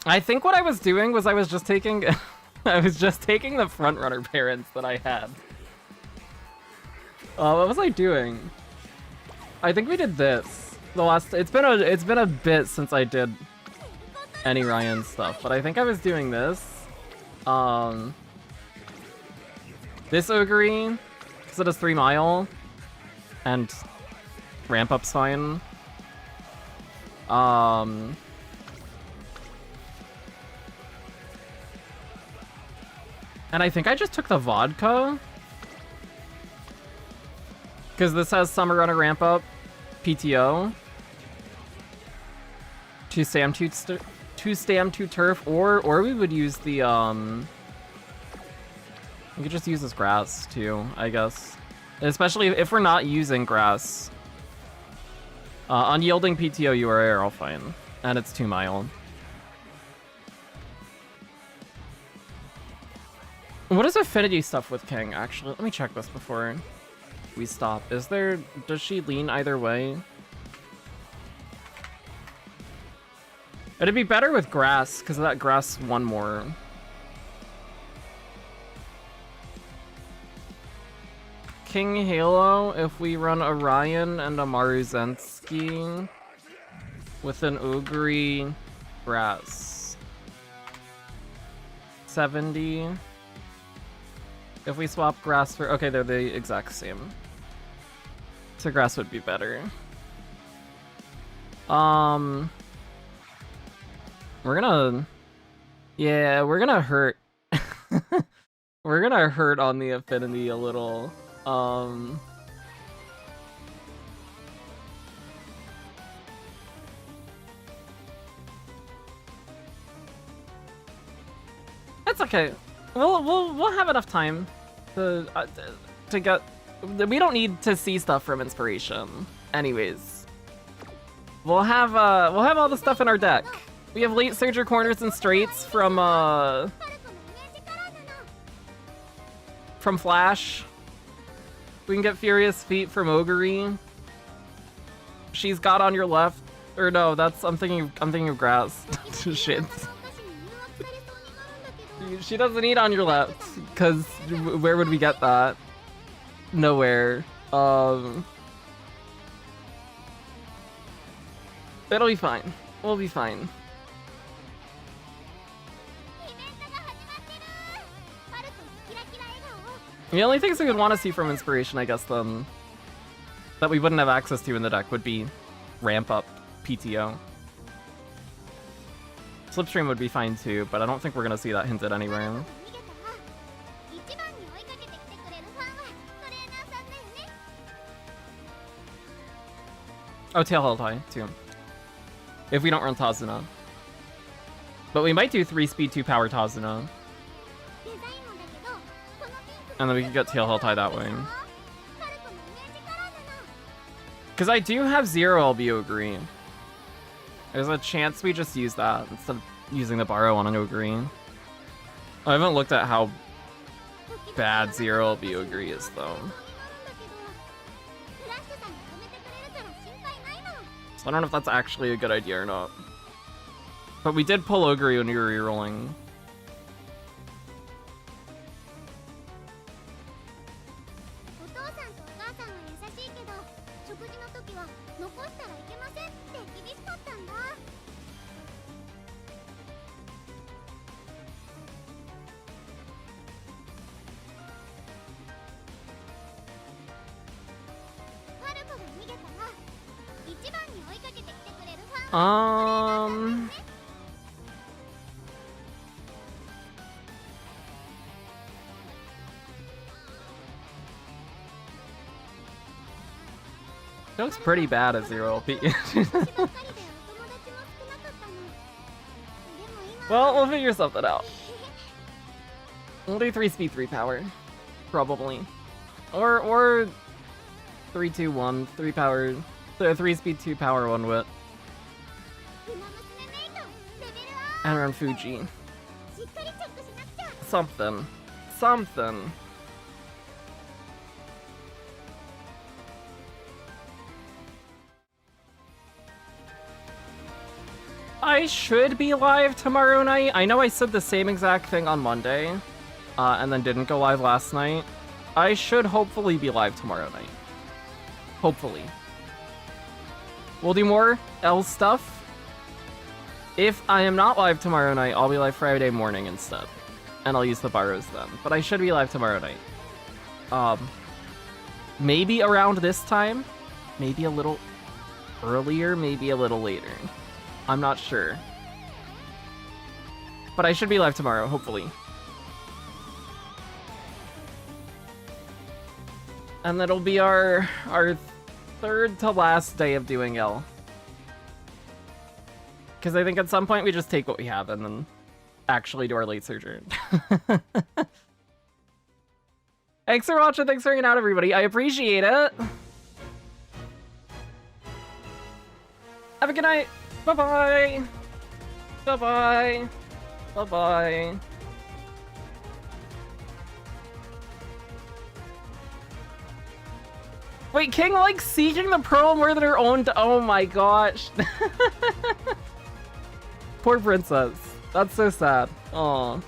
S1: I think what I was doing was I was just taking the front runner parents that I had. What was I doing? I think we did this. It's been a bit since I did any Ryan stuff, but I think I was doing this. This Ogre, because it does 3 mile, and ramp up's fine. And I think I just took the vodka. Because this has Summer Runner Ramp Up, PTO. 2 Stam, 2 Turf, or we would use the We could just use this grass too, I guess. Especially if we're not using grass. Unyielding PTO you are air, I'll fine. And it's 2 mile. What is affinity stuff with King, actually? Let me check this before we stop. Does she lean either way? It'd be better with grass, because that grass 1 more. King Halo, if we run Orion and a Maruzensky with an Ugri grass. 70. If we swap grass for... Okay, they're the exact same. So grass would be better. We're gonna... Yeah, we're gonna hurt. We're gonna hurt on the affinity a little. That's okay. We'll have enough time to get. We don't need to see stuff from inspiration, anyways. We'll have all the stuff in our deck. We have late surger corners and straights from Flash. We can get Furious Feet from Ogre. She's got on your left, or no, that's I'm thinking of grass. Shit. She doesn't eat on your left, because where would we get that? Nowhere. It'll be fine. We'll be fine. The only things we would want to see from inspiration, I guess, then, that we wouldn't have access to in the deck would be ramp up PTO. Slipstream would be fine too, but I don't think we're gonna see that hinted anywhere. Oh, tail held high too. If we don't run Tazuna. But we might do 3 speed 2 power Tazuna. And then we could get tail held high that way. Because I do have 0 LBO green. There's a chance we just use that instead of using the borrow on an Ogre. I haven't looked at how bad 0 LB Ogre is though. So I don't know if that's actually a good idea or not. But we did pull Ogre when we were rerolling. It looks pretty bad at 0 LP. Well, we'll figure something out. We'll do 3 speed 3 power. Probably. Or 3 2 1, 3 power. 3 speed 2 power 1 wit. And run Fuji. Something. Something. I should be live tomorrow night. I know I said the same exact thing on Monday, and then didn't go live last night. I should hopefully be live tomorrow night. Hopefully. We'll do more L stuff. If I am not live tomorrow night, I'll be live Friday morning instead. And I'll use the borrows then. But I should be live tomorrow night. Maybe around this time. Maybe a little earlier, maybe a little later. I'm not sure. But I should be live tomorrow, hopefully. And that'll be our third to last day of doing L. Because I think at some point we just take what we have and then actually do our late surgery. Thanks for watching, thanks for hanging out, everybody. I appreciate it. Have a good night. Bye-bye. Bye-bye. Bye-bye. Wait, King likes seeking the pearl more than her own. Oh my gosh. Poor princess. That's so sad. Aw.